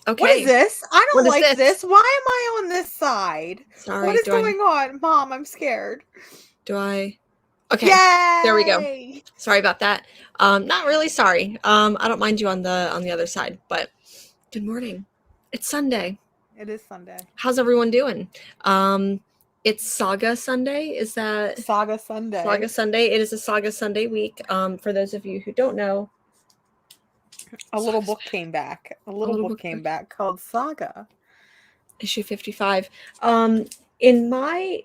Okay. What is this? I What don't is like this? this. Why am I on this side? What Sorry. is going on? Mom, I'm scared. Do I? Okay. There we go. Yay! Sorry about that. Not really sorry. I don't mind you on the other side, but good morning. It's Sunday. It is Sunday. How's everyone doing? It's Saga Sunday. Is that Saga Sunday. Saga Sunday? It is a Saga Sunday week. For those of you who don't know, A little book came back. A little book came back called Saga. issue 55. In my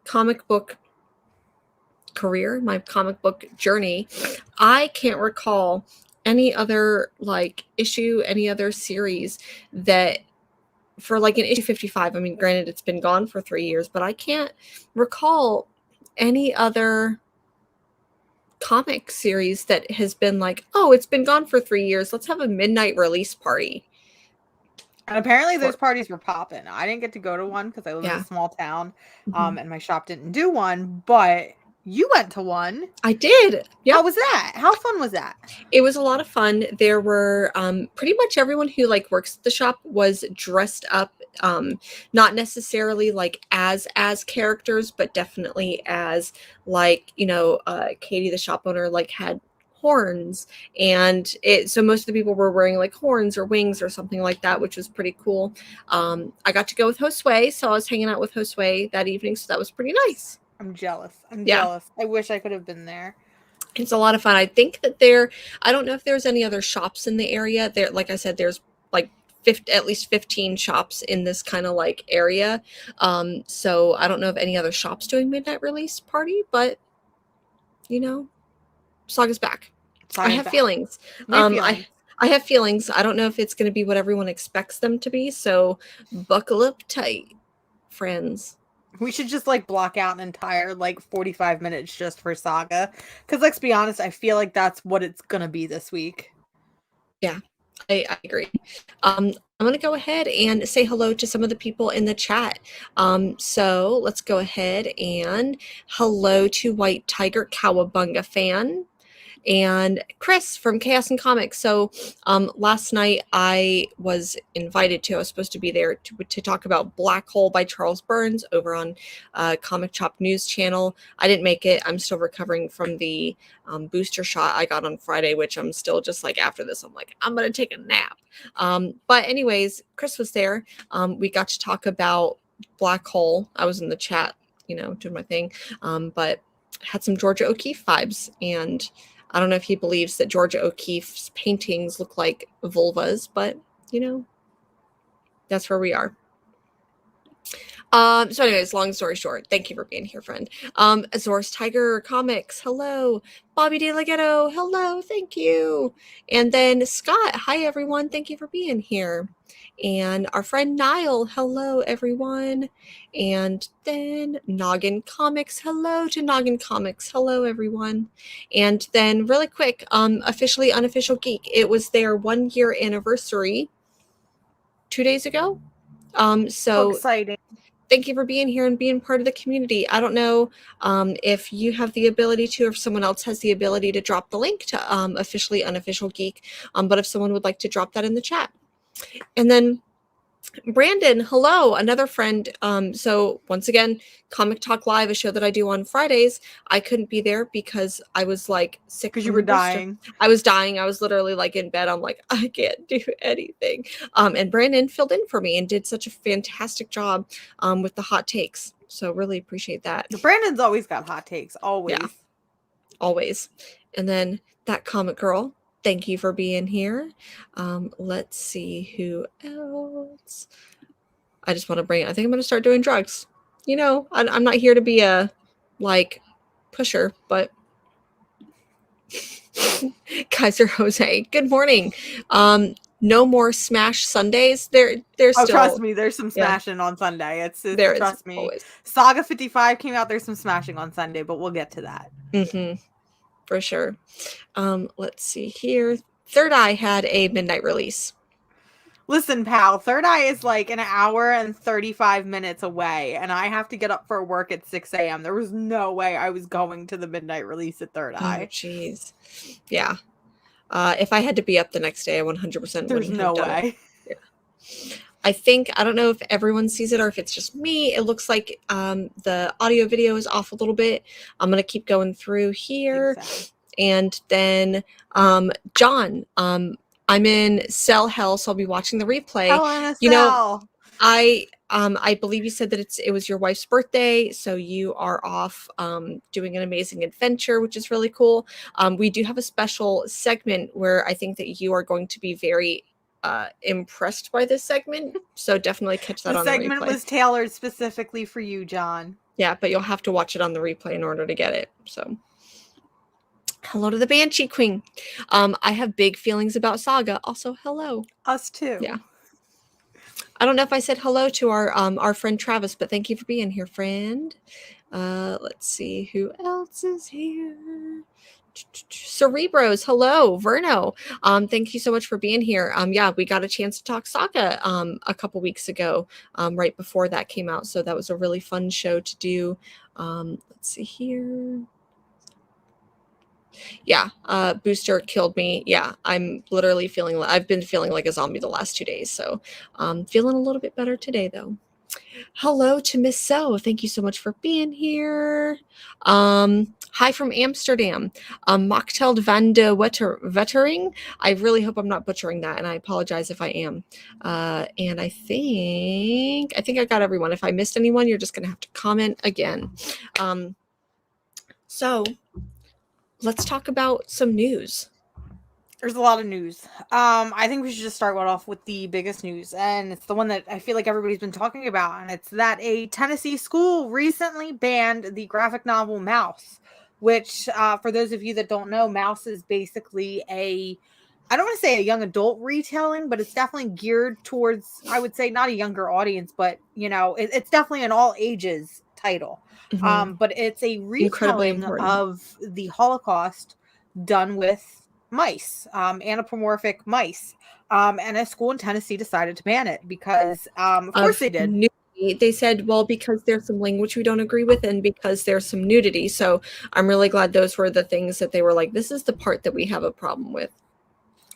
comic book career, my comic book journey, I can't recall any other issue, any other series that for an issue 55. I mean, granted, it's been gone for 3 years, but I can't recall any other comic series that has been oh, it's been gone for 3 years. Let's have a midnight release party. And apparently those parties were popping. I didn't get to go to one because I live in a Yeah. small town, and my shop didn't do one, but you went to one. I did. Yep. How was that? How fun was that? It was a lot of fun. There were pretty much everyone who works at the shop was dressed up, not necessarily as characters, but definitely as Katie, the shop owner, had horns, and so most of the people were wearing horns or wings or something like that, which was pretty cool. I got to go with Josue, so I was hanging out with Josue that evening, so that was pretty nice. I'm jealous. I'm jealous. I wish I could have been there. It's a lot of fun. I think that I don't know if there's any other shops in the area. There, like I said, there's at least 15 shops in this kind of area. So I don't know of any other shops doing midnight release party, but Saga's back. I have feelings. I have feelings. I don't know if it's going to be what everyone expects them to be. So buckle up tight, friends. We should just block out an entire 45 minutes just for Saga. Because let's be honest, I feel like that's what it's going to be this week. Yeah, I agree. I'm going to go ahead and say hello to some of the people in the chat. So let's go ahead and hello to White Tiger Cowabunga fan. And Chris from Chaos and Comics. So last night I was supposed to be there to talk about Black Hole by Charles Burns over on Comic Chop News channel. I didn't make it. I'm still recovering from the booster shot I got on Friday, which I'm still just after this, I'm going to take a nap. But anyways, Chris was there. We got to talk about Black Hole. I was in the chat, doing my thing, but had some Georgia O'Keeffe vibes, and I don't know if he believes that Georgia O'Keeffe's paintings look like vulvas, but, that's where we are. So anyways, long story short, thank you for being here, friend. Azores Tiger Comics, hello. Bobby De La Ghetto, hello, thank you. And then Scott, hi, everyone. Thank you for being here. And our friend Niall, hello, everyone. And then Noggin Comics, hello to Noggin Comics, hello, everyone. And then really quick, Officially Unofficial Geek, it was their 1 year anniversary 2 days ago. So exciting. Thank you for being here and being part of the community. I don't know if you have the ability to, or if someone else has the ability to drop the link to Officially Unofficial Geek, but if someone would like to drop that in the chat. And then Brandon, hello, another friend. So once again, Comic Talk Live, a show that I do on Fridays. I couldn't be there because I was sick. Because you were dying. I was dying. I was literally in bed. I'm I can't do anything. And Brandon filled in for me and did such a fantastic job with the hot takes. So really appreciate that. Brandon's always got hot takes. Always. Yeah, always. And then that comic girl, thank you for being here. Let's see who else. I just want to I think I'm going to start doing drugs. I'm not here to be a pusher, but Kaiser Jose, good morning. No more Smash Sundays. There's still, trust me, there's some smashing on Sunday. It's there. Trust me. Always. Saga 55 came out. There's some smashing on Sunday, but we'll get to that. For sure. Let's see here. Third Eye had a midnight release. Listen, pal, Third Eye is an hour and 35 minutes away, and I have to get up for work at 6 a.m. There was no way I was going to the midnight release at Third Eye. Oh, jeez. Yeah. If I had to be up the next day, I 100% There's no way. I think, I don't know if everyone sees it or if it's just me. It looks like the audio video is off a little bit. I'm going to keep going through here. And then John, I'm in cell hell, so I'll be watching the replay. Hell in a You know, cell. I believe you said that it was your wife's birthday, so you are off doing an amazing adventure, which is really cool. We do have a special segment where I think that you are going to be very impressed by this segment, so definitely catch that on the replay. The segment was tailored specifically for you, John. Yeah, but you'll have to watch it on the replay in order to get it. So, hello to the Banshee Queen. I have big feelings about Saga. Also, hello. Us too. Yeah. I don't know if I said hello to our friend Travis, but thank you for being here, friend. Let's see who else is here. Cerebros, hello. Verno, thank you so much for being here. Yeah, we got a chance to talk Saga a couple weeks ago, right before that came out, so that was a really fun show to do. Let's see here. Yeah, Booster killed me. Yeah, I'm literally I've been feeling like a zombie the last 2 days, so feeling a little bit better today though. Hello to Miss So. Thank you so much for being here. Hi from Amsterdam. Mochteld van de Wettering. I really hope I'm not butchering that, and I apologize if I am. And I think I got everyone. If I missed anyone, you're just going to have to comment again. So let's talk about some news. There's a lot of news. I think we should just start off with the biggest news, and it's the one that I feel like everybody's been talking about, and it's that a Tennessee school recently banned the graphic novel Mouse, which, for those of you that don't know, Mouse is basically I don't want to say a young adult retelling, but it's definitely geared towards, I would say, not a younger audience, but, it's definitely an all ages title. Mm-hmm. But it's a retelling of the Holocaust done with mice, anthropomorphic mice, and a school in Tennessee decided to ban it because of course they did. Nudity. They said, well, because there's some language we don't agree with and because there's some nudity. So I'm really glad those were the things that they were like, this is the part that we have a problem with.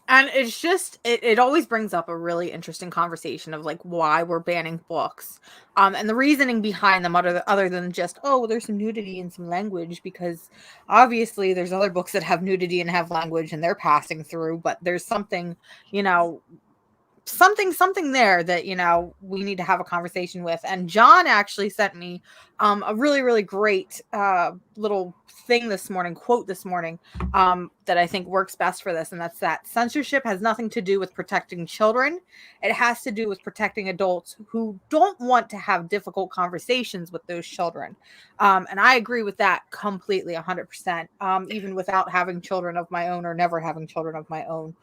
And it's just, it always brings up a really interesting conversation of like why we're banning books. And the reasoning behind them other than just, oh, there's some nudity and some language, because obviously there's other books that have nudity and have language and they're passing through, but there's something, something there that, we need to have a conversation with. And John actually sent me a really, really great little thing quote this morning, that I think works best for this. And that's that censorship has nothing to do with protecting children. It has to do with protecting adults who don't want to have difficult conversations with those children. And I agree with that completely, 100%, even without having children of my own or never having children of my own.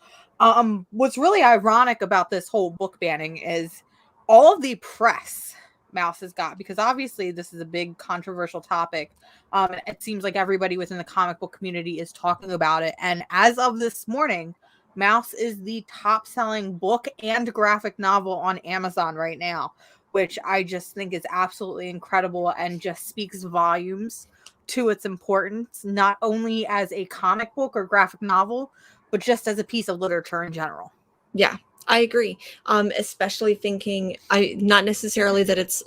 What's really ironic about this whole book banning is all of the press Mouse has got, because obviously this is a big controversial topic. It seems like everybody within the comic book community is talking about it. And as of this morning, Mouse is the top selling book and graphic novel on Amazon right now, which I just think is absolutely incredible and just speaks volumes to its importance, not only as a comic book or graphic novel, but just as a piece of literature in general. Yeah, I agree. Especially thinking, not necessarily that it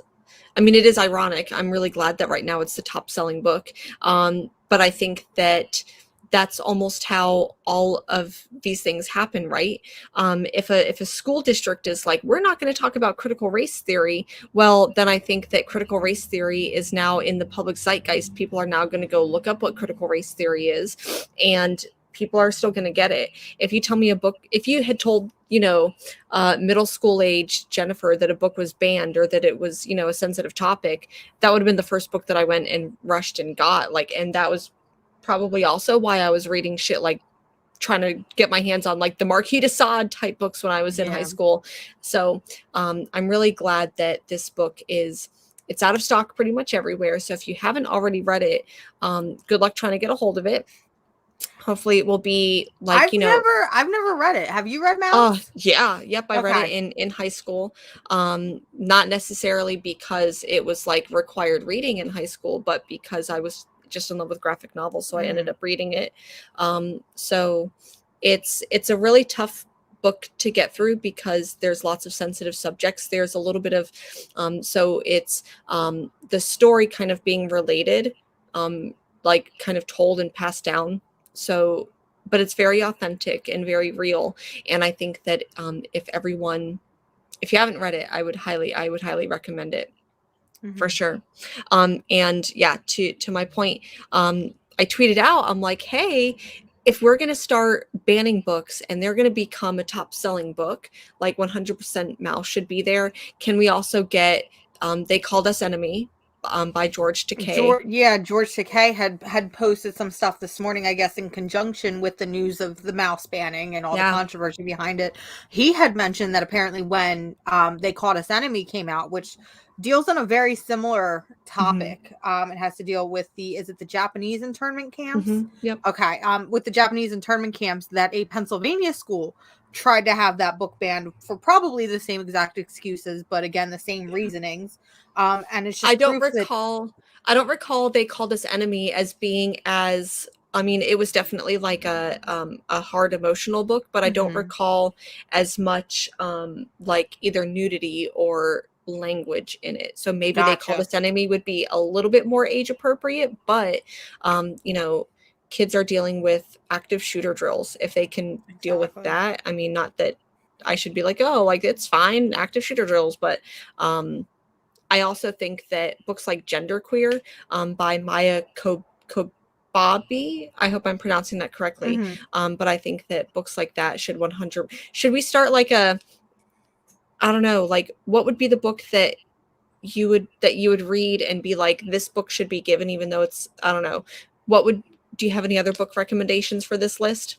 is ironic. I'm really glad that right now it's the top selling book. But I think that that's almost how all of these things happen, right? If a school district is like, we're not going to talk about critical race theory, well, then I think that critical race theory is now in the public zeitgeist. People are now going to go look up what critical race theory is, and people are still going to get it. If you tell me if you had told, middle school age Jennifer that a book was banned or that it was, a sensitive topic, that would have been the first book that I went and rushed and got. And that was probably also why I was reading shit like trying to get my hands on like the Marquis de Sade type books when I was in high school. So I'm really glad that this book it's out of stock pretty much everywhere. So if you haven't already read it, good luck trying to get a hold of it. Hopefully it will be like, I've never read it. Have you read Mouse? Oh, yeah. Yep. I read it in high school. Not necessarily because it was like required reading in high school, but because I was just in love with graphic novels. So I ended up reading it. So it's a really tough book to get through because there's lots of sensitive subjects. There's a little bit of, so it's the story kind of being related, like kind of told and passed down. So, but it's very authentic and very real. And I think that if you haven't read it, I would highly recommend it. For sure. And yeah, to my point, I tweeted out, I'm like, hey, if we're going to start banning books and they're going to become a top selling book, like 100% Mouse should be there. Can we also get They Called Us Enemy by George Takei? George Takei had posted some stuff this morning, I guess, in conjunction with the news of the mouse banning and all the controversy behind it. He had mentioned that apparently when They Called Us Enemy came out, which deals on a very similar topic. It has to deal with is it the Japanese internment camps? Yep. Okay. With the Japanese internment camps, that a Pennsylvania school tried to have that book banned for probably the same exact excuses, but again, the same reasonings. And it's just I don't recall They Called Us Enemy as being as, I mean, it was definitely like a hard emotional book, but I don't recall as much like either nudity or language in it. So maybe They Called Us Enemy would be a little bit more age appropriate, but you know, kids are dealing with active shooter drills. If they can deal with that, I mean, not that I should be like, oh, like it's fine, active shooter drills, but I also think that books like Genderqueer by Maya Kobabe, I hope I'm pronouncing that correctly, but I think that books like that should should we start like I don't know, like what would be the book that you would read and be like, this book should be given, even though it's, I don't know, do you have any other book recommendations for this list?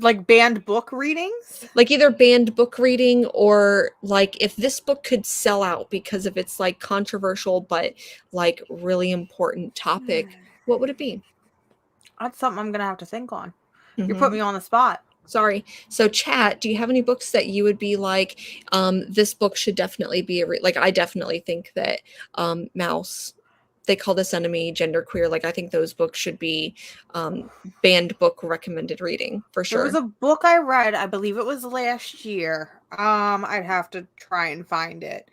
Like banned book readings? Like either banned book reading, or like if this book could sell out because of its like controversial but like really important topic, what would it be? That's something I'm gonna have to think on. You put me on the spot. Sorry. So chat, do you have any books that you would be like, this book should definitely be like, I definitely think that Mouse, They Called Us Enemy, Genderqueer, like I think those books should be banned book recommended reading for sure. There was a book I read, I believe it was last year. I'd have to try and find it.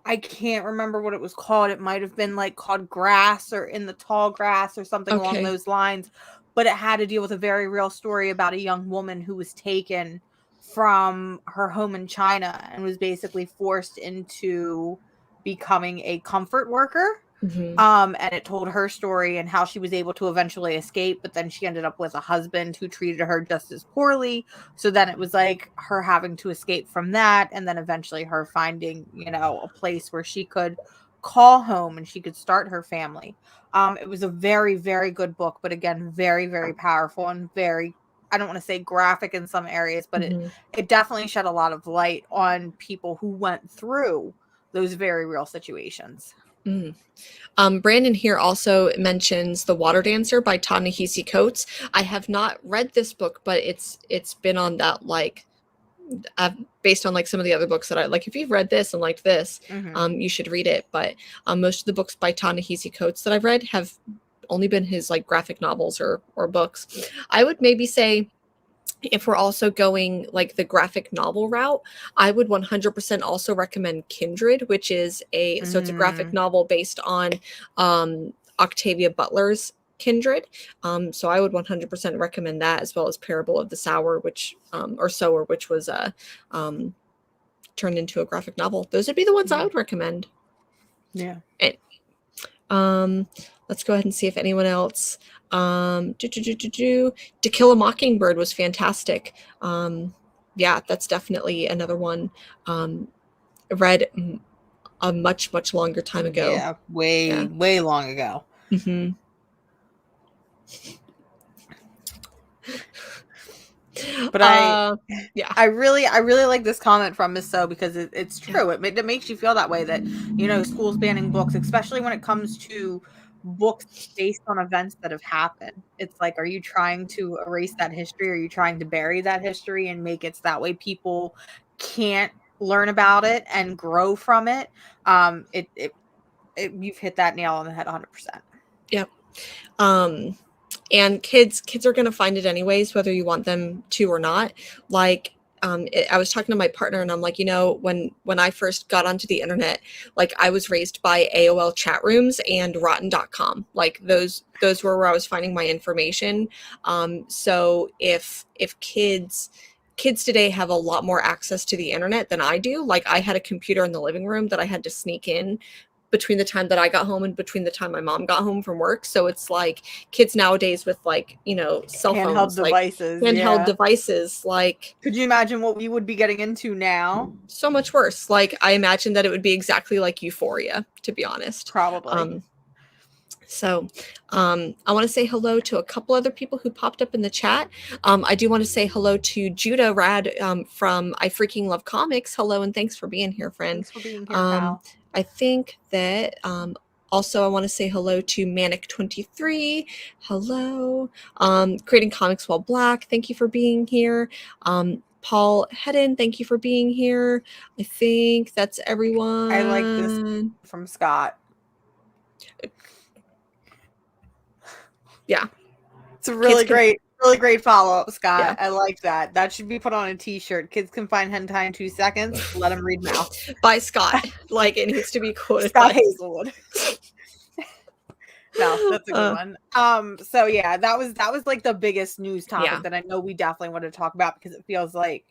I can't remember what it was called. It might have been like called Grass or In the Tall Grass or something along those lines. But it had to deal with a very real story about a young woman who was taken from her home in China and was basically forced into becoming a comfort worker. And it told her story and how she was able to eventually escape, but then she ended up with a husband who treated her just as poorly. So then it was like her having to escape from that, and then eventually her finding, you know, a place where she could call home and she could start her family. It was a very, very good book, but again, very, very powerful and very, I don't want to say graphic in some areas, but it definitely shed a lot of light on people who went through those very real situations. Brandon here also mentions The Water Dancer by Ta-Nehisi Coates. I have not read this book, but it's been on that, like, based on like some of the other books that I like. If you've read this and liked this, you should read it. But most of the books by Ta-Nehisi Coates that I've read have only been his like graphic novels or books. I would maybe say, if we're also going like the graphic novel route, I would 100% also recommend Kindred, which is so it's a graphic novel based on Octavia Butler's Kindred. So I would 100% recommend that, as well as Parable of the Sower, which was turned into a graphic novel. Those would be the ones I would recommend. Yeah. And, let's go ahead and see if anyone else. To Kill a Mockingbird was fantastic. Yeah, that's definitely another one. Read a much longer time ago. Yeah, way long ago. But I really like this comment from Miss So, because it's true. It makes you feel that way, that, you know, schools banning books, especially when it comes to books based on events that have happened. It's like, are you trying to erase that history? Are you trying to bury that history and make it so that way people can't learn about it and grow from it? You've hit that nail on the head 100%. Yep. And kids are going to find it anyways, whether you want them to or not. Like, I was talking to my partner and I'm like, when I first got onto the internet, like I was raised by AOL chat rooms and rotten.com. Like those were where I was finding my information. So if kids today have a lot more access to the internet than I do. Like I had a computer in the living room that I had to sneak in between the time that I got home and between the time my mom got home from work. So it's like kids nowadays with like, cell Handheld phones, like devices. handheld Yeah. devices, like Could you imagine what we would be getting into now? so much worse. Like I imagine that it would be exactly like Euphoria, to be honest. Probably. So I want to say hello to a couple other people who popped up in the chat. I do want to say hello to Judah Rad from I Freaking Love Comics. Hello and thanks for being here, friend. Thanks for being here, pal. I think that also I want to say hello to Manic23. Hello. Creating Comics While Black. Thank you for being here. Paul Hedden, thank you for being here. I think that's everyone. I like this from Scott. Yeah. It's a really great follow-up, Scott. Yeah. I like that. That should be put on a t-shirt. Kids can find hentai in 2 seconds. Let them read mouth. By Scott. Like it needs to be quoted. Scott Hazelwood. No, that's a good one. So yeah, that was like the biggest news topic that I know we definitely want to talk about because it feels like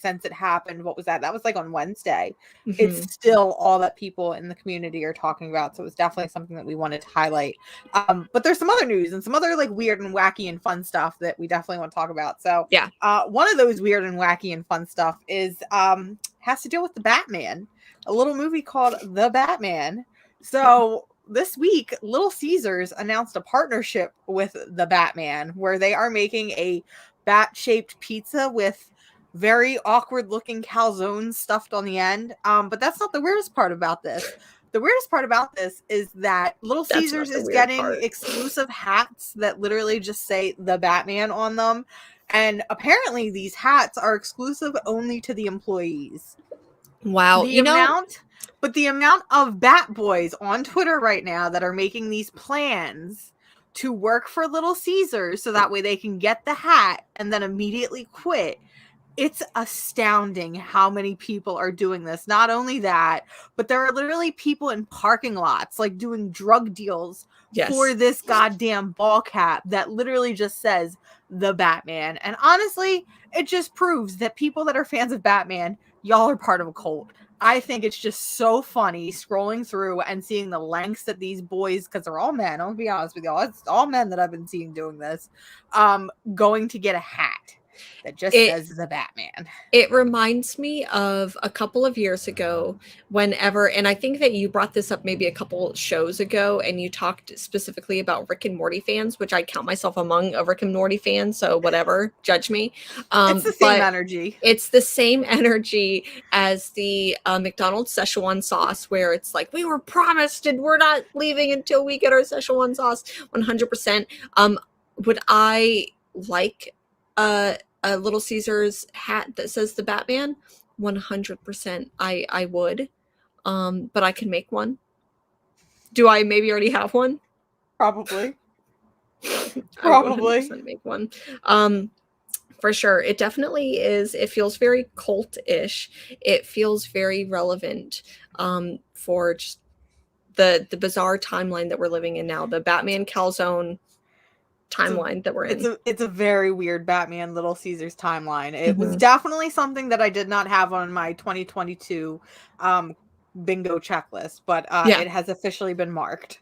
since it happened, what was that? That was like on Wednesday. Mm-hmm. It's still all that people in the community are talking about. So it was definitely something that we wanted to highlight. But there's some other news and some other like weird and wacky and fun stuff that we definitely want to talk about. So yeah, one of those weird and wacky and fun stuff is has to deal with the Batman, a little movie called The Batman. So this week, Little Caesars announced a partnership with the Batman where they are making a bat-shaped pizza with very awkward looking calzones stuffed on the end. But that's not the weirdest part about this. The weirdest part about this is that Little Caesars is getting exclusive hats that literally just say the Batman on them. And apparently these hats are exclusive only to the employees. Wow. But the amount of bat boys on Twitter right now that are making these plans to work for Little Caesars so that way they can get the hat and then immediately quit. It's astounding how many people are doing this. Not only that, but there are literally people in parking lots like doing drug deals for this goddamn ball cap that literally just says the Batman. And honestly, it just proves that people that are fans of Batman, y'all are part of a cult. I think it's just so funny scrolling through and seeing the lengths that these boys, because they're all men, I'll be honest with y'all, it's all men that I've been seeing doing this, going to get a hat that just says the Batman. It reminds me of a couple of years ago whenever, and I think that you brought this up maybe a couple shows ago, and you talked specifically about Rick and Morty fans, which I count myself among a Rick and Morty fan, so whatever, judge me. It's the same energy. It's the same energy as the McDonald's Szechuan sauce, where it's like, we were promised and we're not leaving until we get our Szechuan sauce. 100%. Would I like a Little Caesars hat that says the Batman? 100% I would. But I can make one. Do I maybe already have one? Probably. Probably. I would 100% make one. For sure. It definitely is. It feels very cult-ish. It feels very relevant for just the bizarre timeline that we're living in now. The Batman calzone timeline that we're in. It's a very weird Batman Little Caesars timeline. It was definitely something that I did not have on my 2022 bingo checklist, but it has officially been marked.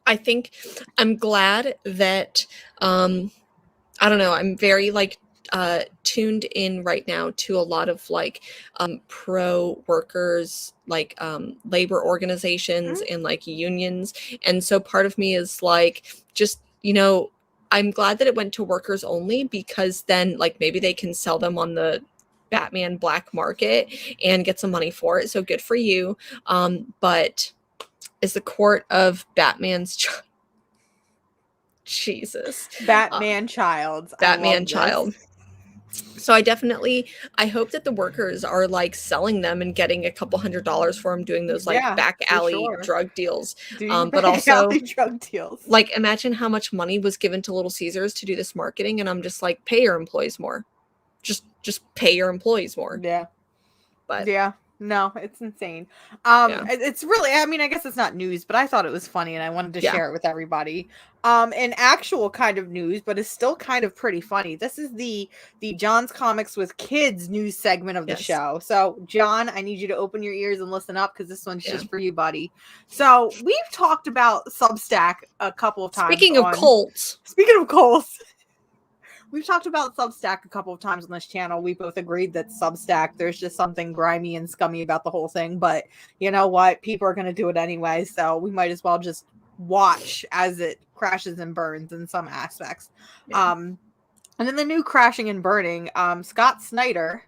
I think I'm glad that I don't know, I'm very like tuned in right now to a lot of like pro workers, like labor organizations and like unions, and so part of me is like, just I'm glad that it went to workers only, because then like maybe they can sell them on the Batman black market and get some money for it, so good for you. But is the court of Batman's Jesus. Batman child. Batman child. So I hope that the workers are like selling them and getting a couple $100s for them, doing those like back alley drug deals. But also drug deals. Like, imagine how much money was given to Little Caesars to do this marketing, and I'm just like, pay your employees more. Just pay your employees more. Yeah. But Yeah. No, it's insane. yeah. It's really, I mean, I guess it's not news, but I thought it was funny and I wanted to Yeah. share it with everybody. In actual kind of news, but it's still kind of pretty funny. This is the John's Comics with Kids news segment of the Yes. show. So, John, I need you to open your ears and listen up because this one's Yeah. just for you, buddy. So, we've talked about Substack a couple of times. Speaking of cults. Speaking of cults. We've talked about Substack a couple of times on this channel. We both agreed that Substack, there's just something grimy and scummy about the whole thing. But you know what? People are going to do it anyway. So we might as well just watch as it crashes and burns in some aspects. Yeah. And in the new crashing and burning, Scott Snyder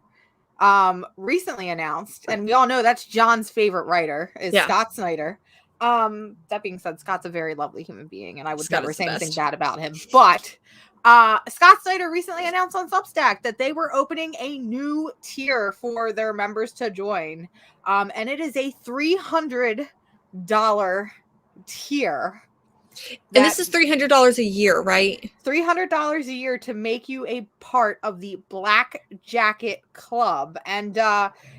recently announced, and we all know that's John's favorite writer is Scott Snyder. That being said, Scott's a very lovely human being, and I would never say anything bad about him. But Scott Snyder recently announced on Substack that they were opening a new tier for their members to join. And it is a $300 tier. And this is $300 a year, right? $300 a year to make you a part of the Black Jacket Club. And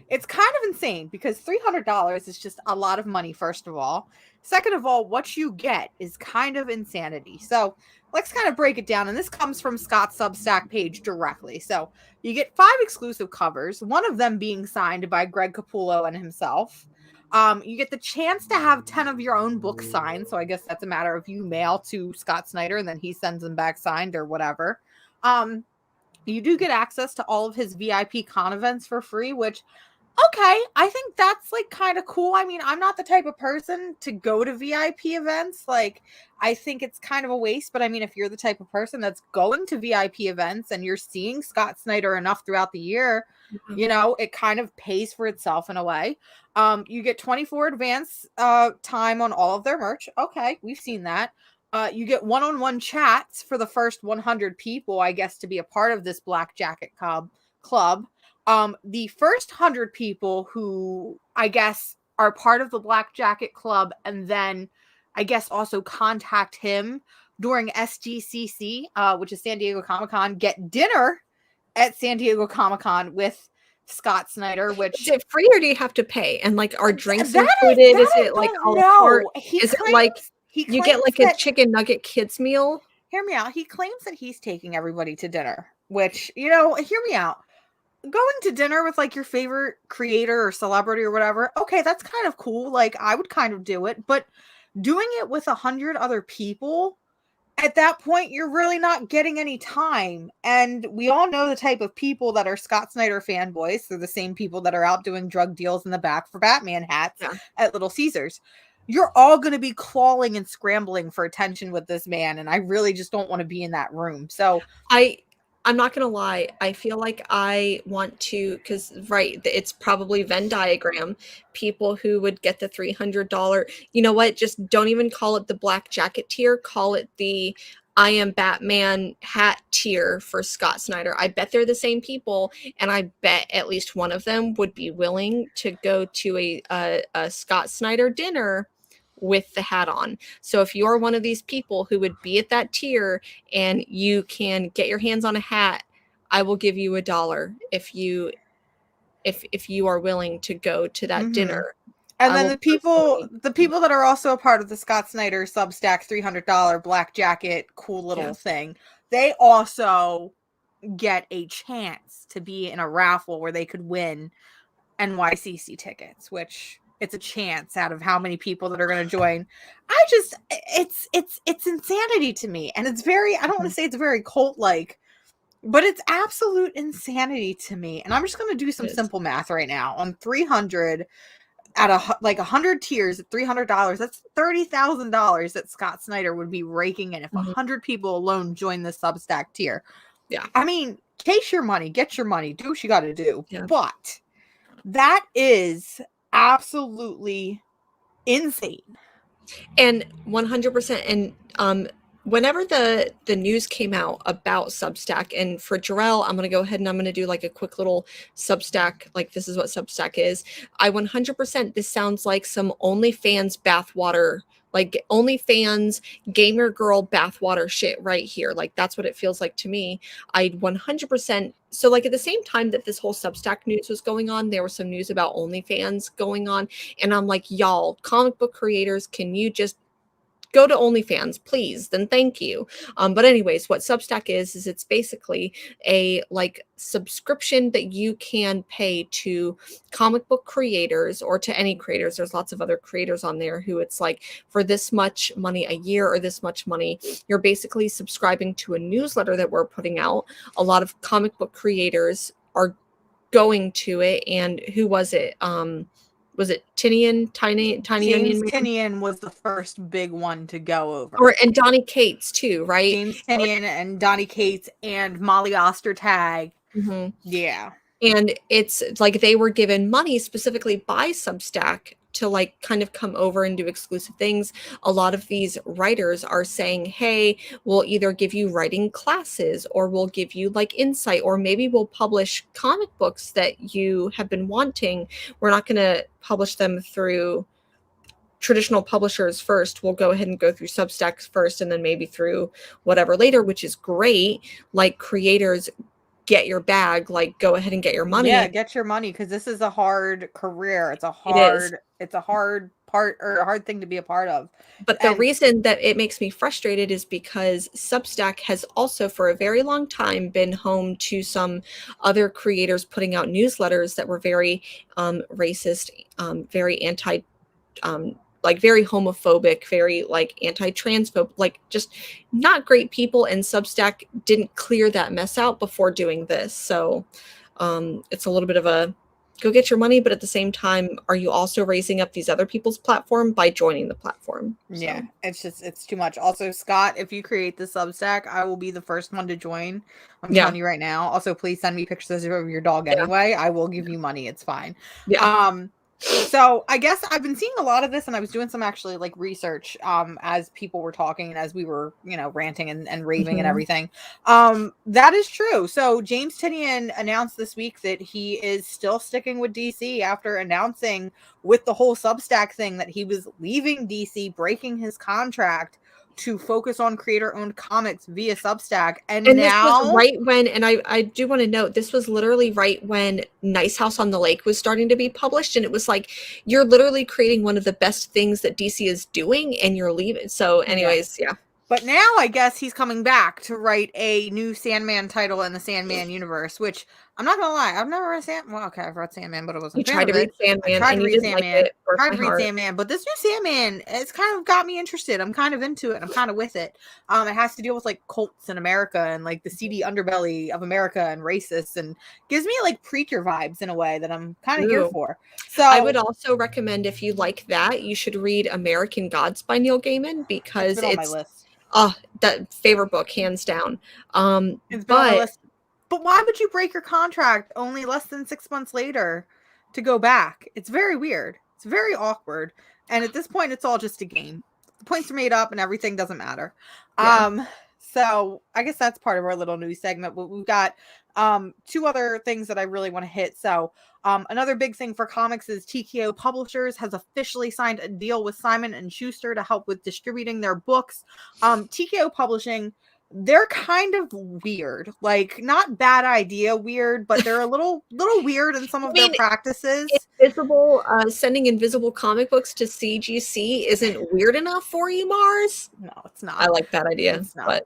it's kind of insane because $300 is just a lot of money, first of all. Second of all, what you get is kind of insanity. So let's kind of break it down. And this comes from Scott's Substack page directly. So you get 5 exclusive covers, one of them being signed by Greg Capullo and himself. You get the chance to have 10 of your own books signed. So I guess that's a matter of you mail to Scott Snyder and then he sends them back signed or whatever. You do get access to all of his VIP con events for free, which, okay, I think that's like kind of cool. I mean, I'm not the type of person to go to VIP events. Like, I think it's kind of a waste. But I mean, if you're the type of person that's going to VIP events and you're seeing Scott Snyder enough throughout the year, you know, it kind of pays for itself in a way. You get 24 advance time on all of their merch. Okay, we've seen that. You get one-on-one chats for the first 100 people, I guess, to be a part of this Black Jacket Club. The first 100 people who, I guess, are part of the Black Jacket Club and then, I guess, also contact him during SGCC, which is San Diego Comic-Con, get dinner at San Diego Comic-Con with Scott Snyder, which... Is it free or do you have to pay? And like, are drinks included? Is it like a la carte? Is it like you get like a chicken nugget kids meal? Hear me out. He claims that he's taking everybody to dinner, which, you know, hear me out. Going to dinner with like your favorite creator or celebrity or whatever, okay, that's kind of cool. Like, I would kind of do it, but doing it with 100 other people, at that point, you're really not getting any time. And we all know the type of people that are Scott Snyder fanboys. They're the same people that are out doing drug deals in the back for Batman hats at Little Caesars. You're all going to be clawing and scrambling for attention with this man. And I really just don't want to be in that room. So I'm not going to lie. I feel like I want to, because, right, it's probably Venn diagram. People who would get the $300, you know what? Just don't even call it the Black Jacket tier. Call it the I Am Batman hat tier for Scott Snyder. I bet they're the same people. And I bet at least one of them would be willing to go to a Scott Snyder dinner with the hat on. So if you're one of these people who would be at that tier and you can get your hands on a hat, I will give you $1 if you are willing to go to that dinner. And then the people that are also a part of the Scott Snyder Substack $300 Black Jacket cool little thing, they also get a chance to be in a raffle where they could win NYCC tickets, which it's a chance out of how many people that are going to join. It's insanity to me. And it's very, I don't want to say it's very cult-like, but it's absolute insanity to me. And I'm just going to do some simple math right now. On 300 at 100 tiers at $300, that's $30,000 that Scott Snyder would be raking in if 100 people alone join the Substack tier. Yeah. I mean, case your money, get your money, do what you got to do. Yeah. But that is absolutely insane. And 100%. And whenever the news came out about Substack, and for Jarrell, I'm going to go ahead and I'm going to do like a quick little Substack, like this is what Substack is. I 100%, this sounds like some OnlyFans bathwater Like OnlyFans, gamer girl bathwater shit right here. Like that's what it feels like to me. I 100%. So like at the same time that this whole Substack news was going on, there was some news about OnlyFans going on, and I'm like, y'all, comic book creators, can you just go to OnlyFans, please? Then thank you. But anyways, what Substack is it's basically a like subscription that you can pay to comic book creators or to any creators. There's lots of other creators on there who it's like for this much money a year or this much money, you're basically subscribing to a newsletter that we're putting out. A lot of comic book creators are going to it. And who was it Tiny James Onion Man? Tinian was the first big one to go over. Or and Donny Cates too, right? James Tinian and Donny Cates and Molly Ostertag. Mm-hmm. Yeah. And it's like they were given money specifically by Substack to like kind of come over and do exclusive things. A lot of these writers are saying, hey, we'll either give you writing classes or we'll give you like insight, or maybe we'll publish comic books that you have been wanting. We're not going to publish them through traditional publishers first. We'll go ahead and go through Substacks first and then maybe through whatever later, which is great. Like creators, get your bag, like go ahead and get your money. Yeah, get your money, because this is a hard career. It's a hard part, or a hard thing to be a part of. But the reason that it makes me frustrated is because Substack has also for a very long time been home to some other creators putting out newsletters that were very racist, very anti like very homophobic, very like anti-transphobe, like just not great people. And Substack didn't clear that mess out before doing this. So it's a little bit of a go get your money, but at the same time, are you also raising up these other people's platform by joining the platform? So. Yeah, it's too much. Also, Scott, if you create the Substack, I will be the first one to join. I'm telling you right now. Also, please send me pictures of your dog anyway. I will give you money. It's fine. Yeah. So I guess I've been seeing a lot of this, and I was doing some actually like research as people were talking and as we were, ranting and raving and everything. That is true. So James Tinian announced this week that he is still sticking with DC after announcing with the whole Substack thing that he was leaving DC, breaking his contract to focus on creator-owned comics via Substack. And now, this was right when, and I do want to note, this was literally right when Nice House on the Lake was starting to be published, and it was like, you're literally creating one of the best things that DC is doing, and you're leaving. So anyways, yeah. But now I guess he's coming back to write a new Sandman title in the Sandman universe, which I'm not gonna lie, I've never read Sandman. Well, okay, I've read Sandman, but it wasn't. You tried to read Sandman. I tried to read Sandman. Sandman, but this new Sandman, it's kind of got me interested. I'm kind of into it. I'm kind of with it. It has to deal with like cults in America and like the seedy underbelly of America and racists, and gives me like preacher vibes in a way that I'm kind of here for. So I would also recommend, if you like that, you should read American Gods by Neil Gaiman, because it's on my list. That favorite book, hands down. It's been on my list. But why would you break your contract only less than 6 months later to go back? It's very weird. It's very awkward. And at this point, it's all just a game. The points are made up and everything doesn't matter. Yeah. So I guess that's part of our little news segment. But we've got two other things that I really want to hit. So another big thing for comics is TKO Publishers has officially signed a deal with Simon and Schuster to help with distributing their books. TKO Publishing, they're kind of weird, like not bad idea weird, but they're a little weird in some of their practices. Invisible, sending invisible comic books to CGC isn't weird enough for you, Mars? No, it's not. I like that idea.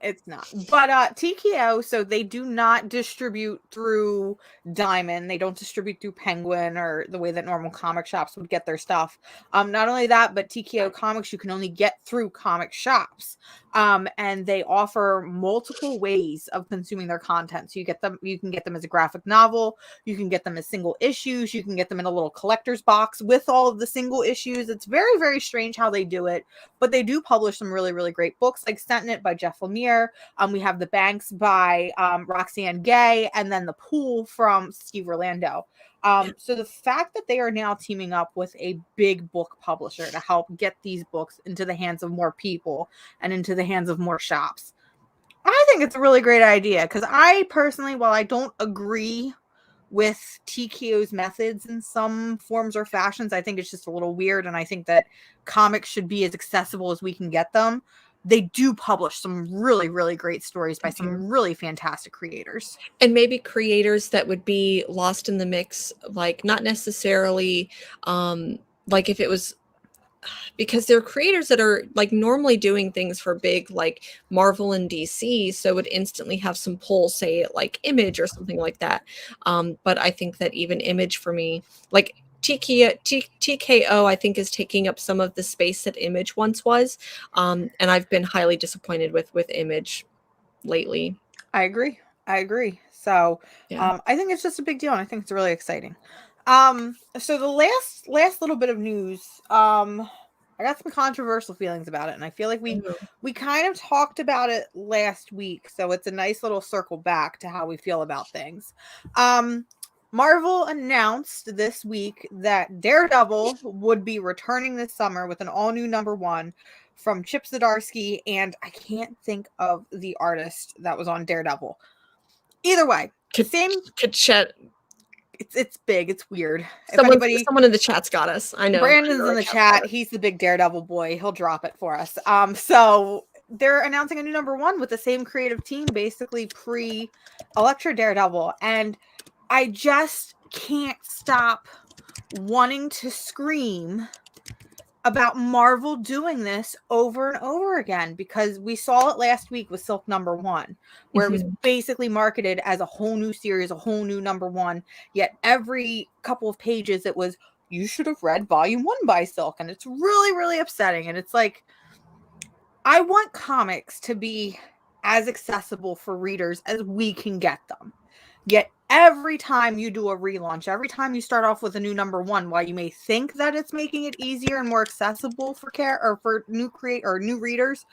It's not. But TKO, so they do not distribute through Diamond. They don't distribute through Penguin or the way that normal comic shops would get their stuff. Not only that, but TKO Comics you can only get through comic shops. And they offer multiple ways of consuming their content. So you can get them as a graphic novel, you can get them as single issues, you can get them in a little collector's box with all of the single issues. It's very, very strange how they do it, but they do publish some really, really great books, like Sentinel by Jeff Lemire. We have The Banks by Roxanne Gay, and then The Pool from Steve Orlando. So the fact that they are now teaming up with a big book publisher to help get these books into the hands of more people and into the hands of more shops, I think it's a really great idea, because I personally, while I don't agree with TKO's methods in some forms or fashions. I think it's just a little weird, and I think that comics should be as accessible as we can get them. They do publish some really, really great stories by some really fantastic creators. And maybe creators that would be lost in the mix, like not necessarily like if it was, because they're creators that are like normally doing things for big like Marvel and DC, so would instantly have some pull, say like Image or something like that. But I think that even Image for me, like TKO, I think is taking up some of the space that Image once was, and I've been highly disappointed with Image lately. I agree. So Yeah. I think it's just a big deal, and I think it's really exciting. So the last little bit of news, I got some controversial feelings about it, and I feel like we kind of talked about it last week, so it's a nice little circle back to how we feel about things. Marvel announced this week that Daredevil would be returning this summer with an all-new #1 from Chip Zdarsky, and I can't think of the artist that was on Daredevil. Either way, it's big, it's weird. Someone in the chat's got us. I know. Brandon's in the chat. He's the big Daredevil boy. He'll drop it for us. So they're announcing a new #1 with the same creative team, basically pre-Elektra Daredevil, and I just can't stop wanting to scream about Marvel doing this over and over again, because we saw it last week with Silk #1, where it was basically marketed as a whole new series, a whole new #1, yet every couple of pages it was, you should have read volume 1 by Silk, and it's really, really upsetting. And it's like, I want comics to be as accessible for readers as we can get them. Yet every time you do a relaunch, every time you start off with a new #1, while you may think that it's making it easier and more accessible for new readers,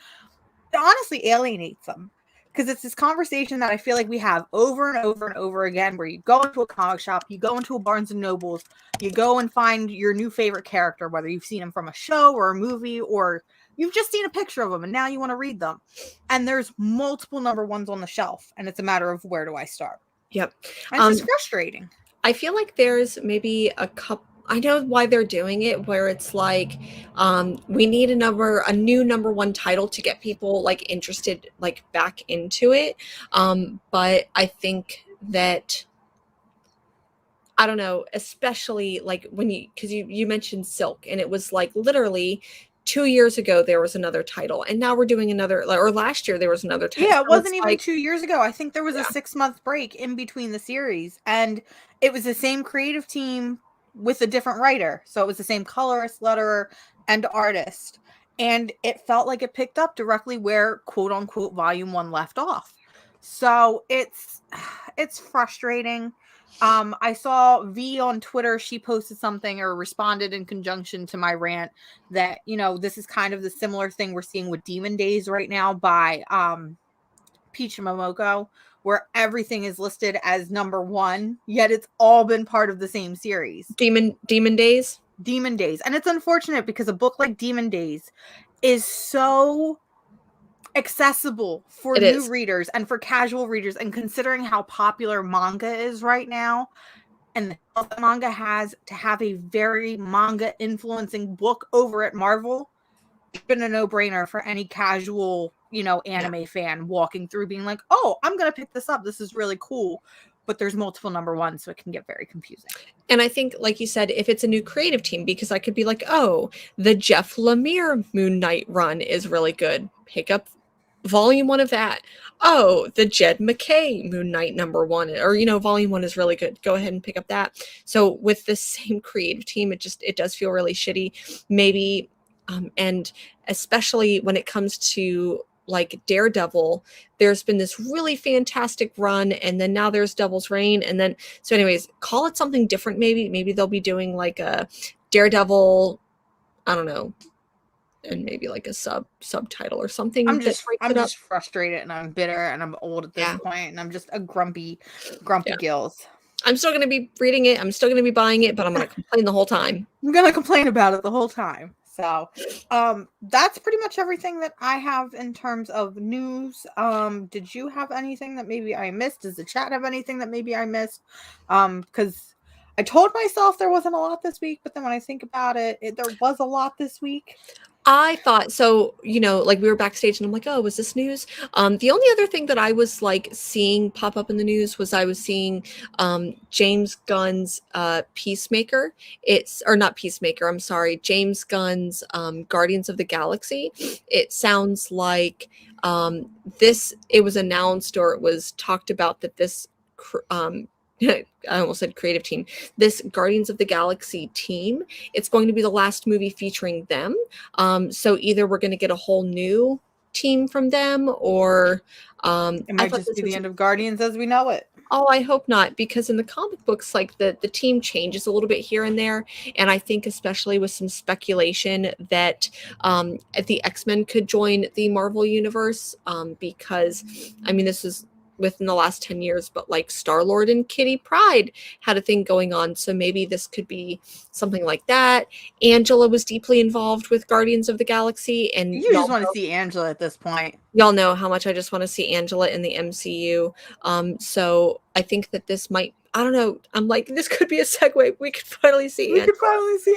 it honestly alienates them. Because it's this conversation that I feel like we have over and over and over again, where you go into a comic shop, you go into a Barnes and Nobles, you go and find your new favorite character, whether you've seen them from a show or a movie, or you've just seen a picture of them and now you want to read them. And there's multiple #1s on the shelf, and it's a matter of, where do I start? Yep. And it's just frustrating. I feel like there's maybe a couple, I know why they're doing it, where it's like, we need a new #1 title to get people like interested, like back into it. But I think that, I don't know, especially like because you mentioned Silk, and it was like literally 2 years ago there was another title, and now we're doing another, or last year there was another title. Yeah, it wasn't even 2 years ago. I think there was a 6-month break in between the series, and it was the same creative team with a different writer. So it was the same colorist, letterer, and artist. And it felt like it picked up directly where quote unquote volume 1 left off. So it's frustrating. I saw V on Twitter. She posted something or responded in conjunction to my rant that, this is kind of the similar thing we're seeing with Demon Days right now by Peach Momoko, where everything is listed as #1, yet it's all been part of the same series. Demon Days. And it's unfortunate, because a book like Demon Days is so accessible for new readers and for casual readers, and considering how popular manga is right now, and the manga has to have a very manga influencing book over at Marvel, it's been a no-brainer for any casual, anime fan walking through being like, oh, I'm gonna pick this up, this is really cool. But there's multiple #1s, so it can get very confusing. And I think, like you said, if it's a new creative team, because I could be like, oh, the Jeff Lemire Moon Knight run is really good, pick up volume 1 of that. Oh, the Jed MacKay Moon Knight #1, or volume 1 is really good, go ahead and pick up that. So with the same creative team, it does feel really shitty, maybe. And especially when it comes to like Daredevil, there's been this really fantastic run, and then now there's Devil's Reign, and then, so anyways, call it something different. Maybe they'll be doing like a Daredevil, I don't know, and maybe like a subtitle or something. I'm just frustrated, and I'm bitter, and I'm old at this point, and I'm just a grumpy gills. I'm still going to be reading it, I'm still going to be buying it, but I'm going to complain the whole time. I'm going to complain about it the whole time. So, that's pretty much everything that I have in terms of news. Did you have anything that maybe I missed? Does the chat have anything that maybe I missed? Because I told myself there wasn't a lot this week, but then when I think about it, there was a lot this week. I thought so, like we were backstage and I'm like, oh, was this news? The only other thing that I was like seeing pop up in the news was I was seeing James Gunn's Peacemaker. Or not Peacemaker, I'm sorry, James Gunn's Guardians of the Galaxy. It sounds like it was announced or it was talked about that this I almost said creative team, this Guardians of the Galaxy team, it's going to be the last movie featuring them. So either we're going to get a whole new team from them, or it might just be the end of Guardians as we know it. Oh, I hope not, because in the comic books, like the team changes a little bit here and there, and I think especially with some speculation that the X-Men could join the Marvel universe, because I mean this is within the last 10 years, but like Star-Lord and Kitty Pryde had a thing going on, so maybe this could be something like that. Angela was deeply involved with Guardians of the Galaxy, and you just want to see Angela at this point. Y'all know how much I just want to see Angela in the MCU. So I think that this might, I don't know, I'm like, this could be a segue. We could finally see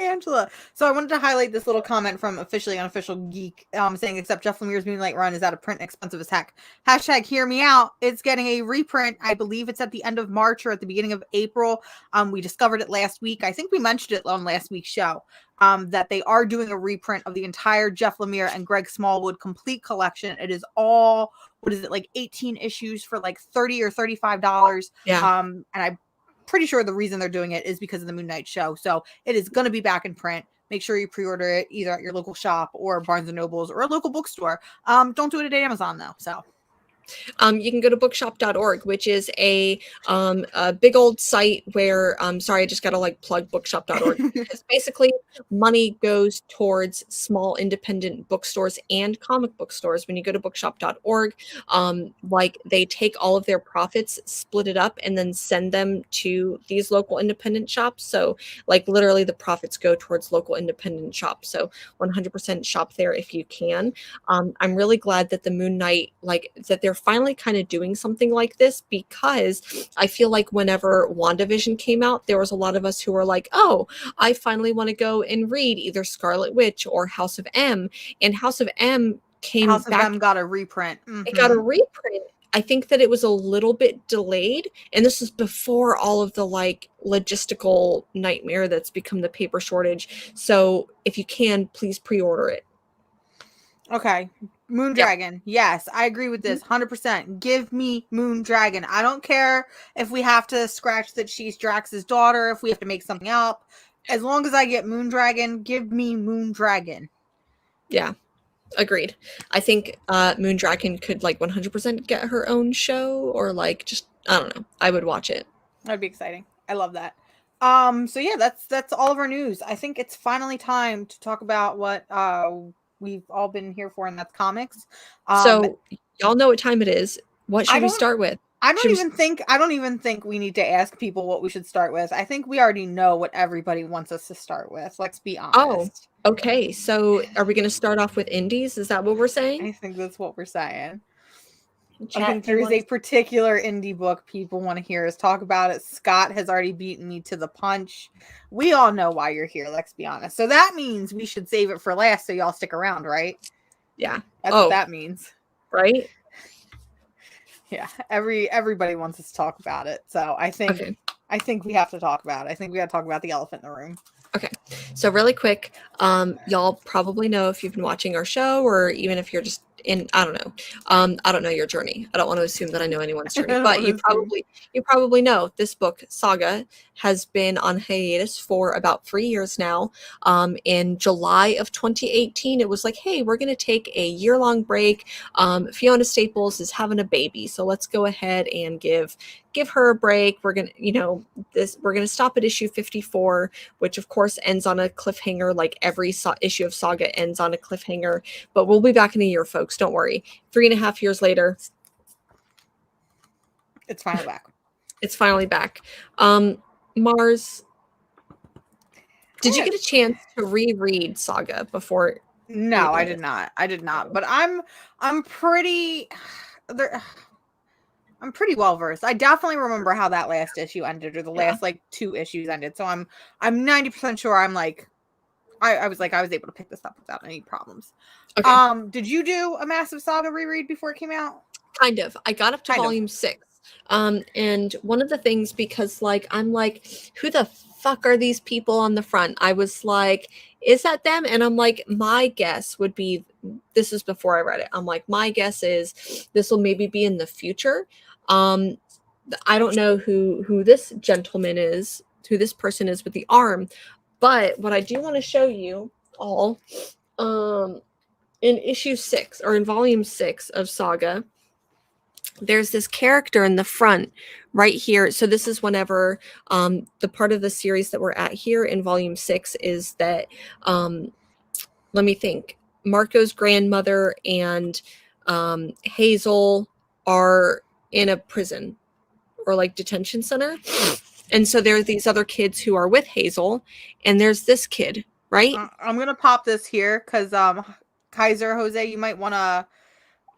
Angela. So I wanted to highlight this little comment from Officially Unofficial Geek, saying, except Jeff Lemire's Moonlight run is out of print, expensive as heck. # hear me out. It's getting a reprint. I believe it's at the end of March or at the beginning of April. We discovered it last week. I think we mentioned it on last week's show. That they are doing a reprint of the entire Jeff Lemire and Greg Smallwood complete collection. It is all, what is it, like 18 issues for like $30 or $35. Yeah. And I'm pretty sure the reason they're doing it is because of the Moon Knight show. So it is going to be back in print. Make sure you pre-order it either at your local shop or Barnes & Nobles or a local bookstore. Don't do it at Amazon though. So you can go to bookshop.org, which is a big old site where, sorry, I just got to like plug bookshop.org because basically money goes towards small independent bookstores and comic book stores. When you go to bookshop.org, like they take all of their profits, split it up, and then send them to these local independent shops. So like literally the profits go towards local independent shops. So 100% shop there if you can. I'm really glad that the Moon Knight, like that they're finally kind of doing something like this, because I feel like whenever WandaVision came out, there was a lot of us who were like, oh, I finally want to go and read either Scarlet Witch or House of M. And House of M came House of back. M got a reprint. It got a reprint. I think that it was a little bit delayed, and this was before all of the like logistical nightmare that's become the paper shortage. So if you can, please pre-order it. Okay. Moondragon. Yep. Yes, I agree with this 100%. Give me Moondragon. I don't care if we have to scratch that she's Drax's daughter, if we have to make something up. As long as I get Moondragon, give me Moondragon. Yeah, agreed. I think Moondragon could like 100% get her own show, or like just, I don't know. I would watch it. That'd be exciting. I love that. So yeah, that's all of our news. I think it's finally time to talk about what we've all been here for, and that's comics. So y'all know what time it is. What should we start with? I don't even think we need to ask people what we should start with. I think we already know what everybody wants us to start with. Let's be honest. Oh, okay. So are we going to start off with indies? Is that what we're saying? I think that's what we're saying. I think there is a particular indie book people want to hear us talk about it. Scott has already beaten me to the punch. We all know why you're here, let's be honest. So that means we should save it for last so y'all stick around, right? Yeah. That's what that means. Right? Yeah. Everybody wants us to talk about it. So I think we have to talk about it. I think we got to talk about the elephant in the room. Okay. So really quick, y'all probably know if you've been watching our show, or even if you're just I don't know. I don't know your journey. I don't want to assume that I know anyone's journey, but you probably know this book, Saga, has been on hiatus for about 3 years now. In July of 2018, it was like, hey, we're going to take a year-long break. Fiona Staples is having a baby, so let's go ahead and give her a break. We're going to, we're going to stop at issue 54, which of course ends on a cliffhanger, like every issue of Saga ends on a cliffhanger, but we'll be back in a year, folks. Don't worry. 3.5 years later, it's finally back. It's finally back. Mars, Did you get a chance to reread Saga before? No, I did not. I did not. But I'm pretty I'm pretty well versed. I definitely remember how that last issue ended, or the last like 2 issues ended. So I'm 90% sure I'm like I was able to pick this up without any problems. Okay. Did you do a massive Saga reread before it came out? Kind of. I got up to volume 6. And one of the things, because like I'm like, who the fuck are these people on the front? I was like, is that them? And I'm like, my guess would be, this is before I read it. I'm like, my guess is this will maybe be in the future. I don't know who this gentleman is, who this person is with the arm, but what I do want to show you all, in issue 6 or in volume 6 of Saga, there's this character in the front right here. So this is whenever the part of the series that we're at here in volume 6 is that, let me think, Marco's grandmother and Hazel are in a prison or like detention center. And so there are these other kids who are with Hazel, and there's this kid, right? I'm going to pop this here because Kaiser, Jose, you might want to...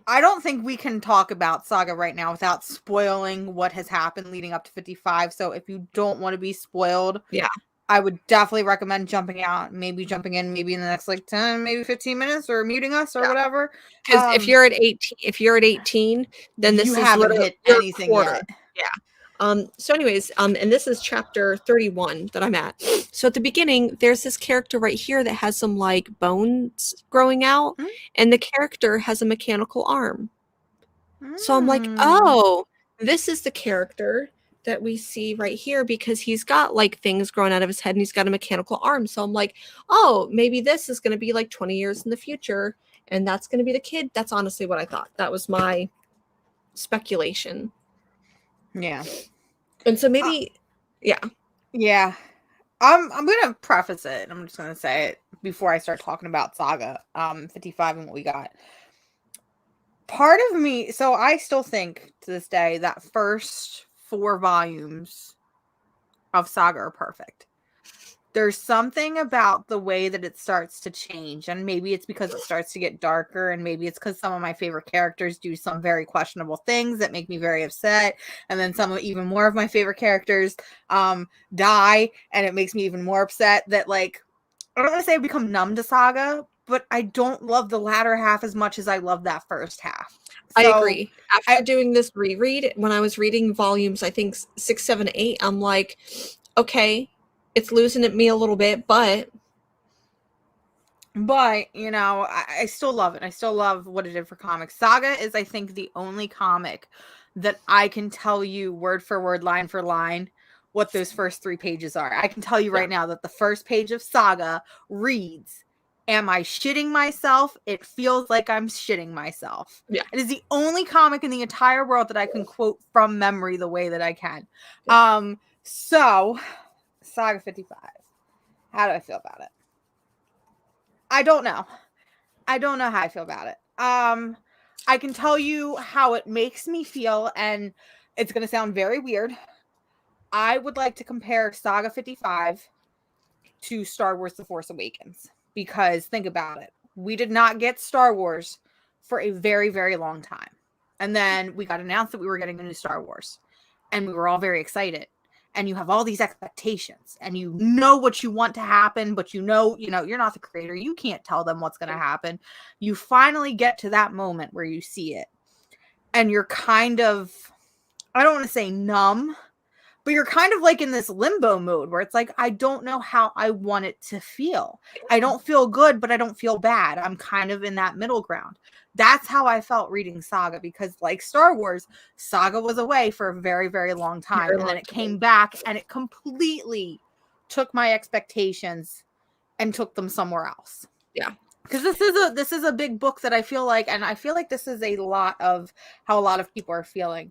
I don't think we can talk about Saga right now without spoiling what has happened leading up to 55. So if you don't want to be spoiled, yeah, I would definitely recommend jumping out, maybe jumping in, maybe in the next like 10, maybe 15 minutes, or muting us or whatever. Because if you're at 18, then this you is haven't hit anything yet. Yeah. So anyways, and this is chapter 31 that I'm at. So at the beginning, there's this character right here that has some like bones growing out, and the character has a mechanical arm. So I'm like, oh, this is the character that we see right here, because he's got like things growing out of his head and he's got a mechanical arm. So I'm like, oh, maybe this is going to be like 20 years in the future, and that's going to be the kid. That's honestly what I thought. That was my speculation. Yeah. And so maybe, yeah. I'm gonna preface it. I'm just gonna say it before I start talking about Saga 55 and what we got. Part of me, so I still think to this day that first 4 volumes of Saga are perfect. There's something about the way that it starts to change, and maybe it's because it starts to get darker, and maybe it's because some of my favorite characters do some very questionable things that make me very upset, and then some of even more of my favorite characters die, and it makes me even more upset. That, like, I don't want to say I've become numb to Saga, but I don't love the latter half as much as I love that first half. So, I agree. After doing this reread, when I was reading volumes, I think 6, 7, 8, I'm like, okay, it's losing at me a little bit, but you know, I still love it. I still love what it did for comics. Saga is, I think, the only comic that I can tell you word for word, line for line, what those first 3 pages are. I can tell you right now that the first page of Saga reads, "Am I shitting myself? It feels like I'm shitting myself." Yeah. It is the only comic in the entire world that I can quote from memory the way that I can. So Saga 55. How do I feel about it? I don't know. I don't know how I feel about it. I can tell you how it makes me feel, and it's going to sound very weird. I would like to compare Saga 55 to Star Wars The Force Awakens, because think about it. We did not get Star Wars for a very, very long time. And then we got announced that we were getting a new Star Wars, and we were all very excited. And you have all these expectations, and you know what you want to happen, but you know, you're not the creator. You can't tell them what's going to happen. You finally get to that moment where you see it, and you're kind of, I don't want to say numb, but you're kind of like in this limbo mode where it's like, I don't know how I want it to feel. I don't feel good, but I don't feel bad. I'm kind of in that middle ground. That's how I felt reading Saga, because like Star Wars, Saga was away for a very, very long time. And then it came back, and it completely took my expectations and took them somewhere else. Yeah. Because this is a big book that I feel like, and I feel like this is a lot of how a lot of people are feeling.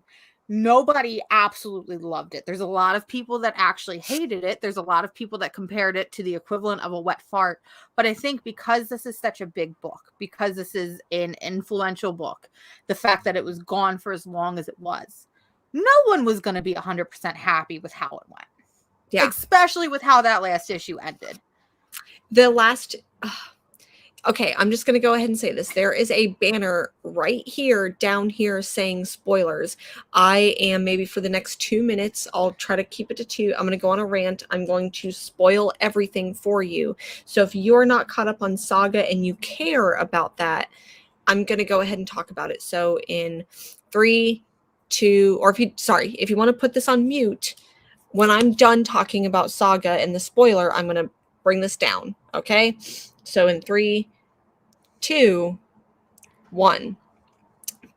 Nobody absolutely loved it. There's a lot of people that actually hated it. There's a lot of people that compared it to the equivalent of a wet fart. But I think because this is such a big book, because this is an influential book, the fact that it was gone for as long as it was, no one was going to be 100% happy with how it went. Yeah. Especially with how that last issue ended. The last okay, I'm just going to go ahead and say this. There is a banner right here, down here, saying spoilers. I am maybe for the next 2 minutes, I'll try to keep it to two. I'm going to go on a rant. I'm going to spoil everything for you. So if you're not caught up on Saga and you care about that, I'm going to go ahead and talk about it. So in 3, 2, or if you want to put this on mute, when I'm done talking about Saga and the spoiler, I'm going to bring this down. Okay. So in 3, 2, 1.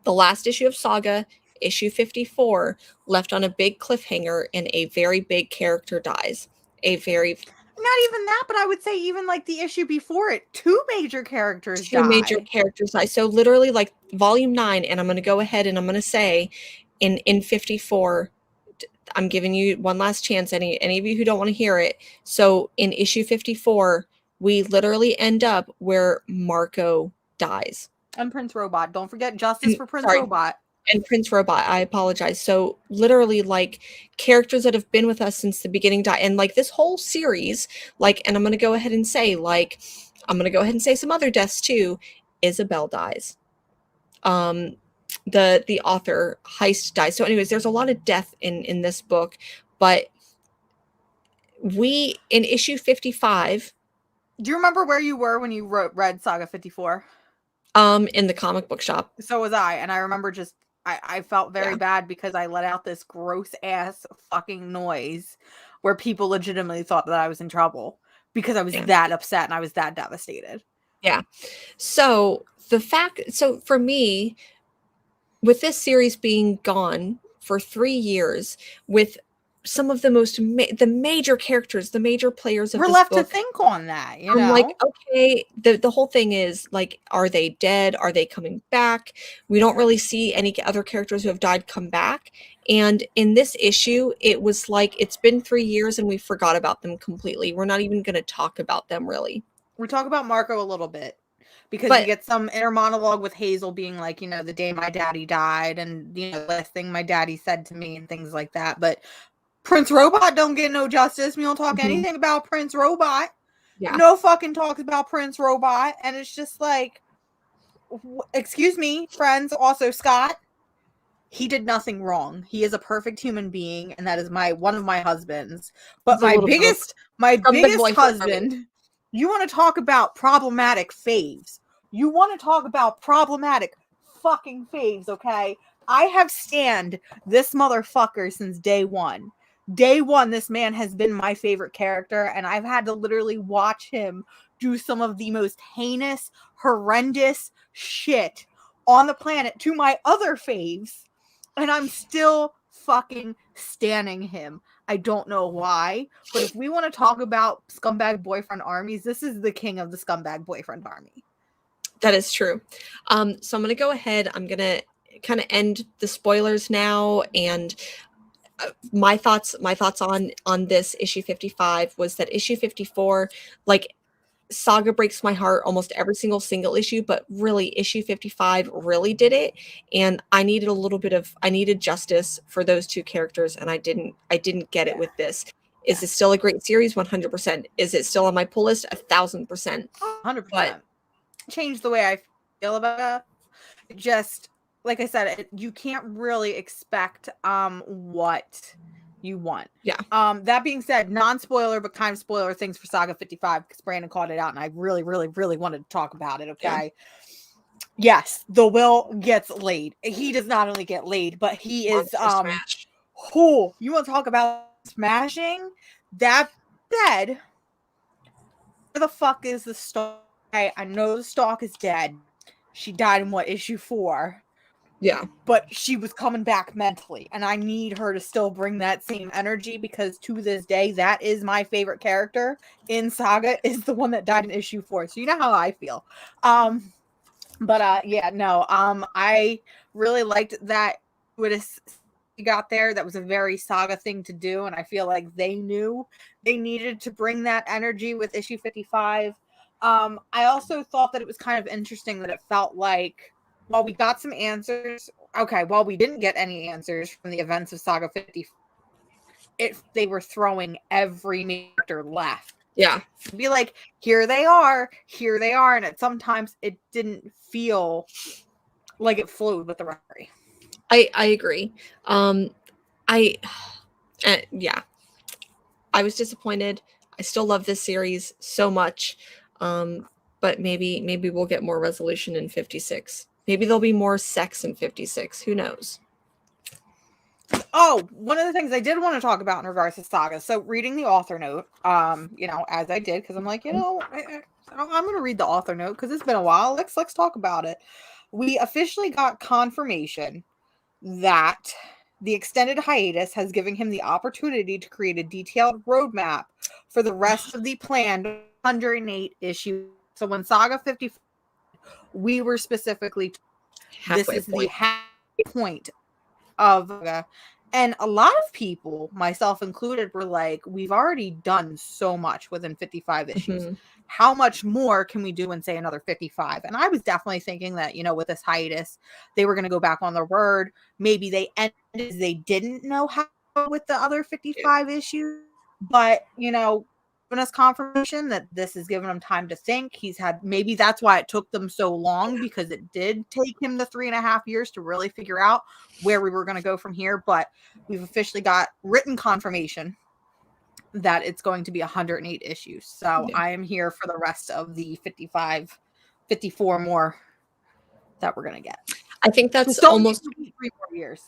The last issue of Saga, issue 54, left on a big cliffhanger and a very big character dies. A very Not even that, but I would say even like the issue before it, two major characters two major die. characters die. So literally like volume 9, and I'm going to go ahead and I'm going to say in 54, I'm giving you one last chance, any of you who don't want to hear it. So in issue 54, we literally end up where Marco dies. And Prince Robot. Don't forget justice for Prince Sorry, Robot. and Prince Robot, I apologize. So literally like characters that have been with us since the beginning die, and like this whole series, like, and I'm going to go ahead and say, like, I'm going to go ahead and say some other deaths too. Isabel dies. The author Heist dies. So anyways, there's a lot of death in this book, but we in issue 55, Do you remember where you were when you read Saga 54? in the comic book shop. So was I, and I remember just I felt very bad because I let out this gross ass fucking noise where people legitimately thought that I was in trouble because I was that upset and I was that devastated. Yeah. So for me, with this series being gone for 3 years, with some of the the major characters, the major players of We're this left book, to think on that, you I'm know? like, okay, the whole thing is like, are they dead? Are they coming back? We don't really see any other characters who have died come back. And in this issue, it was like it's been 3 years and we forgot about them completely. We're not even going to talk about them really. We talk about Marco a little bit because you But get some inner monologue with Hazel being like, you know, the day my daddy died and, you know, the last thing my daddy said to me and things like that. But Prince Robot don't get no justice. We don't talk anything about Prince Robot. yeah, No fucking talks about Prince Robot. And it's just like, excuse me, friends. Also, Scott, he did nothing wrong. He is a perfect human being, and that is one of my husbands. But it's a little bit of my a scumbag biggest boyfriend for me. husband, you want to talk about problematic faves. You want to talk about problematic fucking faves, okay? I have stanned this motherfucker since day one. Day one, this man has been my favorite character, and I've had to literally watch him do some of the most heinous, horrendous shit on the planet to my other faves, and I'm still fucking standing him. I don't know why, but if we want to talk about scumbag boyfriend armies, this is the king of the scumbag boyfriend army. That is true. So I'm going to go ahead. I'm going to kind of end the spoilers now, and my thoughts on this issue 55 was that issue 54, like, Saga breaks my heart almost every single issue, but really issue 55 really did it, and I needed justice for those two characters, and I didn't get it with this. Is it still a great series? 100%. Is it still on my pull list? 1,000%. 100%. Change the way I feel about it. Just like I said, you can't really expect what you want. Yeah. That being said, non-spoiler but kind of spoiler things for Saga 55 because Brandon called it out and I really, really, really wanted to talk about it. Okay. Yeah. Yes, the Will gets laid. He does not only get laid, but he is who you want to talk about smashing? That said, where the fuck is the stalk? I know the stalk is dead. She died in what, issue 4? Yeah. But she was coming back mentally, and I need her to still bring that same energy because to this day, that is my favorite character in Saga, is the one that died in issue 4. So you know how I feel. Yeah, no. I really liked that you got there. That was a very Saga thing to do, and I feel like they knew they needed to bring that energy with issue 55. I also thought that it was kind of interesting that it felt like while we got some answers, while we didn't get any answers from the events of Saga 50, they were throwing every character left Yeah. Be like, here they are, and sometimes it didn't feel like it flowed with the story. I agree. I yeah, I was disappointed. I still love this series so much. But maybe we'll get more resolution in 56. Maybe there'll be more sex in 56. Who knows? Oh, one of the things I did want to talk about in regards to Saga. So reading the author note, as I did, because I'm like, I'm going to read the author note because it's been a while. Let's talk about it. We officially got confirmation that the extended hiatus has given him the opportunity to create a detailed roadmap for the rest of the planned 108 issue. So when Saga 54, we were specifically this Halfway is the point. halfway point of and a lot of people, myself included, were like, we've already done so much within 55 issues. Mm-hmm. How much more can we do in, say, another 55? And I was definitely thinking that, with this hiatus, they were going to go back on their word. Maybe they ended, they didn't know how with the other 55 issues. But, giving us confirmation that this is giving him time to think. Maybe that's why it took them so long, because it did take him the 3.5 years to really figure out where we were going to go from here. But we've officially got written confirmation that it's going to be 108 issues. So Yeah. I am here for the rest of the 54 more that we're going to get. I think that's so almost 3 more years.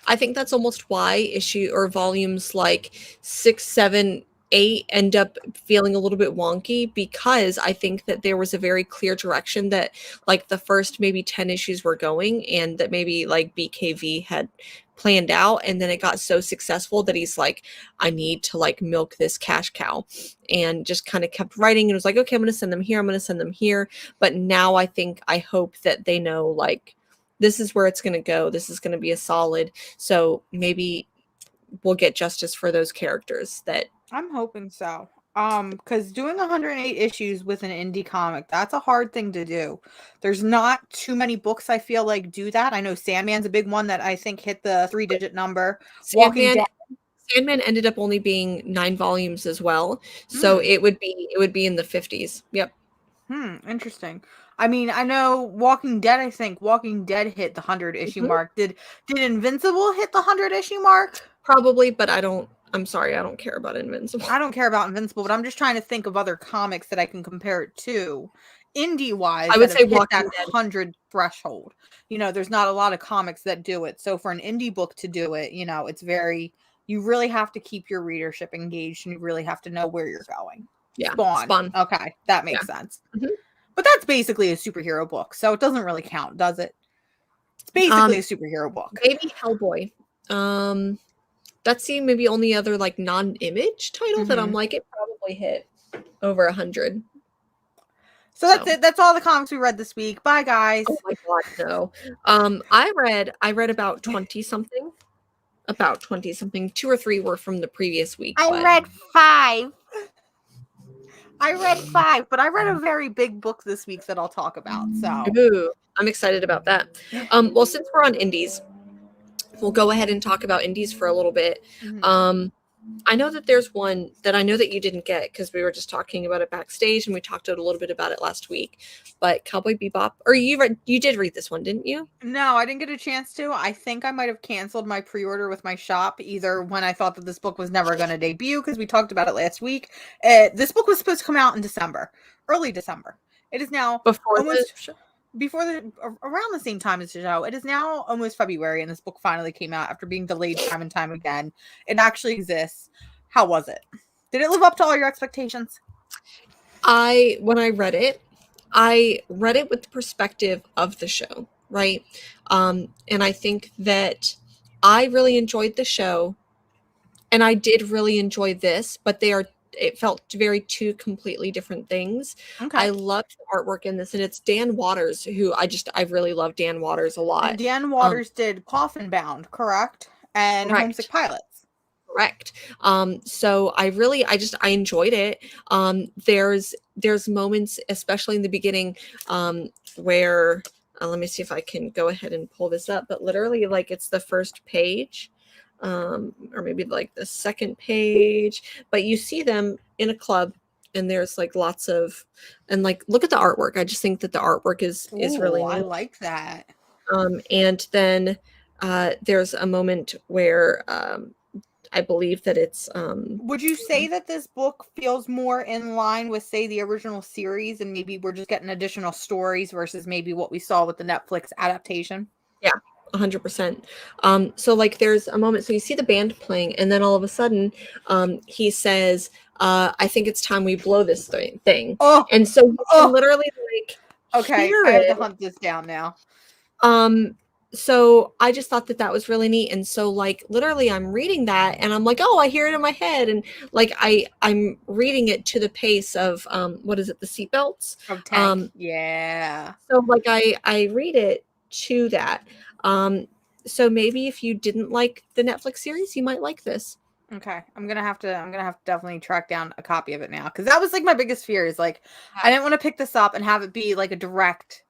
I think that's almost why issue or volumes like 6, 7, 8 end up feeling a little bit wonky, because I think that there was a very clear direction that like the first maybe 10 issues were going, and that maybe like BKV had planned out, and then it got so successful that he's like, I need to like milk this cash cow, and just kind of kept writing and was like, okay, I'm going to send them here, I'm going to send them here. But now I hope that they know like this is where it's going to go. This is going to be a solid. So maybe we'll get justice for those characters that I'm hoping so. Because doing 108 issues with an indie comic, that's a hard thing to do. There's not too many books I feel like do that. I know Sandman's a big one that I think hit the 3-digit number. Walking Sandman Dead. Sandman ended up only being 9 volumes as well. So it would be in the 50s. Yep. Interesting. I mean, I know Walking Dead, I think Walking Dead hit the 100 issue mark. Did Invincible hit the 100 issue mark? Probably, but I'm sorry, I don't care about Invincible. I don't care about Invincible, but I'm just trying to think of other comics that I can compare it to, indie-wise, I that would have say hit that Walking Dead. 100 threshold. There's not a lot of comics that do it. So for an indie book to do it, it's you really have to keep your readership engaged, and you really have to know where you're going. Yeah. Spawn. Okay, that makes sense. Mhm. But that's basically a superhero book, so it doesn't really count, does it? It's basically a superhero book. Maybe Hellboy. That's the maybe only other like non-image title that I'm like, it probably hit over 100. So that's it. That's all the comics we read this week. Bye, guys. Oh my god, no. I read about 20 something. About 20 something. 2 or 3 were from the previous week. I read 5. I read 5, but I read a very big book this week that I'll talk about. So Ooh, I'm excited about that. Well, since we're on indies, we'll go ahead and talk about indies for a little bit. I know that there's one that I know that you didn't get because we were just talking about it backstage, and we talked a little bit about it last week. But Cowboy Bebop, or you did read this one, didn't you? No, I didn't get a chance to. I think I might have canceled my pre-order with my shop, either when I thought that this book was never going to debut, because we talked about it last week. This book was supposed to come out in December, early December. It is now Before almost the show? around the same time as the show. It is now almost February, and this book finally came out after being delayed time and time again. It actually exists. How was it? Did it live up to all your expectations? When I read it with the perspective of the show, right? And I think that I really enjoyed the show, and I did really enjoy this, but it felt very two completely different things. Okay. I loved the artwork in this, and it's Dan Waters, who I really love Dan Waters a lot. And Dan Waters did Coffin Bound, correct? And correct. Homesick Pilots. Correct. So I enjoyed it. There's moments, especially in the beginning, where let me see if I can go ahead and pull this up, but literally like it's the first page, or maybe like the second page, but you see them in a club and there's like lots of, and like look at the artwork. I just think that the artwork is really Ooh, I neat. like that. And then there's a moment where I believe that it's Would you say that this book feels more in line with, say, the original series, and maybe we're just getting additional stories versus maybe what we saw with the Netflix adaptation? yeah, 100%. So like there's a moment, so you see the band playing, and then all of a sudden, he says, I think it's time we blow this thing. Oh, And so you can oh, literally like okay. hear I have to it. hunt this down now. So I just thought that that was really neat. And so like literally I'm reading that and I'm like, oh, I hear it in my head. And like I'm reading it to the pace of what is it, the seatbelts? Of Tank. Yeah. So like I read it to that. So maybe if you didn't like the Netflix series, you might like this. Okay. I'm gonna have to definitely track down a copy of it now. Because that was like my biggest fear is like I didn't want to pick this up and have it be like a direct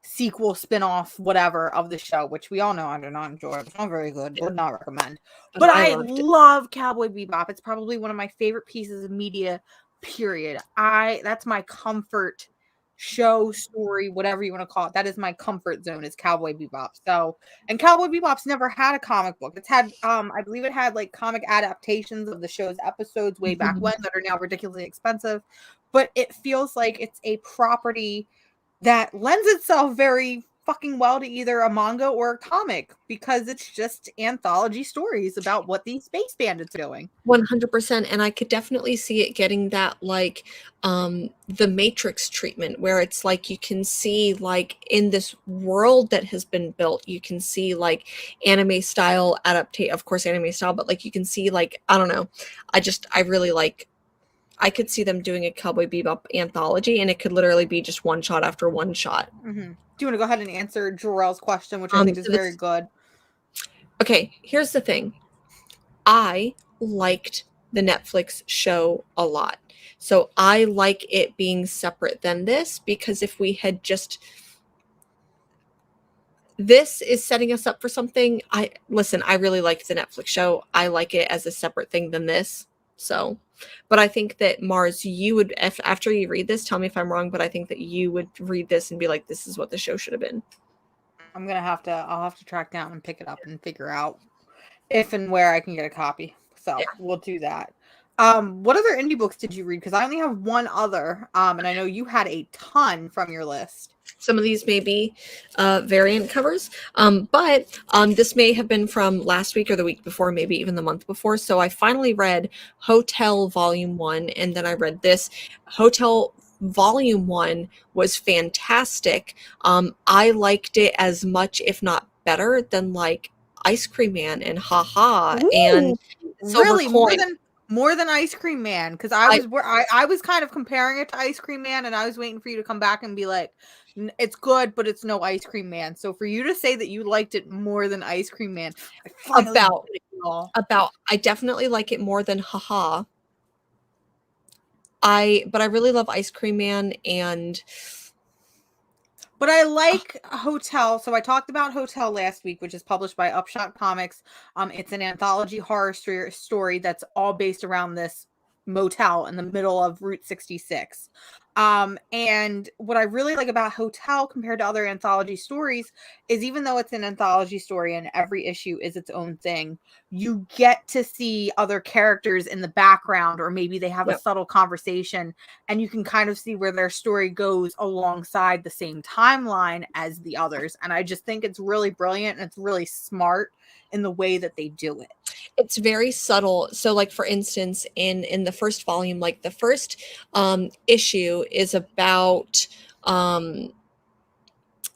sequel, spin-off, whatever of the show, which we all know I do not enjoy. It's not very good. Would not recommend. Oh, But I I loved it. love Cowboy Bebop. It's probably one of my favorite pieces of media, period. That's my comfort show, story, whatever you want to call it. That is my comfort zone, is Cowboy Bebop. So, and Cowboy Bebop's never had a comic book. It's had I believe it had like comic adaptations of the show's episodes way back Mhm. when that are now ridiculously expensive. But it feels like it's a property that lends itself very fucking well to either a manga or a comic, because it's just anthology stories about what these space bandits are doing. 100%, and I could definitely see it getting that like the Matrix treatment where it's like you can see like in this world that has been built, you can see like anime style adaptate, of course anime style, but like you can see like I don't know. I really like, I could see them doing a Cowboy Bebop anthology and it could literally be just one shot after one shot. Mm-hmm. Do you want to go ahead and answer Jarrell's question, which I think is So very this, good? okay, here's the thing. I liked the Netflix show a lot. So I like it being separate than this because if we had just, this is setting us up for something. I listen, I really liked the Netflix show. I like it as a separate thing than this. So, but I think that Mars, you would, if, after you read this, tell me if I'm wrong, but I think that you would read this and be like, this is what the show should have been. I'll have to track down and pick it up and figure out if and where I can get a copy. So Yeah. we'll do that. What other indie books did you read? Because I only have one other. And I know you had a ton from your list. Some of these may be variant covers, but this may have been from last week or the week before, maybe even the month before. So I finally read Hotel Volume 1, and then I read this. Hotel Volume 1 was fantastic. I liked it as much, if not better, than like Ice Cream Man and Haha Ooh, and Silver really? Coin. More than Ice Cream Man? Because I I was kind of comparing it to Ice Cream Man, and I was waiting for you to come back and be like, it's good, but it's no Ice Cream Man. So for you to say that you liked it more than Ice Cream Man, I finally get about it, y'all. I definitely like it more than Haha. But I really love Ice Cream Man and But I like Hotel. So I talked about Hotel last week, which is published by Upshot Comics. It's an anthology horror story that's all based around this motel in the middle of Route 66. And what I really like about Hotel compared to other anthology stories is, even though it's an anthology story and every issue is its own thing, you get to see other characters in the background, or maybe they have a yep. subtle conversation, and you can kind of see where their story goes alongside the same timeline as the others. And I just think it's really brilliant, and it's really smart in the way that they do it. It's very subtle. So like for instance, in the first volume, like the first issue is about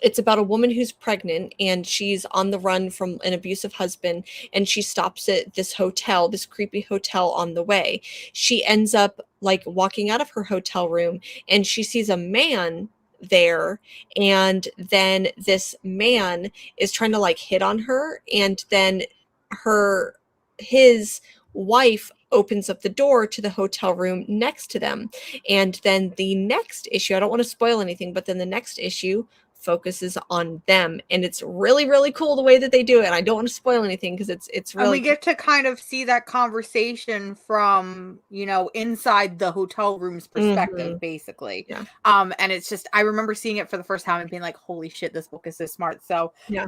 it's about a woman who's pregnant and she's on the run from an abusive husband, and she stops at this hotel, this creepy hotel on the way. She ends up like walking out of her hotel room and she sees a man there, and then this man is trying to like hit on her, and then her his wife opens up the door to the hotel room next to them. And then the next issue, I don't want to spoil anything, but then the next issue focuses on them, and it's really, really cool the way that they do it. And I don't want to spoil anything because it's And really we get to kind of see that conversation from, you know, inside the hotel room's perspective, basically. Yeah. And it's just, I remember seeing it for the first time and being like, holy shit, this book is so smart. So, Yeah.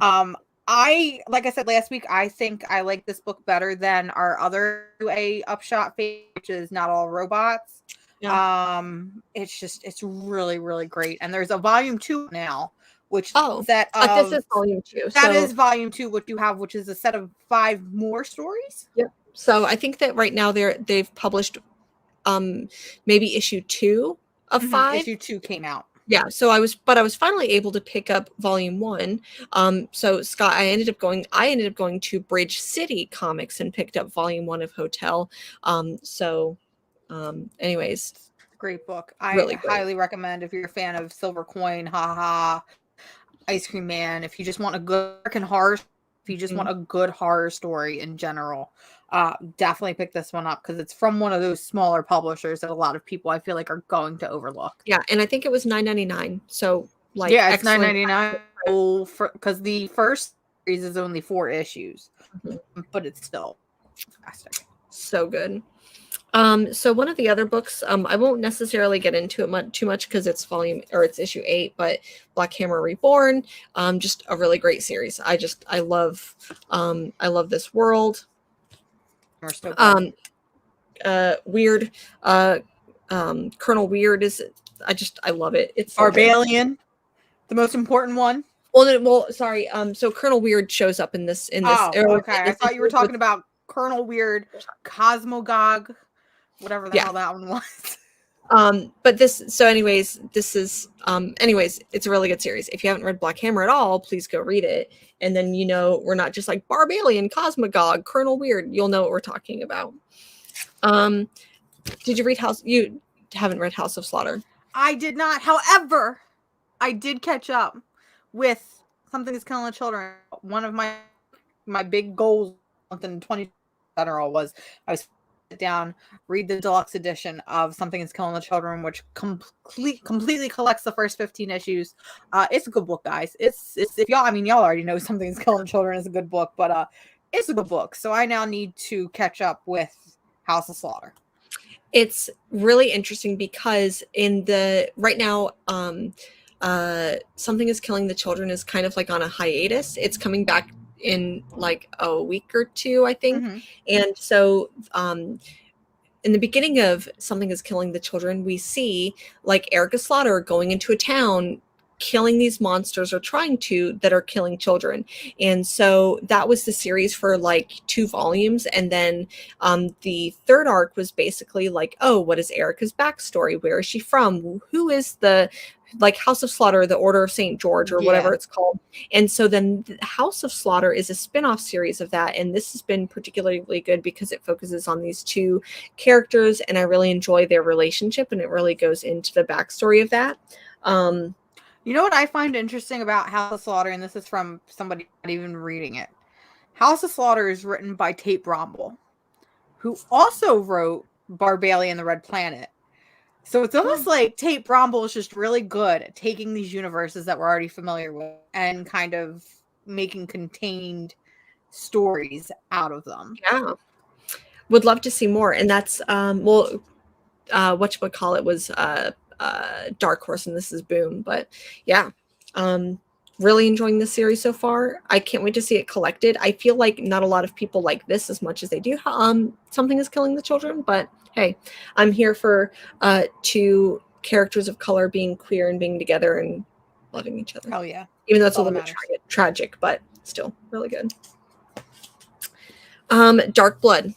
like I said last week, I think I like this book better than our other a upshot phase, which is Not All Robots. Yeah. It's really, really great. And there's a volume 2 now, which Oh, set this of is volume 2. that So is volume 2, what you have, which is a set of 5 more stories. yep. So I think that right now they've published maybe issue 2 of 5. Issue 2 came out. Yeah, so I was finally able to pick up volume 1. So Scott, I ended up going to Bridge City Comics and picked up volume 1 of Hotel. Anyways, Great book. I really great. highly recommend if you're a fan of Silver Coin, haha, Ice Cream Man. If you just want a good American horror, if you just want a good horror story in general, definitely pick this one up because it's from one of those smaller publishers that a lot of people I feel like are going to overlook. Yeah, and I think it was $9.99. So like, yeah, it's $9.99 because the first series is only 4 issues, but it's still fantastic. So good. So one of the other books, I won't necessarily get into it too much because it's issue 8, but Black Hammer Reborn, just a really great series. I love this world. Weird, Colonel Weird I love it. It's so Barbalian, the most important one. Sorry. So Colonel Weird shows up in this. Oh, okay. I thought you were talking about Colonel Weird, Cosmogog, whatever the hell that one was. But this is it's a really good series. If you haven't read Black Hammer at all, please go read it. And then, we're not just like Barbalian, Cosmogog, Colonel Weird. You'll know what we're talking about. Did you read you haven't read House of Slaughter? I did not. However, I did catch up with Something Is Killing the Children. One of my big goals in 20 general was I was down, read the deluxe edition of Something Is Killing the Children, which completely collects the first 15 issues. It's a good book, guys. It's if y'all already know Something Is Killing the Children is a good book, but it's a good book. So I now need to catch up with House of Slaughter. It's really interesting because right now, Something Is Killing the Children is kind of like on a hiatus. It's coming back in like a week or 2, I think. And so in the beginning of Something Is Killing the Children, we see like Erica Slaughter going into a town, killing these monsters, or trying to, that are killing children. And so that was the series for like 2 volumes. And then the third arc was basically like, oh, what is Erica's backstory? Where is she from? Who is the House of Slaughter, the Order of St. George, or whatever it's called. And so then the House of Slaughter is a spin-off series of that. And this has been particularly good because it focuses on these 2 characters, and I really enjoy their relationship, and it really goes into the backstory of that. You know what I find interesting about House of Slaughter, and this is from somebody not even reading it. House of Slaughter is written by Tate Brombal, who also wrote Barbalian the Red Planet. So it's almost like Tate Brombal is just really good at taking these universes that we're already familiar with and kind of making contained stories out of them. Yeah. Would love to see more. And that's, whatchamacallit was Dark Horse, and this is Boom. But yeah, really enjoying this series so far. I can't wait to see it collected. I feel like not a lot of people like this as much as they do Something Is Killing the Children, but hey, I'm here for 2 characters of color being queer and being together and loving each other. Hell yeah. Even though it's a little bit tragic, but still really good. Dark Blood,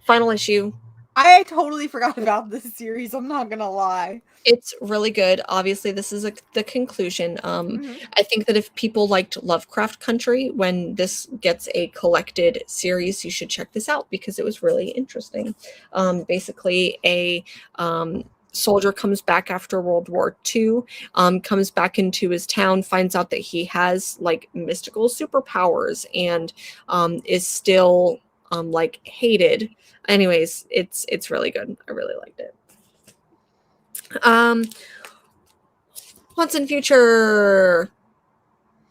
final issue. I totally forgot about this series. I'm not gonna lie. It's really good. Obviously, this is the conclusion. I think that if people liked Lovecraft Country, when this gets a collected series, you should check this out because it was really interesting. Basically, a soldier comes back after World War II, comes back into his town, finds out that he has like mystical superpowers, and is still like hated. Anyways, it's really good. I really liked it. Once in Future.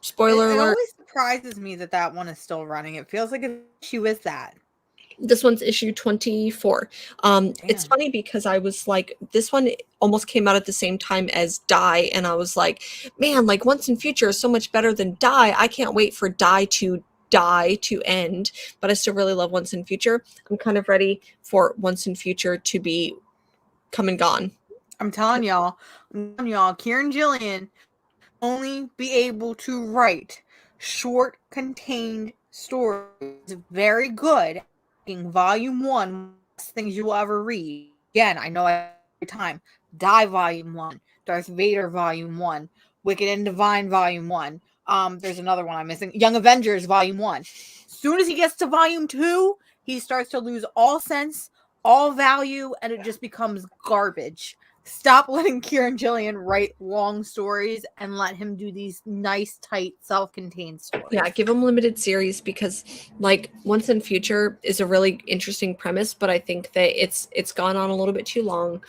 Spoiler It alert. always surprises me that that one is still running. It feels like an issue is that. This one's issue 24. It's Damn. funny because I was like, this one almost came out at the same time as Die, and I was like, man, like Once in Future is so much better than Die. I can't wait for Die to end, but I still really love Once in Future. I'm kind of ready for Once in Future to be come and gone. I'm telling y'all, Kieran Gillian only be able to write short, contained stories. Very good. Volume 1, best things you will ever read. Again, I know every time. Die Volume 1, Darth Vader Volume 1, Wicked and Divine Volume 1. There's another one I'm missing. Young Avengers Volume 1. As soon as he gets to Volume 2, he starts to lose all sense, all value, and it just becomes garbage. Stop letting Kieran Gillian write long stories and let him do these nice, tight, self-contained stories. Yeah, give them limited series because like Once in Future is a really interesting premise, but I think that it's gone on a little bit too long.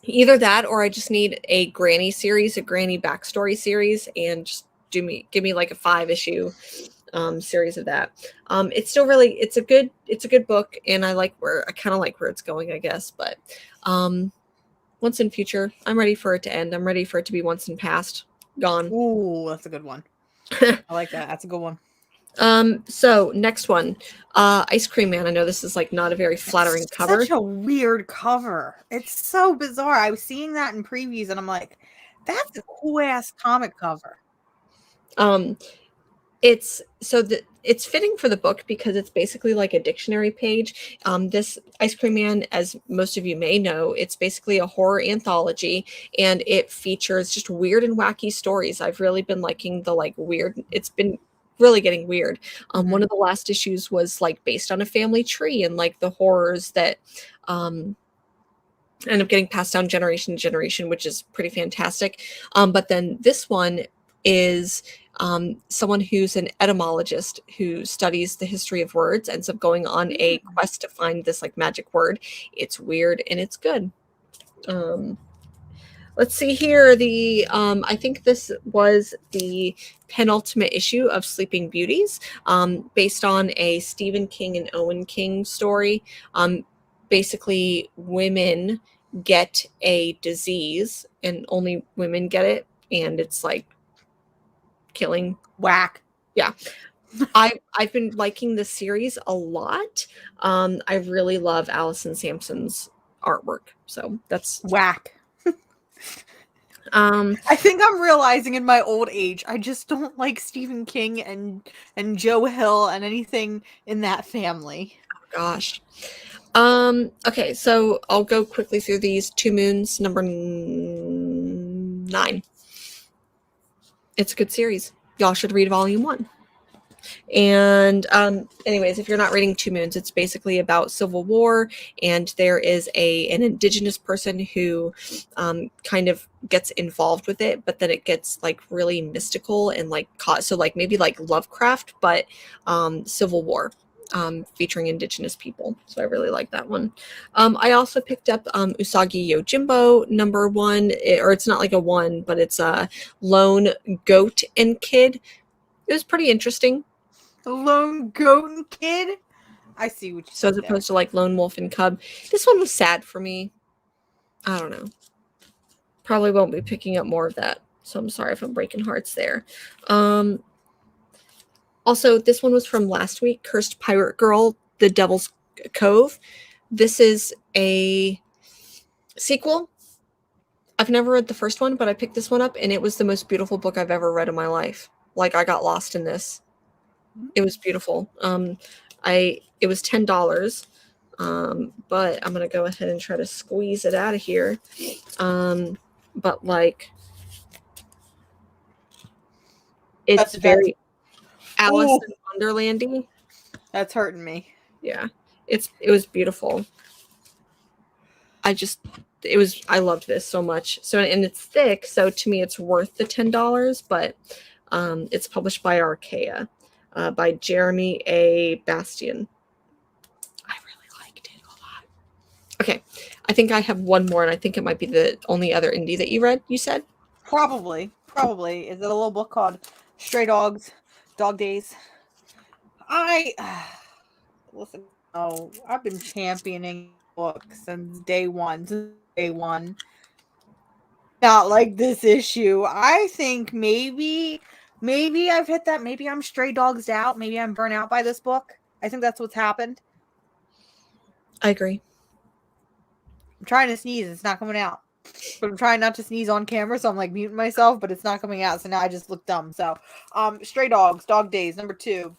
Either that or I just need a granny series, a granny backstory series, and just give me like a 5 issue series of that. It's still really it's a good book, and I kind of like where it's going, I guess. But Once in Future, I'm ready for it to end. I'm ready for it to be once in past, gone. Ooh, that's a good one. I like that. That's a good one. So next one, Ice Cream Man. I know this is like not a very flattering cover. Such a weird cover. It's so bizarre. I was seeing that in previews, and I'm like, that's a cool ass comic cover. It's fitting for the book because it's basically like a dictionary page. This Ice Cream Man, as most of you may know, it's basically a horror anthology, and it features just weird and wacky stories. I've really been liking the like weird. It's been really getting weird. One of the last issues was like based on a family tree and like the horrors that end up getting passed down generation to generation, which is pretty fantastic. But then this one is someone who's an etymologist who studies the history of words, ends up going on a quest to find this like magic word. It's weird and it's good. Let's see here. I think this was the penultimate issue of Sleeping Beauties, based on a Stephen King and Owen King story. Basically, women get a disease, and only women get it, and it's like killing. Whack. Yeah. I've been liking this series a lot. I really love Allison Sampson's artwork, so that's whack. I think I'm realizing in my old age, I just don't like Stephen King and Joe Hill and anything in that family. Oh gosh. Okay, so I'll go quickly through these. Two Moons, number 9. It's a good series. Y'all should read volume 1. And anyways, if you're not reading Two Moons, it's basically about Civil War, and there is an indigenous person who kind of gets involved with it, but then it gets like really mystical and like so like maybe like Lovecraft, but Civil War. Featuring indigenous people. So I really like that one. I also picked up Usagi Yojimbo number 1, or it's not like a 1, but it's a Lone Goat and Kid. It was pretty interesting. The Lone Goat and Kid? I see what you So as opposed to like Lone Wolf and Cub. This one was sad for me. I don't know. Probably won't be picking up more of that. So I'm sorry if I'm breaking hearts there. Also, this one was from last week, Cursed Pirate Girl, The Devil's Cove. This is a sequel. I've never read the first one, but I picked this one up, and it was the most beautiful book I've ever read in my life. Like, I got lost in this. It was beautiful. It was $10, but I'm gonna go ahead and try to squeeze it out of here. But like, it's very Alice in Wonderlandy. That's hurting me. Yeah, it was beautiful. I loved this so much. So, and it's thick, so to me it's worth the $10, but it's published by Archaea, by Jeremy A. Bastian. I really liked it a lot. Okay, I think I have one more, and I think it might be the only other indie that you read, you said? Probably. Is it a little book called Stray Dogs, Dog Days? Listen. Oh, I've been championing books since day one. Not like this issue. I think maybe I've hit that. Maybe I'm stray dogs out. Maybe I'm burnt out by this book. I think that's what's happened. I agree. I'm trying to sneeze. It's not coming out. But I'm trying not to sneeze on camera, so I'm like muting myself, but it's not coming out. So now I just look dumb. So, Stray Dogs, Dog Days, number 2.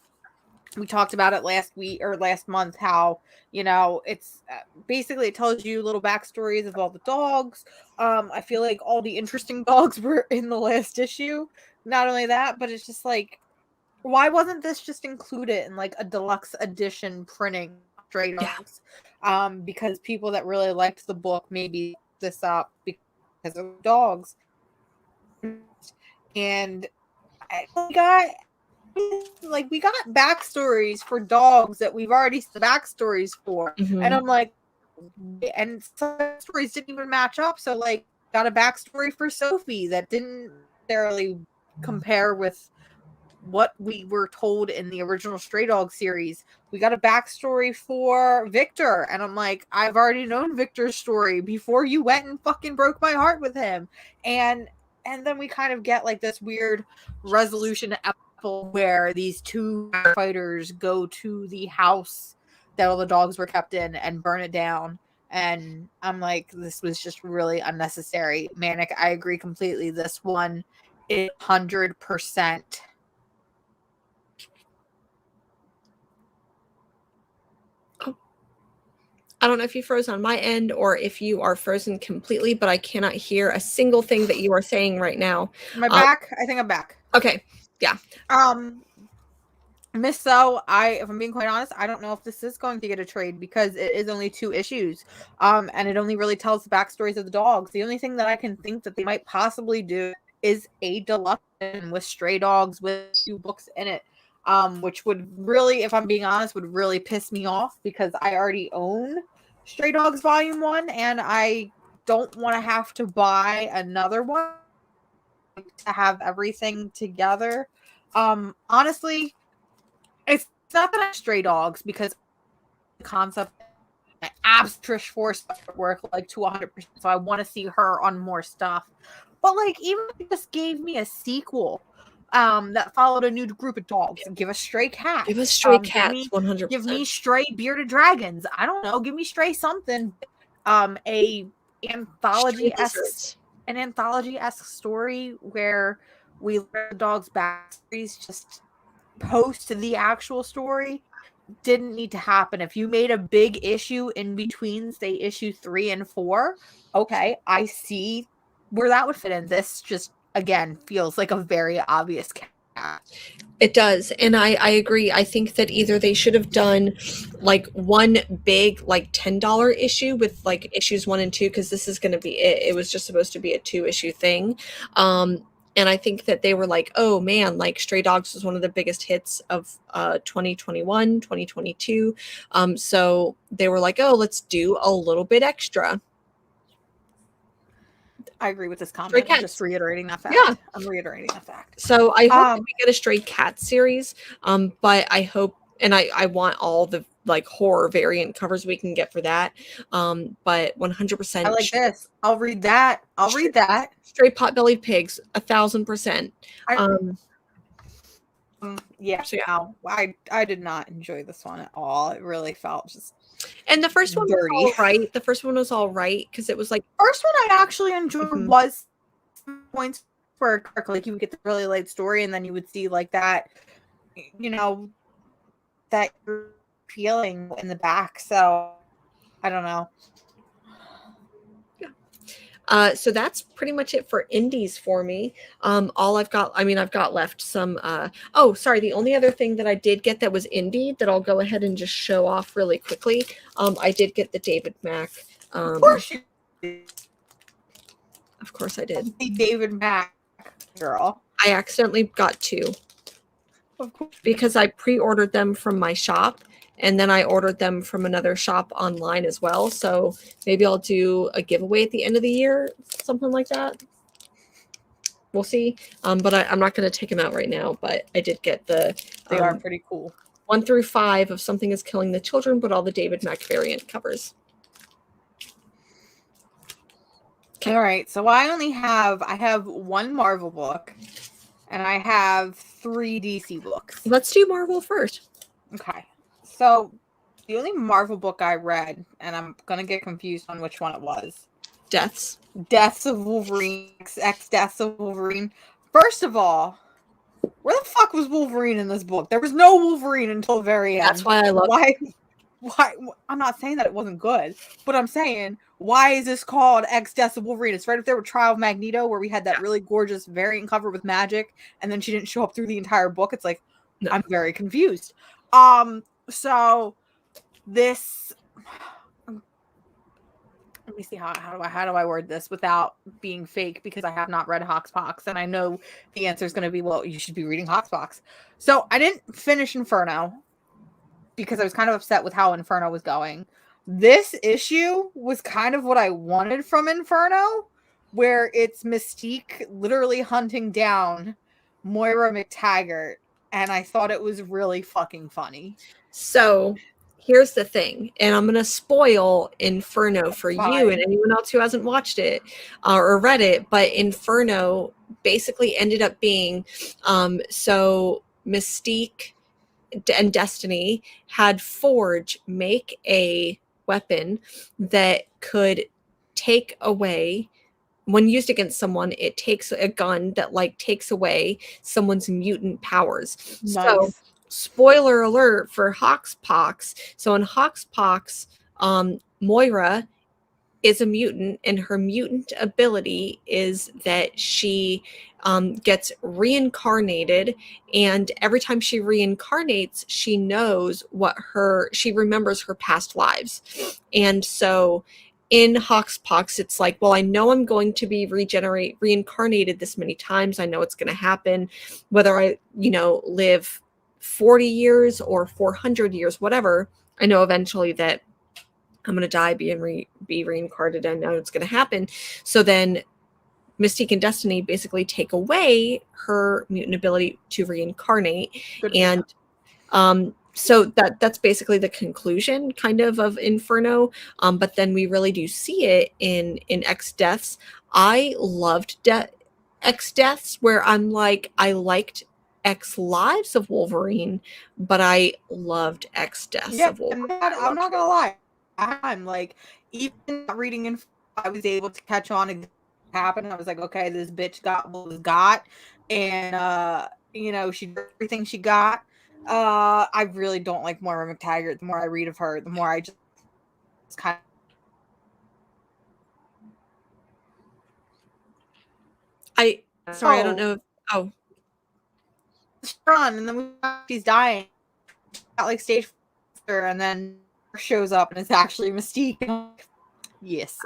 We talked about it last week or last month, how, it's basically, it tells you little backstories of all the dogs. I feel like all the interesting dogs were in the last issue. Not only that, but it's just like, why wasn't this just included in like a deluxe edition printing of Stray Dogs? Because people that really liked the book maybe this up because of dogs. And we got backstories for dogs that we've already seen backstories for. Mm-hmm. And I'm like, and some stories didn't even match up. So like, got a backstory for Sophie that didn't necessarily compare with what we were told in the original Stray Dog series. We got a backstory for Victor, and I'm like, I've already known Victor's story before you went and fucking broke my heart with him. And then we kind of get like this weird resolution episode where these two fighters go to the house that all the dogs were kept in and burn it down. And I'm like, this was just really unnecessary. Manic, I agree completely. This one is 100%. I don't know if you froze on my end or if you are frozen completely, but I cannot hear a single thing that you are saying right now. Am I back? I think I'm back. Okay. Yeah. Miss So, if I'm being quite honest, I don't know if this is going to get a trade because it is only 2 issues. And it only really tells the backstories of the dogs. The only thing that I can think that they might possibly do is a deluxe with Stray Dogs with 2 books in it. Which would really, if I'm being honest, would really piss me off because I already own Stray Dogs Volume 1 and I don't want to have to buy another one to have everything together. Honestly, it's not that I'm Stray Dogs because the concept abs Trish Force work like to 100%, so I want to see her on more stuff. But like, even if it just gave me a sequel that followed a new group of dogs, give us Stray Cats. Give us Stray Cats, 100%. Give me Stray Bearded Dragons. I don't know. Give me Stray something. A anthology-esque, an anthology-esque story where we learn the dogs' backstories just post the actual story. Didn't need to happen. If you made a big issue in between, say, issue 3 and 4, okay, I see where that would fit in. This just, again, feels like a very obvious cat. It does. And I agree. I think that either they should have done like one big like $10 issue with like issues 1 and 2, because this is going to be it. It was just supposed to be a 2-issue thing. And I think that they were like, oh man, like Stray Dogs was one of the biggest hits of 2021, 2022. So they were like, oh, let's do a little bit extra. I agree with this comment. I'm just reiterating that fact. Yeah. I'm reiterating that fact. So I hope that we get a Stray Cat series. But I hope, and I want all the like horror variant covers we can get for that. But 100%. I like this. I'll read that. Read that. Stray Pot-Bellied Pigs, 1,000%. Yeah. So yeah, I did not enjoy this one at all. It really felt just. And the first one was all right. The first one was all right because it was like first one I actually enjoyed was points where like you would get the really late story and then you would see like that, that feeling in the back. So I don't know. So that's pretty much it for indies for me. All I've got left some, the only other thing that I did get that was indie that I'll go ahead and just show off really quickly. I did get the David Mack. Of course you did. Of course I did. The David Mack girl. I accidentally got 2. Of course. Because I pre-ordered them from my shop. And then I ordered them from another shop online as well. So maybe I'll do a giveaway at the end of the year, something like that. we'll see. But I'm not going to take them out right now. But I did get the They are pretty cool. 1 through 5 of Something is Killing the Children, but all the David Mack variant covers. All right, so I have one Marvel book, and I have 3 DC books. Let's do Marvel first. Okay, so the only Marvel book I read, and I'm gonna get confused on which one it was. Deaths of Wolverine, X Deaths of Wolverine. First of all, where the fuck was Wolverine in this book? There was no Wolverine until the very end. That's why I love why I'm not saying that it wasn't good, but I'm saying, why is this called X Deaths of Wolverine? It's right up there with Trial of Magneto, where we had that really gorgeous variant cover with magic, and then she didn't show up through the entire book. It's like, no. I'm very confused. So this, let me see how do I word this without being fake, because I have not read Hoxpox, and I know the answer is going to be, well, you should be reading Hoxpox. So I didn't finish Inferno because I was kind of upset with how Inferno was going. This issue was kind of what I wanted from Inferno, where it's Mystique literally hunting down Moira McTaggart, and I thought it was really fucking funny. So here's the thing, and I'm going to spoil Inferno for you and anyone else who hasn't watched it or read it, but Inferno basically ended up being, so Mystique and Destiny had Forge make a weapon that could take away, when used against someone, it takes a gun that like takes away someone's mutant powers. Nice. So spoiler alert for Hoxpox. So in Hoxpox, Moira is a mutant, and her mutant ability is that she gets reincarnated, and every time she reincarnates, she knows she remembers her past lives. And so in Hoxpox, it's like, well, I know I'm going to be reincarnated this many times. I know it's going to happen, whether I, live 40 years or 400 years, whatever. I know eventually that I'm going to die, be reincarnated, and I know it's going to happen. So then Mystique and Destiny basically take away her mutant ability to reincarnate. And so that's basically the conclusion kind of Inferno. But then we really do see it in X Deaths. I loved X Deaths, where I'm like, I liked X Lives of Wolverine, but I loved X Deaths of Wolverine. I'm not gonna lie. I'm like, even reading Inferno, I was able to catch on exactly what happened. I was like, okay, this bitch got what was got, and she did everything she got. I really don't like Moira McTaggart. The more I read of her, the more I just kind of. I don't know. Run, and then she's dying. Got like stage 4, and then shows up, and it's actually Mystique. Yes,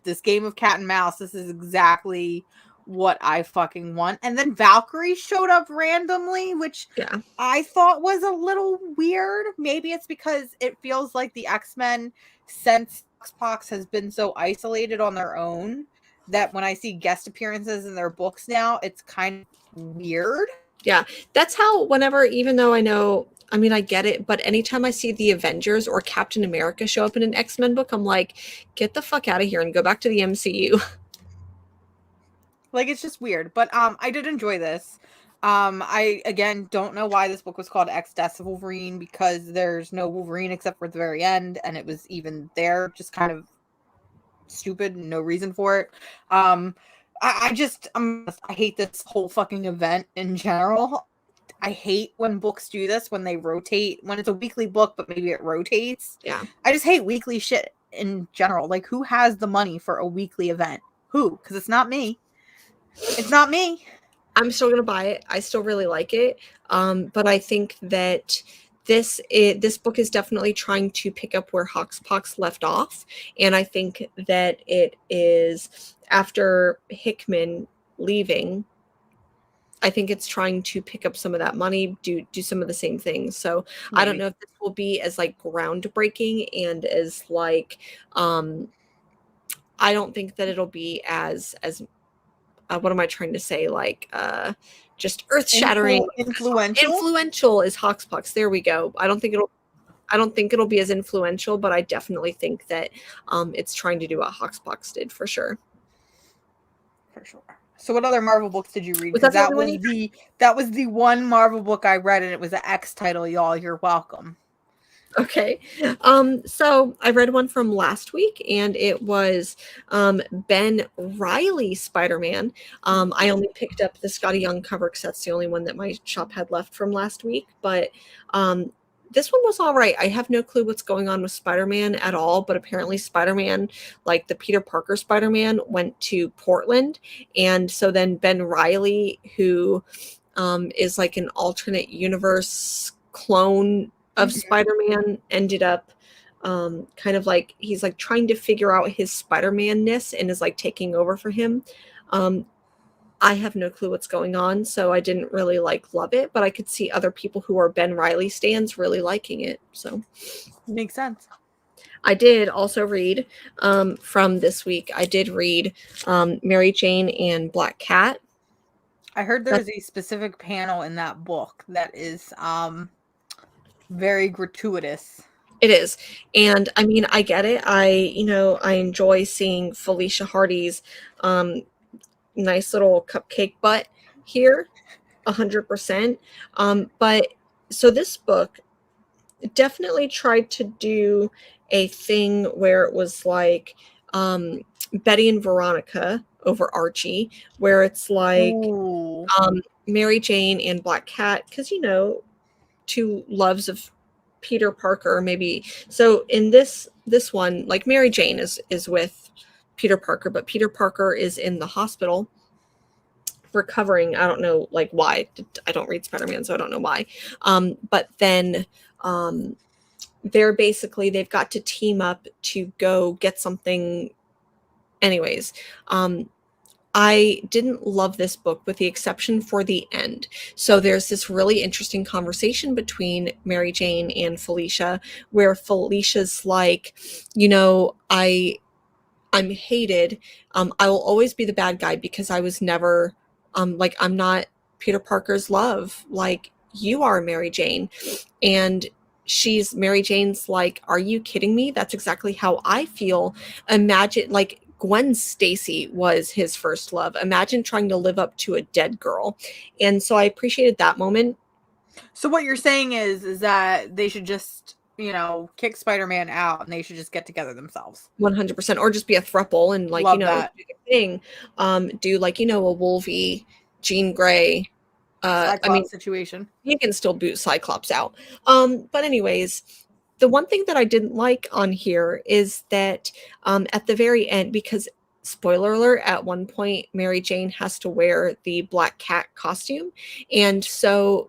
this game of cat and mouse. This is exactly what I fucking want. And then Valkyrie showed up randomly, which I thought was a little weird. Maybe it's because it feels like the X-Men, since Xbox has been so isolated on their own, that when I see guest appearances in their books now, it's kind of weird. Yeah, that's how, whenever, even though I get it, but anytime I see the Avengers or Captain America show up in an X-Men book, I'm like, get the fuck out of here and go back to the MCU. Like, it's just weird. But I did enjoy this. I, again, don't know why this book was called X Deaths of Wolverine, because there's no Wolverine except for the very end, and it was even there, just kind of stupid, no reason for it. I hate this whole fucking event in general. I hate when books do this, when they rotate, when it's a weekly book, but maybe it rotates. Yeah. I just hate weekly shit in general. Like, who has the money for a weekly event? Who? Because it's not me. It's not me. I'm still going to buy it. I still really like it. But I think that this book is definitely trying to pick up where Hoxpox left off. And I think that it is, after Hickman leaving, I think it's trying to pick up some of that money, do some of the same things. So maybe. I don't know if this will be as like groundbreaking and as like, I don't think that it'll be as what am I trying to say? Like, just earth-shattering. Influential. Influential is Hoxpox. There we go. I don't think it'll be as influential, but I definitely think that it's trying to do what Hoxpox did for sure. For sure. So what other Marvel books did you read? Was Because that the only one that was the one Marvel book I read, and it was an X title, y'all. You're welcome. Okay. So I read one from last week, and it was Ben Reilly Spider-Man. I only picked up the Scotty Young cover because that's the only one that my shop had left from last week. But this one was all right. I have no clue what's going on with Spider-Man at all, but apparently Spider-Man, like the Peter Parker Spider-Man, went to Portland. And so then Ben Reilly, who is like an alternate universe clone of Spider-Man, ended up kind of like he's like trying to figure out his Spider-Man-ness and is like taking over for him. I have no clue what's going on, so I didn't really like love it, but I could see other people who are Ben Reilly stans really liking it. So makes sense. I did also read from this week. I did read Mary Jane and Black Cat. I heard there was a specific panel in that book that is very gratuitous. It is. And I mean, I get it. I enjoy seeing Felicia Hardy's nice little cupcake butt here 100%. But so this book definitely tried to do a thing where it was like Betty and Veronica over Archie, where it's like Mary Jane and Black Cat, because two loves of Peter Parker, maybe. So in this one, like Mary Jane is with Peter Parker, but Peter Parker is in the hospital recovering. I don't know like why. I don't read Spider-Man, so I don't know why. But then they've got to team up to go get something. Anyways, I didn't love this book with the exception for the end. So there's this really interesting conversation between Mary Jane and Felicia where Felicia's like, I'm hated. I will always be the bad guy because I was never like I'm not Peter Parker's love like you are, Mary Jane. And Mary Jane's like, are you kidding me? That's exactly how I feel. Imagine like Gwen Stacy was his first love. Imagine trying to live up to a dead girl. And so I appreciated that moment. So what you're saying is that they should just, kick Spider-Man out and they should just get together themselves. 100%. Or just be a thruple and like, Love do that. the thing. Do like, a Wolvie, Jean Grey. Cyclops situation. You can still boot Cyclops out. But anyways, the one thing that I didn't like on here is that at the very end, because spoiler alert, at one point, Mary Jane has to wear the Black Cat costume. And so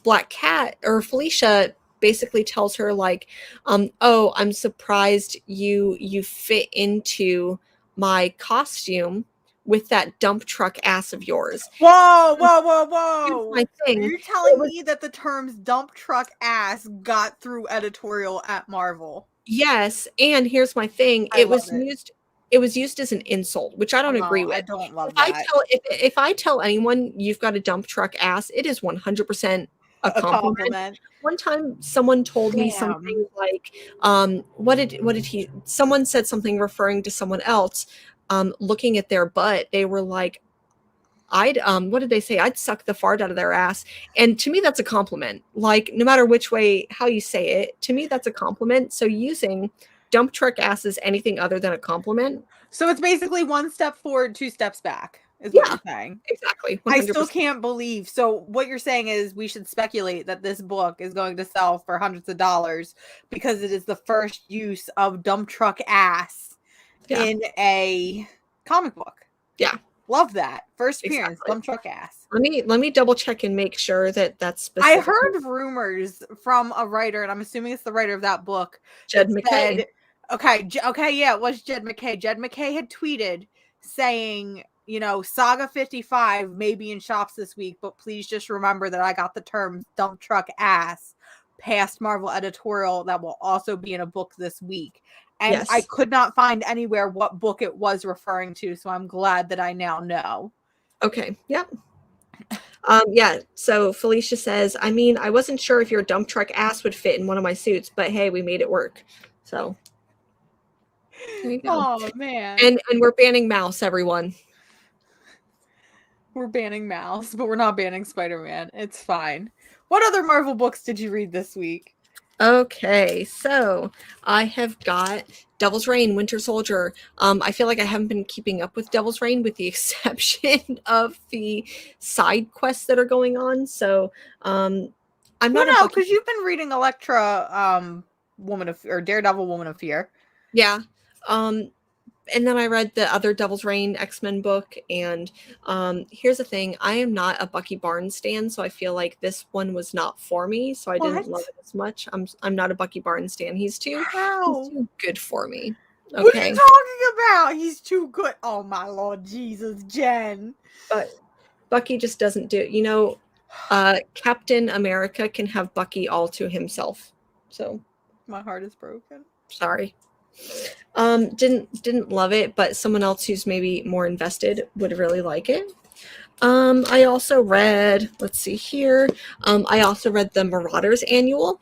Black Cat or Felicia basically tells her like, oh, I'm surprised you fit into my costume with that dump truck ass of yours. Whoa. My thing. Are you telling me that the terms dump truck ass got through editorial at Marvel? Yes, and here's my thing. It was used as an insult, which I don't agree with. I don't love that. If I tell anyone you've got a dump truck ass, it is 100% a compliment. One time someone told me something like, someone said something referring to someone else looking at their butt. They were like, what did they say? I'd suck the fart out of their ass. And to me, that's a compliment. Like, no matter which way, how you say it, to me, that's a compliment. So using dump truck ass as anything other than a compliment. So it's basically one step forward, two steps back, is what you're saying. Exactly. 100%. I still can't believe. So what you're saying is we should speculate that this book is going to sell for hundreds of dollars because it is the first use of dump truck ass in a comic book. Yeah. Love that. First appearance, dump truck ass. Let me double check and make sure that that's specific. I heard rumors from a writer, and I'm assuming it's the writer of that book, Jed McKay. Yeah, it was Jed McKay. Jed McKay had tweeted saying, Saga 55 may be in shops this week, but please just remember that I got the term dump truck ass past Marvel editorial that will also be in a book this week. And yes. I could not find anywhere what book it was referring to, so I'm glad that I now know. Okay. Yep. Yeah. So Felicia says, I mean, I wasn't sure if your dump truck ass would fit in one of my suits, but hey, we made it work. So there you go. Oh man. And we're banning Mouse, everyone. We're banning Mouse, but we're not banning Spider-Man. It's fine. What other Marvel books did you read this week? Okay, so I have got Devil's Reign, Winter Soldier. I feel like I haven't been keeping up with Devil's Reign with the exception of the side quests that are going on. So I'm Well, not a no, Bucky. because you've been reading Elektra, Daredevil, Woman of Fear. Yeah. And then I read the other Devil's Reign X-Men book, and here's the thing: I am not a Bucky Barnes stan, so I feel like this one was not for me, so I didn't love What? it as much. I'm not a Bucky Barnes stan. He's too How? good for me. What are you Okay, talking about? He's too good. Oh my Lord Jesus, Jen. but Bucky just doesn't do. Captain America can have Bucky all to himself. So My heart is broken. sorry. Didn't love it, but someone else who's maybe more invested would really like it. I also read, let's see here. I also read the Marauders Annual.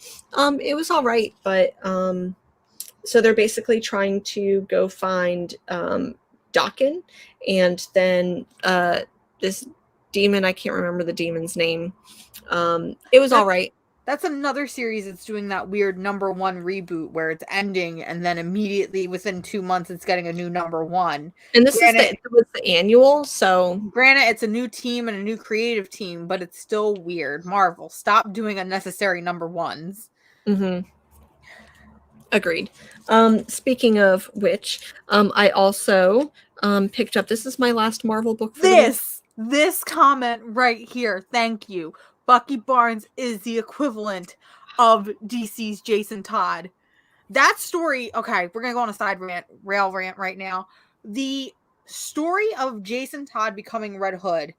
It was all right, but so they're basically trying to go find Dakin, and then this demon. I can't remember the demon's name. It was all right. That's another series that's doing that weird #1 reboot where it's ending and then immediately within 2 months it's getting a new #1. And this was the annual, so Granted, it's a new team and a new creative team, but it's still weird. Marvel, stop doing unnecessary #1s. Mm-hmm. Agreed. Speaking of which, I also picked up. This is my last Marvel book for this comment right here. Thank you. Bucky Barnes is the equivalent of DC's Jason Todd. That story, okay, we're gonna go on a rail rant right now. The story of Jason Todd becoming Red Hood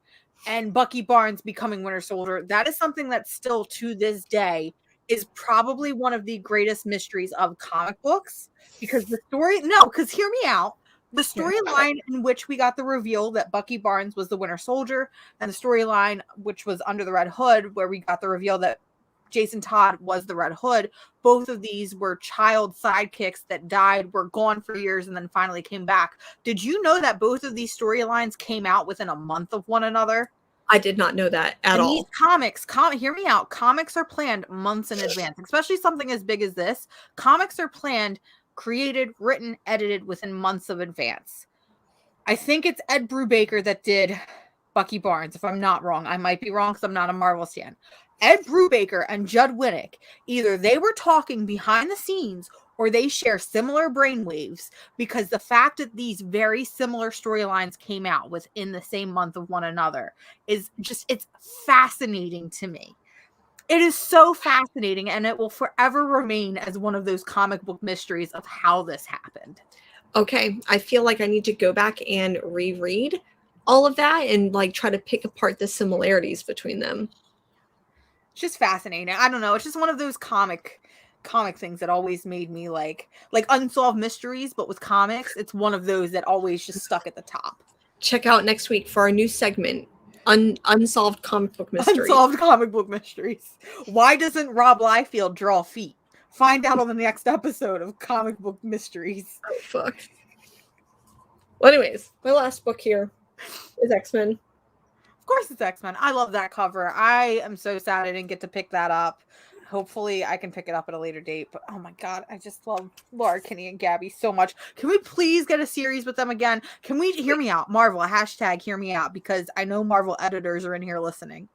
and Bucky Barnes becoming Winter Soldier, that is something that still to this day is probably one of the greatest mysteries of comic books. Because hear me out. The storyline in which we got the reveal that Bucky Barnes was the Winter Soldier, and the storyline which was Under the Red Hood, where we got the reveal that Jason Todd was the Red Hood. Both of these were child sidekicks that died, were gone for years, and then finally came back. Did you know that both of these storylines came out within a month of one another? I did not know that at all. These comics, hear me out. Comics are planned months in advance, especially something as big as this. Comics are planned, created, written, edited within months of advance. I think it's Ed Brubaker that did Bucky Barnes, if I'm not wrong. I might be wrong because I'm not a Marvel stan. Ed Brubaker and Judd Winnick, either they were talking behind the scenes or they share similar brainwaves, because the fact that these very similar storylines came out within the same month of one another is just, it's fascinating to me. It is so fascinating, and it will forever remain as one of those comic book mysteries of how this happened. Okay, I feel like I need to go back and reread all of that and like try to pick apart the similarities between them. It's just fascinating. I don't know. It's just one of those comic things that always made me like unsolved mysteries, but with comics, it's one of those that always just stuck at the top. Check out next week for our new segment, Unsolved Comic Book Mysteries. Unsolved Comic Book Mysteries. Why doesn't Rob Liefeld draw feet? Find out on the next episode of Comic Book Mysteries. Oh, fuck. Well, anyways, my last book here is X-Men. Of course it's X-Men. I love that cover. I am so sad I didn't get to pick that up. Hopefully I can pick it up at a later date. But oh my god, I just love Laura Kinney and Gabby so much. Can we please get a series with them again? Can we hear me out? Marvel, hashtag hear me out, because I know Marvel editors are in here listening.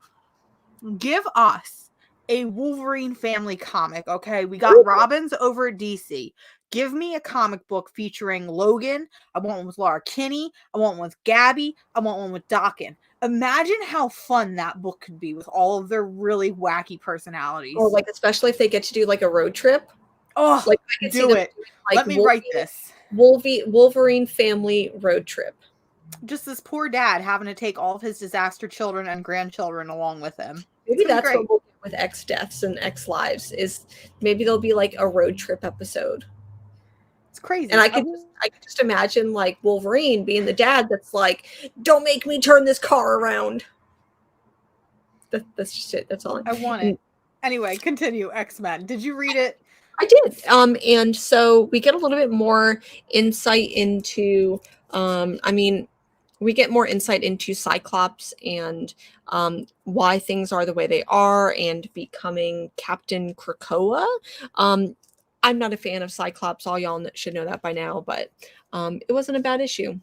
Give us a Wolverine family comic, okay? We got Robins over at DC. Give me a comic book featuring Logan. I want one with Laura Kinney. I want one with Gabby. I want one with Dakin. Imagine how fun that book could be with all of their really wacky personalities. Or like, especially if they get to do like a road trip. Oh, like, do it. Like, let me write this. Wolverine family road trip. Just this poor dad having to take all of his disaster children and grandchildren along with him. Maybe that's what we'll do with X Deaths and X Lives, is maybe there'll be like a road trip episode. crazy. And I could just imagine like Wolverine being the dad that's like, "Don't make me turn this car around." That's just it. That's all. I want it. Anyway, continue. X-Men. Did you read it? I did. And so we get a little bit more insight into, we get more insight into Cyclops and why things are the way they are and becoming Captain Krakoa. I'm not a fan of Cyclops. All y'all should know that by now, but it wasn't a bad issue.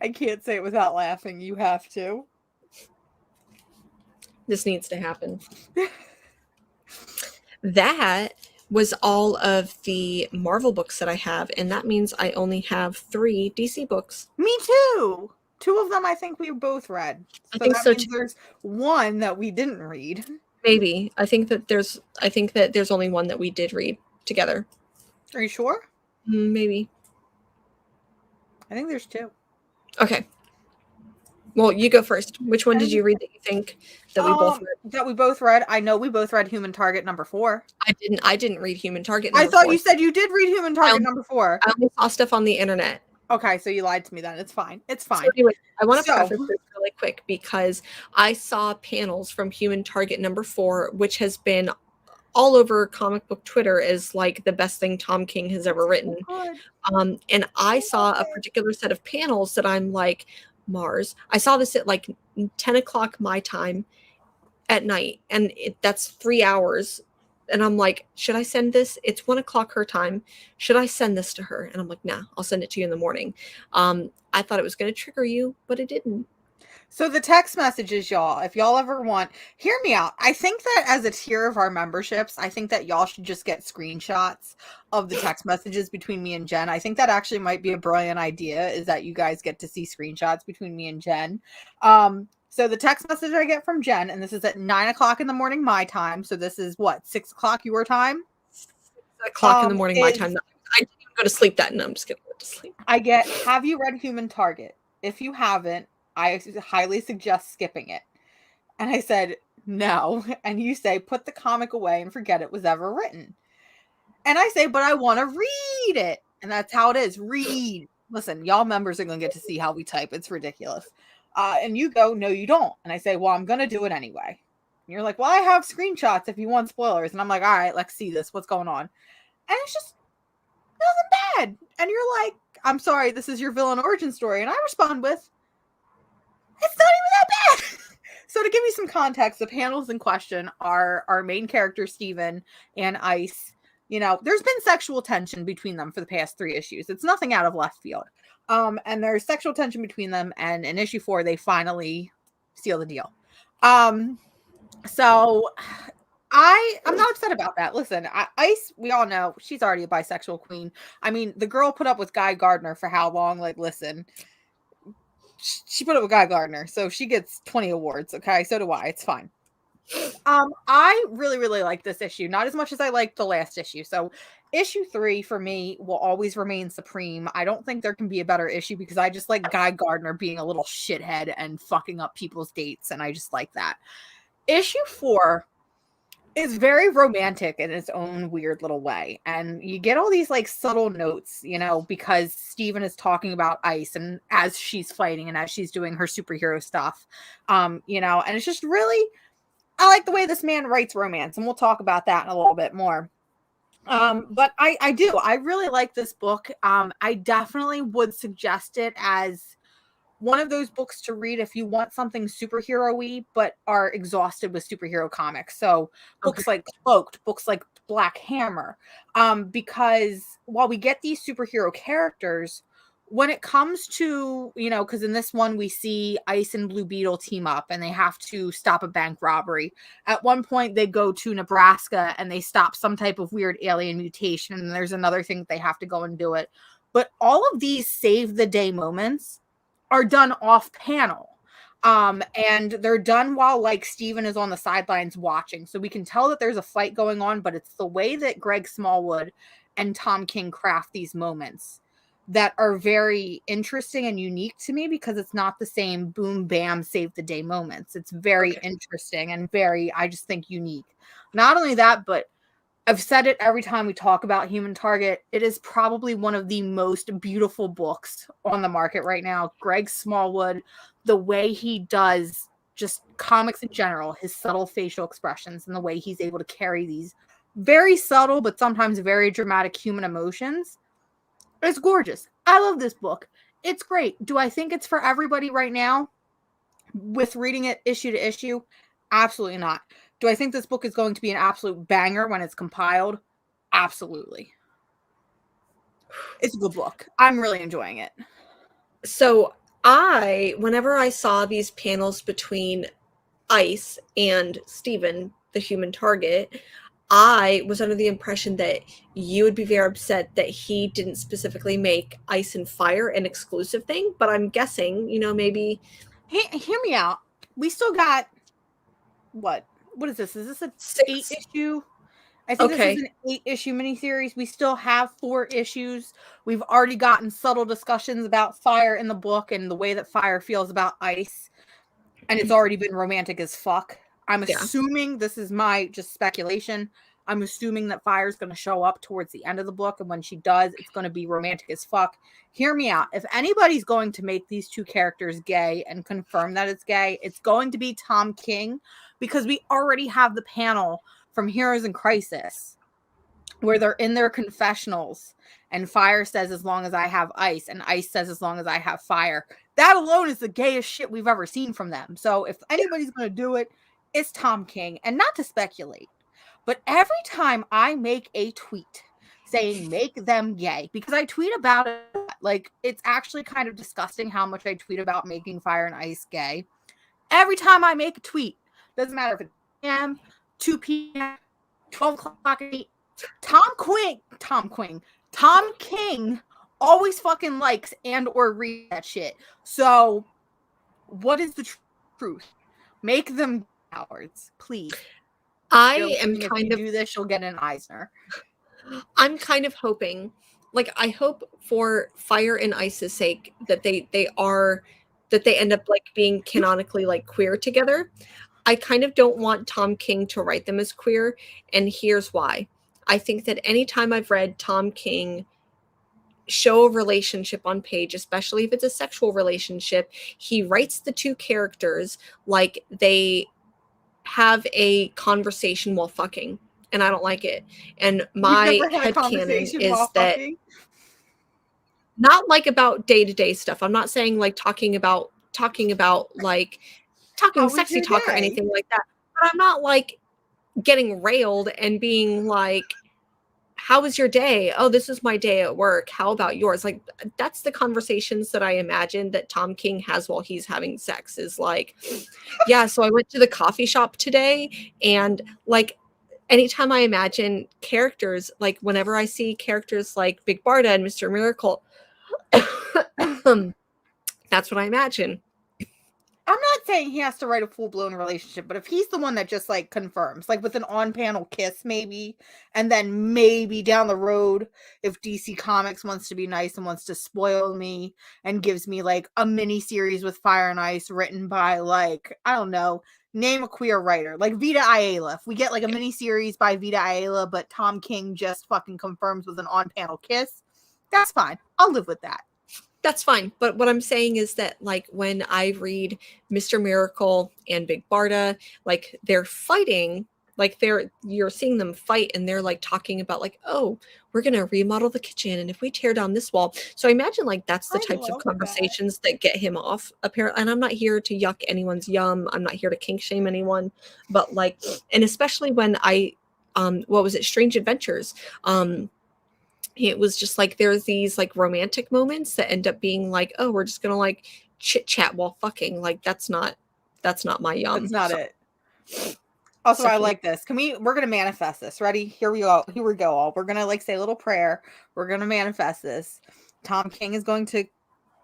I can't say it without laughing. You have to. This needs to happen. That was all of the Marvel books that I have, and that means I only have 3 DC books. Me too. 2 of them I think we both read. I think so too. There's 1 that we didn't read. Maybe. I think that there's only 1 that we did read together. Are you sure? Maybe. I think there's 2. Okay. Well, you go first. Which one did you read that you think that we both read? That we both read. I know we both read Human Target number 4. I didn't read Human Target number 4. I thought you said you did read Human Target number 4. I only saw stuff on the internet. Okay, so you lied to me then. It's fine. It's fine. So anyway, I want to preface this really quick because I saw panels from Human Target number 4, which has been all over comic book Twitter as like the best thing Tom King has ever written. And I saw a particular set of panels that I'm like, Mars. I saw this at like 10 o'clock my time at night, and that's 3 hours. And I'm like, should I send this? It's 1 o'clock her time. Should I send this to her? And I'm like, nah, I'll send it to you in the morning. I thought it was going to trigger you, but it didn't. So the text messages, y'all, if y'all ever want, hear me out. I think that as a tier of our memberships, I think that y'all should just get screenshots of the text messages between me and Jen. I think that actually might be a brilliant idea, is that you guys get to see screenshots between me and Jen. So the text message I get from Jen, and this is at 9 o'clock in the morning my time. So this is what, 6 o'clock your time? 6 o'clock in the morning my time. I didn't even go to sleep that night. I'm just going to go to sleep. I get, have you read Human Target? If you haven't, I highly suggest skipping it. And I said, no. And you say, put the comic away and forget it was ever written. And I say, but I want to read it. And that's how it is. Read. Listen, y'all members are going to get to see how we type. It's ridiculous. And you go, no, you don't. And I say, well, I'm going to do it anyway. And you're like, well, I have screenshots if you want spoilers. And I'm like, all right, let's see this. What's going on? And it's just nothing bad. And you're like, I'm sorry, this is your villain origin story. And I respond with, it's not even that bad. So to give you some context, the panels in question are our main character, Steven, and Ice. You know, there's been sexual tension between them for the past 3 issues. It's nothing out of left field. And there's sexual tension between them. And in issue 4, they finally seal the deal. So I'm not upset about that. Listen, Ice, we all know she's already a bisexual queen. I mean, the girl put up with Guy Gardner for how long? Like, listen, she put up with Guy Gardner, so she gets 20 awards. Okay, so do I. It's fine. I really, really like this issue, not as much as I liked the last issue. So issue 3 for me will always remain supreme. I don't think there can be a better issue because I just like Guy Gardner being a little shithead and fucking up people's dates, and I just like that. Issue 4 is very romantic in its own weird little way. And you get all these like subtle notes, you know, because Steven is talking about Ice and as she's fighting and as she's doing her superhero stuff, you know, and it's just really, I like the way this man writes romance, and we'll talk about that in a little bit more. But I really like this book. I definitely would suggest it as one of those books to read if you want something superhero-y but are exhausted with superhero comics. So books like Cloaked, books like Black Hammer, because while we get these superhero characters, when it comes to, you know, because in this one we see Ice and Blue Beetle team up and they have to stop a bank robbery. At one point they go to Nebraska and they stop some type of weird alien mutation, and there's another thing that they have to go and do it. But all of these save the day moments are done off panel. And they're done while like Steven is on the sidelines watching. So we can tell that there's a fight going on, but it's the way that Greg Smallwood and Tom King craft these moments that are very interesting and unique to me, because it's not the same boom, bam, save the day moments. It's very interesting and very, I just think, unique. Not only that, but I've said it every time we talk about Human Target. It is probably one of the most beautiful books on the market right now. Greg Smallwood, the way he does just comics in general, his subtle facial expressions and the way he's able to carry these very subtle but sometimes very dramatic human emotions. It's gorgeous. I love this book. It's great. Do I think it's for everybody right now with reading it issue to issue? Absolutely not. Do I think this book is going to be an absolute banger when it's compiled? Absolutely. It's a good book. I'm really enjoying it. So whenever I saw these panels between Ice and Steven, the human target, I was under the impression that you would be very upset that he didn't specifically make Ice and Fire an exclusive thing, but I'm guessing, maybe. Hear me out. We still got what? What is this? Is this an 8 6. issue? I think this is Okay. an 8-issue miniseries. We still have 4 issues. We've already gotten subtle discussions about Fire in the book and the way that Fire feels about Ice. And it's already been romantic as fuck. I'm Yeah. assuming, this is my just speculation, I'm assuming that Fire's going to show up towards the end of the book, and when she does, it's going to be romantic as fuck. Hear me out. If anybody's going to make these two characters gay and confirm that it's gay, it's going to be Tom King, because we already have the panel from Heroes in Crisis where they're in their confessionals and Fire says, as long as I have Ice, and Ice says, as long as I have Fire. That alone is the gayest shit we've ever seen from them. So if anybody's going to do it, it's Tom King. And not to speculate, but every time I make a tweet saying make them gay, because I tweet about it, like, it's actually kind of disgusting how much I tweet about making Fire and Ice gay. Every time I make a tweet, doesn't matter if it's p.m., 2 p.m., 12 o'clock at 8, Tom King always fucking likes and or read that shit. So what is the truth? Make them cowards, please. I am If kind you of do this, you'll get an Eisner. I'm kind of hoping, like, I hope for Fire and Ice's sake that they end up like being canonically like queer together. I kind of don't want Tom King to write them as queer, and here's why. I think that anytime I've read Tom King show a relationship on page, especially if it's a sexual relationship, he writes the two characters like they have a conversation while fucking, and I don't like it. And You've my never had a headcanon conversation is while that fucking? not like about day-to-day stuff. I'm not saying like like talking How was sexy your talk or day? anything like that. But I'm not like getting railed and being like, how was your day? Oh, this is my day at work. How about yours? Like, that's the conversations that I imagine that Tom King has while he's having sex, is like, yeah, so I went to the coffee shop today, and like anytime I imagine characters, like whenever I see characters like Big Barda and Mr. Miracle, that's what I imagine. I'm not saying he has to write a full-blown relationship, but if he's the one that just, like, confirms, like, with an on-panel kiss, maybe, and then maybe down the road, if DC Comics wants to be nice and wants to spoil me and gives me, like, a mini-series with Fire and Ice written by, like, I don't know, name a queer writer, like Vita Ayala. If we get, like, a mini-series by Vita Ayala, but Tom King just fucking confirms with an on-panel kiss, that's fine. I'll live with that. That's fine. But what I'm saying is that, like, when I read Mr. Miracle and Big Barda, like, they're fighting, like, you're seeing them fight, and they're like talking about, like, oh, we're going to remodel the kitchen, and if we tear down this wall. So I imagine, like, that's the I types of love that. conversations that get him off, apparently. And I'm not here to yuck anyone's yum. I'm not here to kink shame anyone. But, like, and especially when what was it? Strange Adventures. It was just like there's these like romantic moments that end up being like, oh, we're just gonna like chit chat while fucking. Like that's not my That's yum. not So it. Also, I Stephanie, like this. We're gonna manifest this. Ready? Here we go. Here we go. All we're gonna like say a little prayer. We're gonna manifest this. Tom King is going to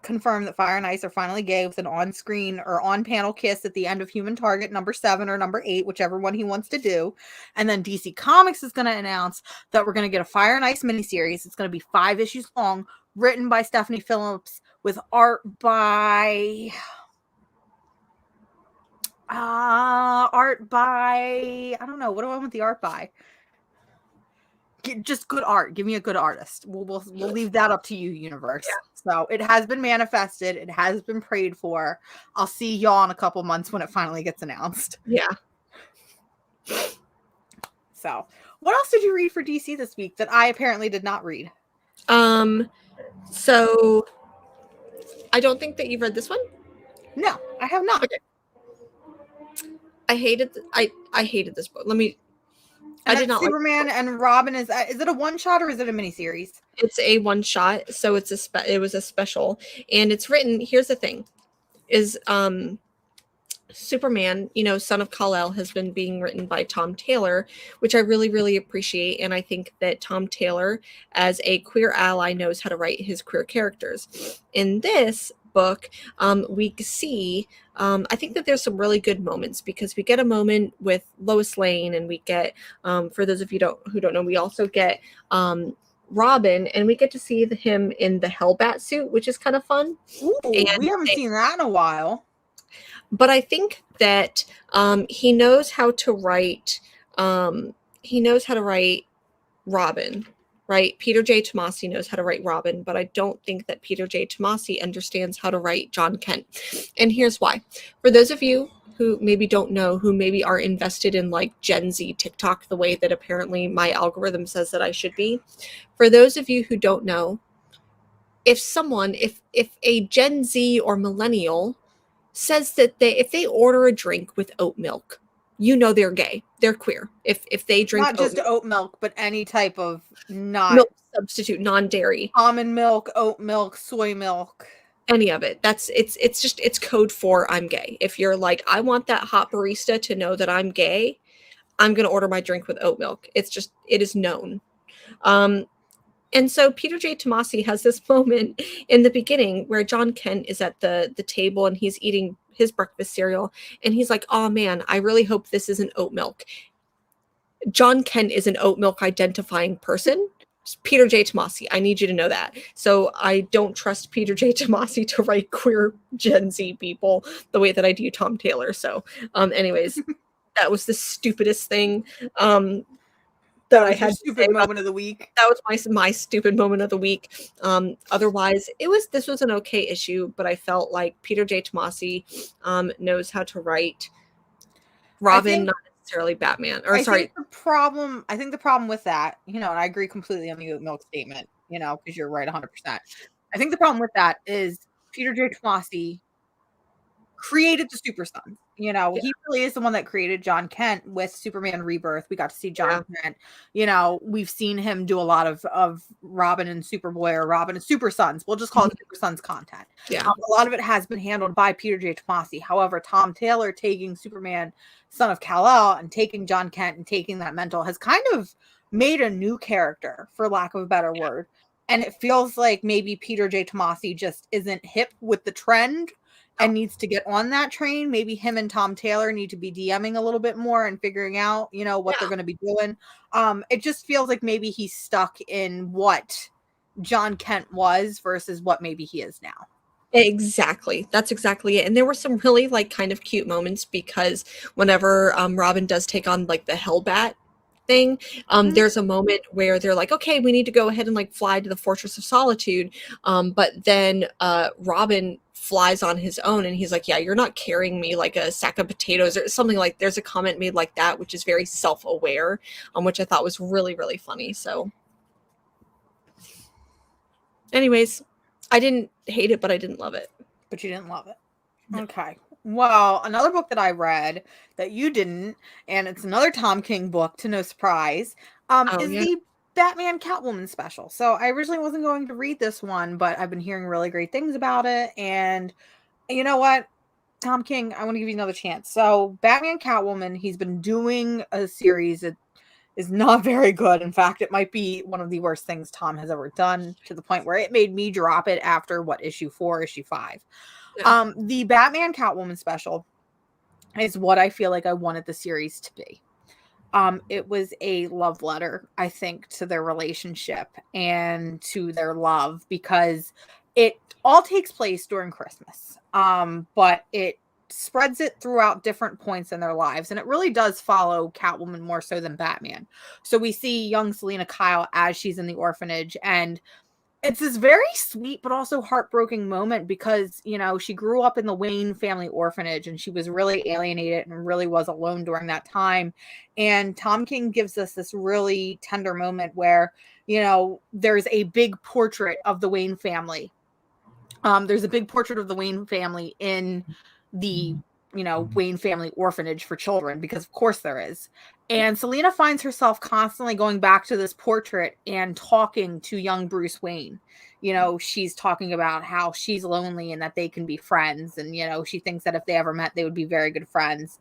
confirm that Fire and Ice are finally gay with an on-screen or on-panel kiss at the end of Human Target number 7 or number 8, whichever one he wants to do. And then DC Comics is going to announce that we're going to get a Fire and Ice miniseries. It's going to be 5 issues long, written by Stephanie Phillips with art by I don't know. What do I want the art by? just good art. Give me a good artist. We'll leave that up to you, universe. So it has been manifested. It has been prayed for. I'll see y'all in a couple months when it finally gets announced. Yeah. So what else did you read for DC this week that I apparently did not read? So I don't think that you've read this one. No, I have not. Okay. I hated this book. I did not Superman like and Robin. Is it a one shot or is it a miniseries? It's a one shot, so it was a special, and it's written. Here's the thing, is Superman, Son of Kal-El, has been being written by Tom Taylor, which I really, really appreciate, and I think that Tom Taylor, as a queer ally, knows how to write his queer characters. In this book, we see, I think that there's some really good moments, because we get a moment with Lois Lane, and we get, for those of you who don't know, we also get Robin, and we get to see him in the Hellbat suit, which is kind of fun. Ooh, and we haven't seen that in a while. But I think that he knows how to write. He knows how to write Robin, right? Peter J. Tomasi knows how to write Robin, but I don't think that Peter J. Tomasi understands how to write John Kent. And here's why. For those of you who maybe don't know, who maybe are invested in like Gen Z TikTok the way that apparently my algorithm says that I should be, for those of you who don't know, if a Gen Z or millennial says that if they order a drink with oat milk, they're gay, they're queer. If they drink not just oat milk, but any type of milk substitute, non-dairy, almond milk, oat milk, soy milk, any of it, it's code for I'm gay. If you're like, I want that hot barista to know that I'm gay, I'm gonna order my drink with oat milk. It is known. And so Peter J. Tomasi has this moment in the beginning where John Kent is at the table and he's eating his breakfast cereal. And he's like, oh man, I really hope this isn't oat milk. John Kent is an oat milk identifying person. Peter J. Tomasi, I need you to know that. So I don't trust Peter J. Tomasi to write queer Gen Z people the way that I do Tom Taylor. So anyways, that was the stupidest thing. That I had stupid moment of the week. That was my stupid moment of the week. Otherwise, this was an okay issue, but I felt like Peter J. Tomasi knows how to write Robin, not necessarily Batman. Or I think the problem with that, and I agree completely on the oat milk statement, because you're right 100%. I think the problem with that is Peter J. Tomasi created the Super Sons. He really is the one that created John Kent with Superman Rebirth. We got to see John Kent. We've seen him do a lot of Robin and Superboy, or Robin and Super Sons. We'll just call it Super Sons content. Yeah. A lot of it has been handled by Peter J. Tomasi. However, Tom Taylor taking Superman, Son of Kal-El, and taking John Kent and taking that mental has kind of made a new character, for lack of a better word. And it feels like maybe Peter J. Tomasi just isn't hip with the trend and needs to get on that train. Maybe him and Tom Taylor need to be DMing a little bit more and figuring out, what they're going to be doing. It just feels like maybe he's stuck in what John Kent was versus what maybe he is now. Exactly. That's exactly it. And there were some really like kind of cute moments, because whenever Robin does take on like the Hellbat thing, there's a moment where they're like, okay, we need to go ahead and like fly to the Fortress of Solitude. But then Robin flies on his own, and he's like, yeah, you're not carrying me like a sack of potatoes, or something. Like, there's a comment made like that, which is very self-aware, which I thought was really, really funny. So anyways, I didn't hate it, but I didn't love it. But you didn't love it. No. Okay. Well, another book that I read that you didn't, and it's another Tom King book, to no surprise, is the Batman Catwoman special. So I originally wasn't going to read this one, but I've been hearing really great things about it. And you know what? Tom King, I want to give you another chance. So Batman Catwoman, he's been doing a series that is not very good. In fact, it might be one of the worst things Tom has ever done, to the point where it made me drop it after issue 4, issue 5. Yeah. The Batman Catwoman special is what I feel like I wanted the series to be. It was a love letter, I think, to their relationship and to their love, because it all takes place during Christmas. But it spreads it throughout different points in their lives. And it really does follow Catwoman more so than Batman. So we see young Selena Kyle as she's in the orphanage, and it's this very sweet but also heartbreaking moment because, you know, she grew up in the Wayne family orphanage and she was really alienated and really was alone during that time. And Tom King gives us this really tender moment where, you know, there's a big portrait of the Wayne family. There's a big portrait of the Wayne family in the, you know, Wayne family orphanage for children, because of course there is. And Selena finds herself constantly going back to this portrait and talking to young Bruce Wayne. You know, she's talking about how she's lonely and that they can be friends. And, you know, she thinks that if they ever met, they would be very good friends.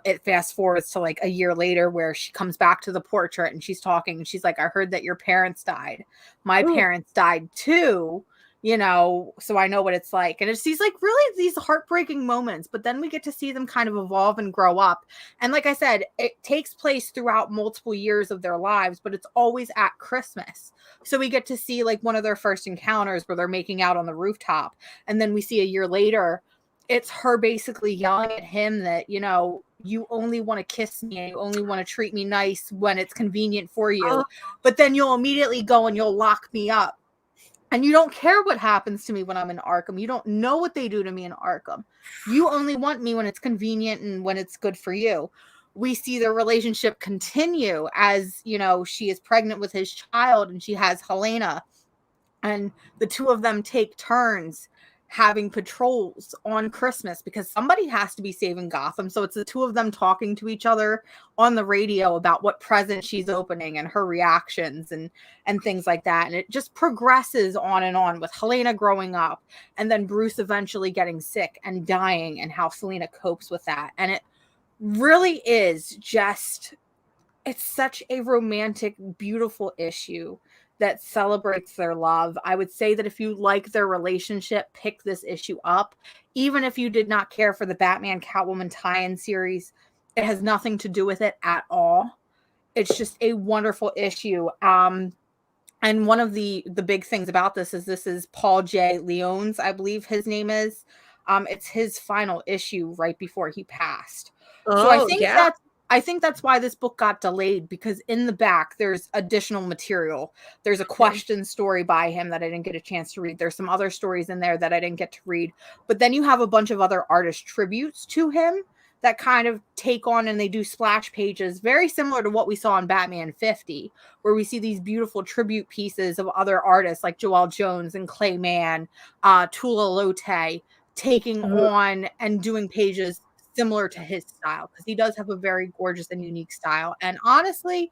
It fast forwards to like a year later where she comes back to the portrait and she's talking and she's like, I heard that your parents died. My parents died too. You know, so I know what it's like. And it's these like really these heartbreaking moments, but then we get to see them kind of evolve and grow up. And like I said, it takes place throughout multiple years of their lives, but it's always at Christmas. So we get to see like one of their first encounters where they're making out on the rooftop. And then we see a year later, it's her basically yelling at him that, you know, you only want to kiss me and you only want to treat me nice when it's convenient for you. But then you'll immediately go and you'll lock me up. And you don't care what happens to me when I'm in Arkham. You don't know what they do to me in Arkham. You only want me when it's convenient and when it's good for you. We see their relationship continue as, you know, she is pregnant with his child and she has Helena. And the two of them take turns having patrols on Christmas because somebody has to be saving Gotham. So it's the two of them talking to each other on the radio about what present she's opening and her reactions and things like that. And it just progresses on with Helena growing up and then Bruce eventually getting sick and dying and how Selena copes with that. And it really is just, it's such a romantic, beautiful issue that celebrates their love. I would say that if you like their relationship, pick this issue up. Even if you did not care for the Batman Catwoman tie-in series, it has nothing to do with it at all. It's just a wonderful issue. And one of the big things about this is Paul J. Leone's, I believe his name is. It's his final issue right before he passed. So I think that's why this book got delayed, because in the back there's additional material. There's a question story by him that I didn't get a chance to read. There's some other stories in there that I didn't get to read. But then you have a bunch of other artist tributes to him that kind of take on and they do splash pages, very similar to what we saw in Batman 50, where we see these beautiful tribute pieces of other artists like Joelle Jones and Clay Mann, Tula Lote, taking on and doing pages similar to his style, because he does have a very gorgeous and unique style. And honestly,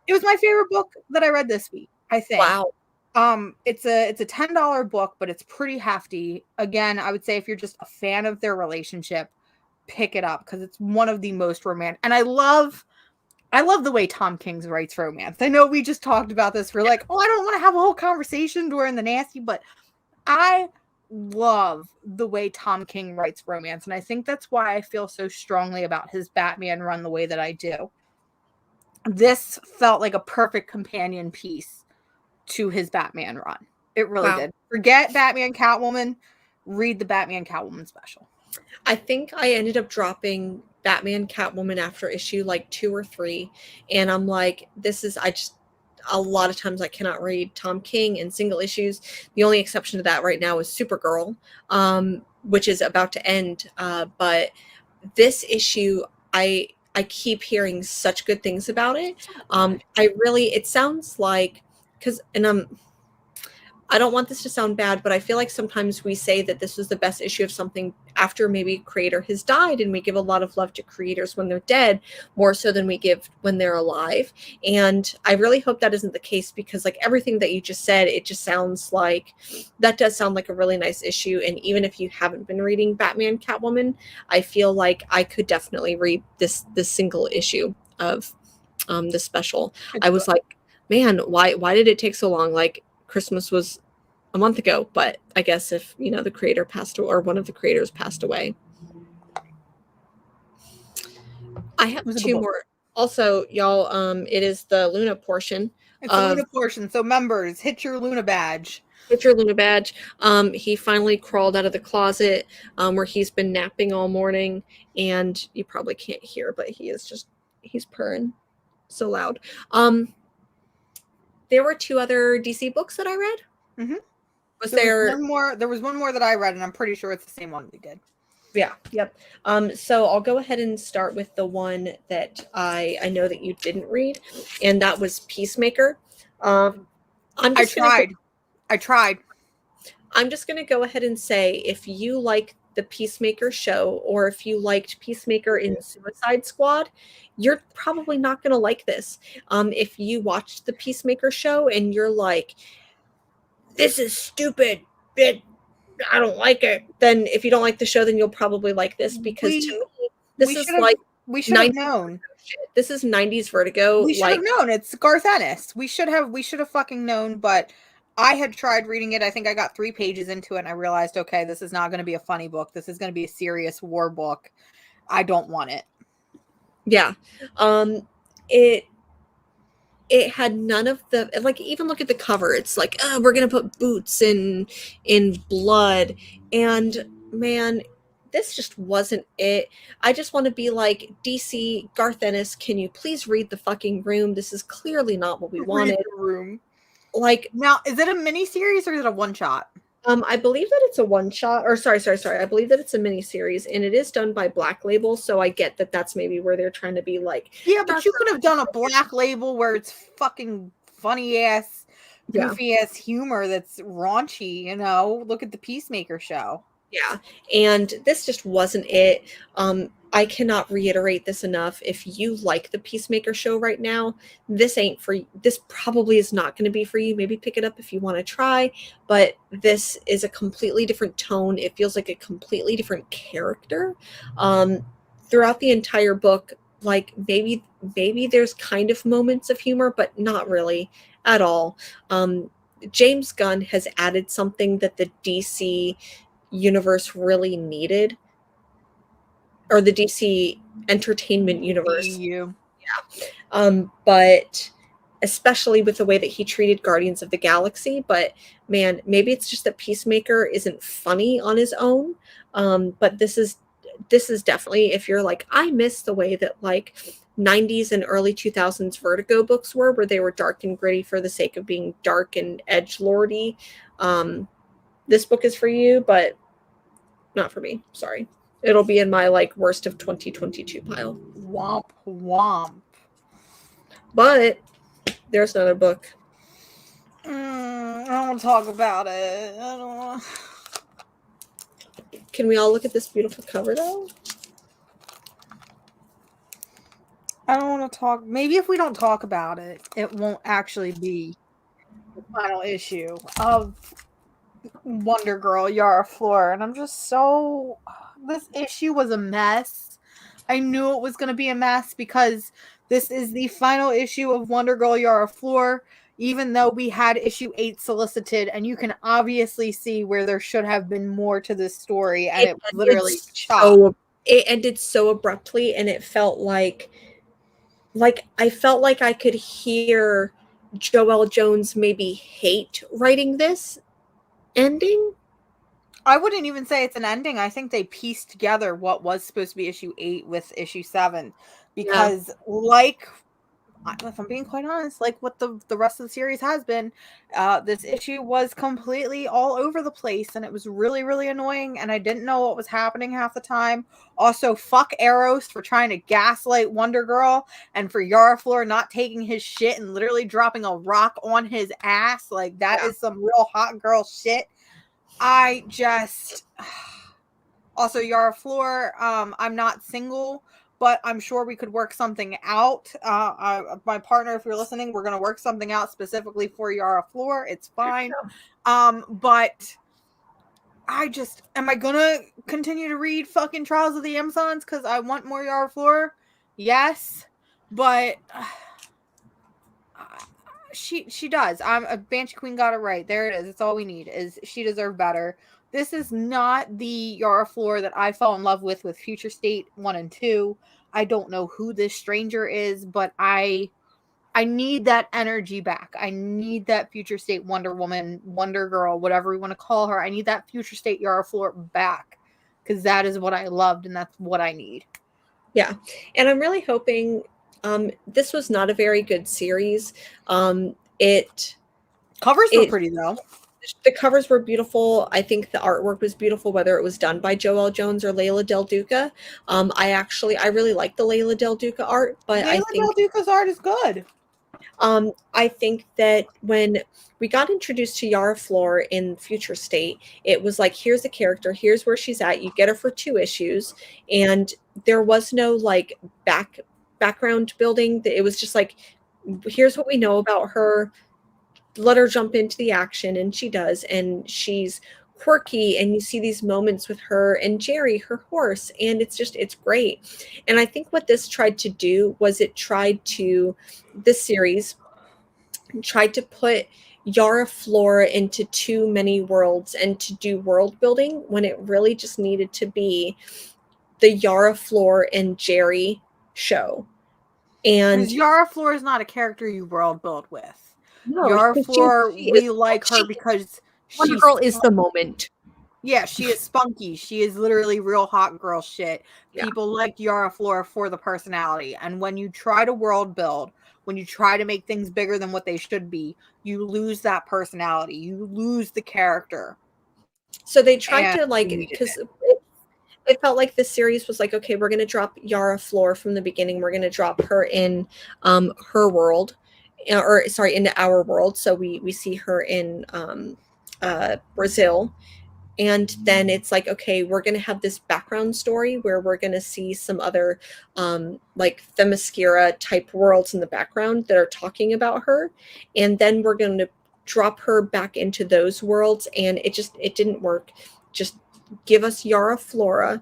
it was my favorite book that I read this week, I think. Wow. It's a $10 book, but it's pretty hefty. Again, I would say if you're just a fan of their relationship, pick it up because it's one of the most romantic. And I love the way Tom King writes romance. I know we just talked about this. We're like, oh, I don't want to have a whole conversation during the nasty, but I love the way Tom King writes romance. And I think that's why I feel so strongly about his Batman run the way that I do. This felt like a perfect companion piece to his Batman run. It really did. Forget Batman Catwoman. Read the Batman Catwoman special. I think I ended up dropping Batman Catwoman after issue like 2 or 3. And I'm like, a lot of times I cannot read Tom King in single issues. The only exception to that right now is Supergirl, which is about to end. But this issue, I keep hearing such good things about it. It sounds like, I don't want this to sound bad, but I feel like sometimes we say that this was the best issue of something after maybe a creator has died, and we give a lot of love to creators when they're dead, more so than we give when they're alive. And I really hope that isn't the case, because like everything that you just said, it just sounds like that does sound like a really nice issue. And even if you haven't been reading Batman Catwoman, I feel like I could definitely read this single issue of the special. I was like, man, why did it take so long? Like, Christmas was a month ago, but I guess if, the creator passed away, or one of the creators passed away. I have 2 more. Also, y'all, it is the Luna portion. It's the Luna portion. So members, hit your Luna badge. Get your Luna badge. He finally crawled out of the closet where he's been napping all morning, and you probably can't hear, but he's purring so loud. There were 2 other DC books that I read. Mm-hmm. Was There was there? one more. There was one more that I read, and I'm pretty sure it's the same one we did. Yeah, yep. So I'll go ahead and start with the one that I know that you didn't read, and that was Peacemaker. I'm just I tried. I'm just gonna go ahead and say if you like the Peacemaker show, or if you liked Peacemaker in Suicide Squad, you're probably not gonna like this. If you watched the Peacemaker show and you're like, "This is stupid," I don't like it. Then if you don't like the show, then you'll probably like this, because to me, this is like we should have known. This is 90s Vertigo. We should have known. It's Garth Ennis. We should have fucking known, but I had tried reading it. I think I got 3 pages into it and I realized, okay, this is not going to be a funny book. This is going to be a serious war book. I don't want it. Yeah. It had none of the, like, even look at the cover. It's like, oh, we're gonna put boots in blood, and man, this just wasn't it. I just want to be like, DC, Garth Ennis, can you please read the fucking room? This is clearly not what we wanted. Read the room. Like, now, is it a mini series or is it a one shot? I believe that it's a one shot, or sorry. I believe that it's a mini series, and it is done by Black Label. So I get that that's maybe where they're trying to be like, yeah, but you could have done a Black Label where it's fucking funny ass, goofy ass humor that's raunchy. You know, look at the Peacemaker show. Yeah, and this just wasn't it. I cannot reiterate this enough. If you like the Peacemaker show right now, this ain't for you. This probably is not going to be for you. Maybe pick it up if you want to try, but this is a completely different tone. It feels like a completely different character. Throughout the entire book, like maybe there's kind of moments of humor, but not really at all. James Gunn has added something that the DC universe really needed, or the DC entertainment universe. Yeah. But especially with the way that he treated Guardians of the Galaxy. But man, maybe it's just that Peacemaker isn't funny on his own. But this is definitely, if you're like, I miss the way that like 90s and early 2000s Vertigo books were, where they were dark and gritty for the sake of being dark and edgelordy. This book is for you, but not for me. Sorry. It'll be in my like worst of 2022 pile. Womp womp. But there's another book. I don't want to talk about it. I don't want. Can we all look at this beautiful cover though? I don't want to talk. Maybe if we don't talk about it, it won't actually be the final issue of Wonder Girl Yara Flor. And I'm just so. This issue was a mess. I knew it was going to be a mess because this is the final issue of Wonder Girl Yara Flor, even though we had issue 8 solicited, and you can obviously see where there should have been more to this story, and it was literally chopped. It ended so abruptly, and it felt like I felt like I could hear Joelle Jones maybe hate writing this ending. I wouldn't even say it's an ending. I think they pieced together what was supposed to be issue 8 with issue 7. Because, like, if I'm being quite honest, like what the rest of the series has been, this issue was completely all over the place. And it was really, really annoying. And I didn't know what was happening half the time. Also, fuck Eros for trying to gaslight Wonder Girl. And for Yara Flor not taking his shit and literally dropping a rock on his ass. Like, that is some real hot girl shit. I just also Yara Flor, I'm not single, but I'm sure we could work something out. My partner, if you're listening, we're gonna work something out specifically for Yara Flor. It's fine. But I just am I gonna continue to read fucking Trials of the Amazons because I want more Yara Flor? Yes, but she does. I'm a Banshee Queen got it right. There it is. It's all we need. Is she deserved better. This is not the Yara Flor that I fell in love with Future State 1 and 2. I don't know who this stranger is, but I I need that energy back. I need that future state Wonder Woman, Wonder Girl, whatever we want to call her. I need that future state Yara Flor back, because that is what I loved and that's what I need. Yeah, and I'm really hoping this was not a very good series. It Covers were pretty though. The covers were beautiful. I think the artwork was beautiful, whether it was done by Joelle Jones or Layla Del Duca. I really like the Layla Del Duca art, but Layla Del Duca's art is good. I think that when we got introduced to Yara Flor in Future State, it was like, here's the character, here's where she's at. You get her for 2 issues, and there was no like background building. It was just like, here's what we know about her. Let her jump into the action, and she does, and she's quirky, and you see these moments with her and Jerry, her horse, and it's great. And I think what this tried to do was this series tried to put Yara Flor into too many worlds and to do world building when it really just needed to be the Yara Flor and Jerry show. And Yara Flor is not a character you world build with. No, Yara Flor, we like her because Wonder Girl is the moment. Yeah, she is spunky. She is literally real hot girl shit. Yeah. People like Yara Flor for the personality. And when you try to world build, when you try to make things bigger than what they should be, you lose that personality. You lose the character. So they tried to like, because it felt like this series was like, okay, we're going to drop Yara Flor from the beginning. We're going to drop her in her world, or sorry, into our world. So we see her in Brazil. And then it's like, okay, we're going to have this background story where we're going to see some other like Themyscira type worlds in the background that are talking about her. And then we're going to drop her back into those worlds. And it didn't work. Just give us Yara Flor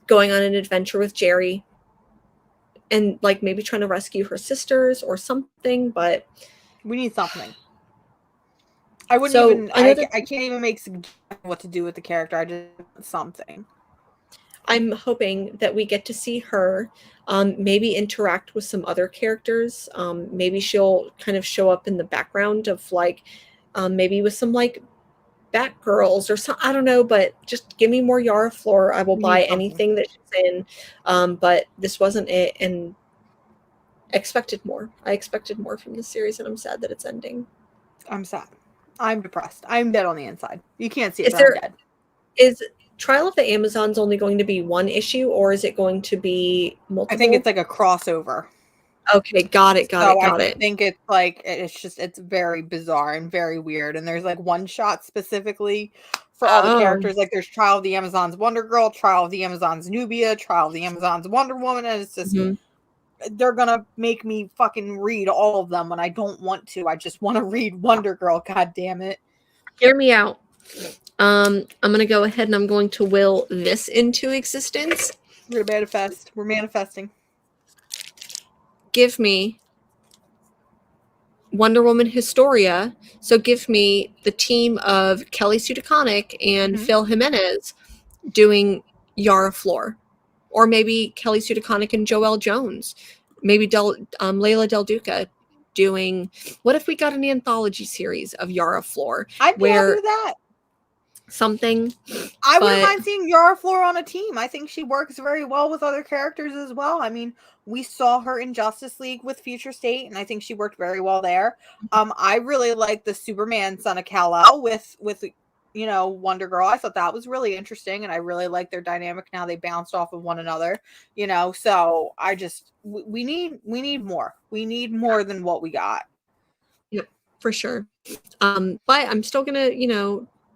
going on an adventure with Jerry and like maybe trying to rescue her sisters or something, but we need something. I wouldn't I can't even make suggestions what to do with the character. I just want something. I'm hoping that we get to see her maybe interact with some other characters. Maybe she'll kind of show up in the background of like maybe with some like Batgirls or some, I don't know, but just give me more Yara Flor. I will buy anything that she's in. But this wasn't it, and I expected more. I expected more from the series, and I'm sad that it's ending. I'm sad. I'm depressed. I'm dead on the inside. You can't see it, but I'm dead. Is Trial of the Amazons only going to be 1 issue, or is it going to be multiple? I think it's like a crossover. Okay, got it. I think it's like, it's very bizarre and very weird. And there's like one shot specifically for all the characters. Like there's Trial of the Amazons Wonder Girl, Trial of the Amazons Nubia, Trial of the Amazons Wonder Woman, and it's just they're gonna make me fucking read all of them when I don't want to. I just want to read Wonder Girl. God damn it! Hear me out. I'm gonna go ahead and I'm going to will this into existence. We're gonna manifest. We're manifesting. Give me Wonder Woman Historia. So give me the team of Kelly Sue DeConnick and Phil Jimenez doing Yara Flor. Or maybe Kelly Sue DeConnick and Joelle Jones. Maybe Layla Del Duca doing... What if we got an anthology series of Yara Flor? I'd be happy with that. Something. I wouldn't mind seeing Yara Flor on a team. I think she works very well with other characters as well. I mean, we saw her in Justice League with Future State, and I think she worked very well there. I really like the Superman Son of Kal-El with Wonder Girl. I thought that was really interesting, and I really like their dynamic now. They bounced off of one another, so we need more. We need more than what we got. Yep, for sure. But I'm still gonna,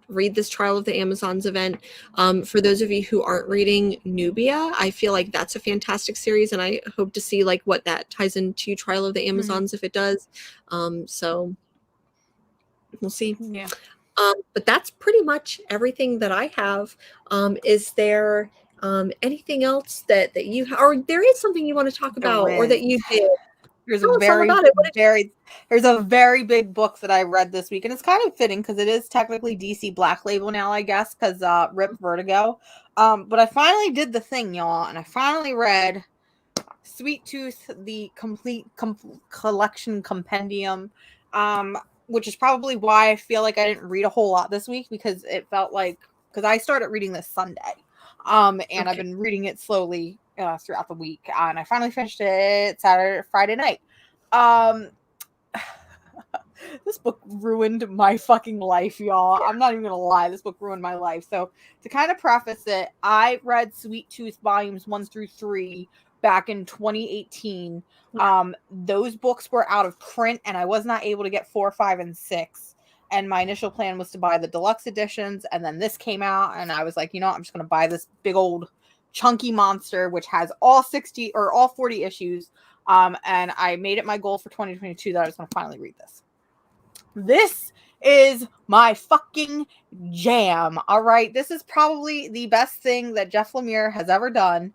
read this Trial of the Amazons event. For those of you who aren't reading Nubia, I feel like that's a fantastic series, and I hope to see like what that ties into Trial of the Amazons if it does. So we'll see. Yeah. But that's pretty much everything that I have. Is there anything else that you or there is something you want to talk about or that you did? There's a very big book that I read this week, and it's kind of fitting because it is technically DC Black Label now, I guess, because Rip Vertigo. But I finally did the thing, y'all, and I finally read Sweet Tooth, the complete collection compendium, which is probably why I feel like I didn't read a whole lot this week, because it felt like, because I started reading this Sunday, and I've Okay. been reading it slowly throughout the week, and I finally finished it Friday night. Um, this book ruined my fucking life, y'all. Yeah. I'm not even gonna lie, this book ruined my life. So to kind of preface it, I read Sweet Tooth volumes 1 through 3 back in 2018. Those books were out of print, and I was not able to get 4, 5, and 6. And my initial plan was to buy the deluxe editions, and then this came out, and I was like, you know what, I'm just gonna buy this big old chunky monster, which has all 60 or all 40 issues. And I made it my goal for 2022 that I was gonna finally read this. This is my fucking jam. All right. This is probably the best thing that Jeff Lemire has ever done.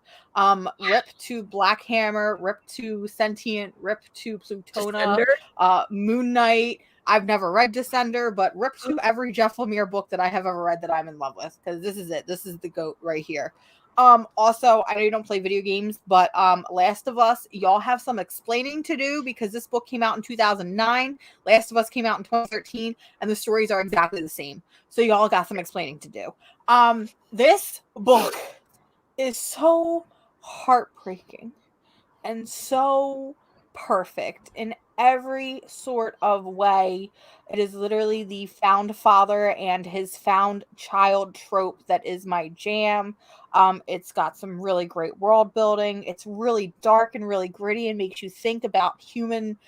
Rip to Black Hammer, rip to Sentient, rip to Plutona, Descender. Moon Knight. I've never read Descender, but rip to every Jeff Lemire book that I have ever read that I'm in love with, because this is it. This is the GOAT right here. Also, I know you don't play video games, but Last of Us, y'all have some explaining to do, because this book came out in 2009. Last of Us came out in 2013, and the stories are exactly the same. So y'all got some explaining to do. This book is so heartbreaking and so perfect in every sort of way. It is literally the found father and his found child trope that is my jam. It's got some really great world building. It's really dark and really gritty, and makes you think about human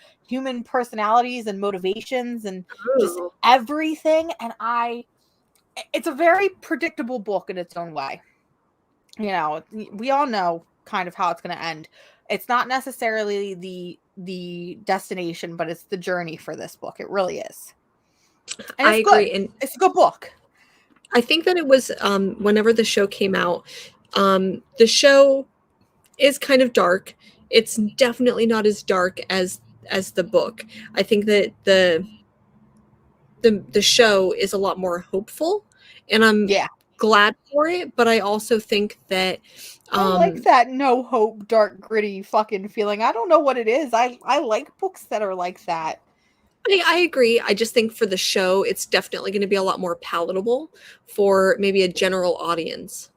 personalities and motivations and just Ooh. everything. And it's a very predictable book in its own way. You know, we all know kind of how it's going to end. It's not necessarily the destination, but it's the journey for this book. It really is. And I it's good. agree. And It's a good book. I think that it was whenever the show came out, the show is kind of dark. It's definitely not as dark as the book. I think that the show is a lot more hopeful, and I'm Yeah. glad for it, but I also think that I like that no hope, dark, gritty fucking feeling. I don't know what it is. I like books that are like that. I agree. I just think for the show, it's definitely going to be a lot more palatable for maybe a general audience.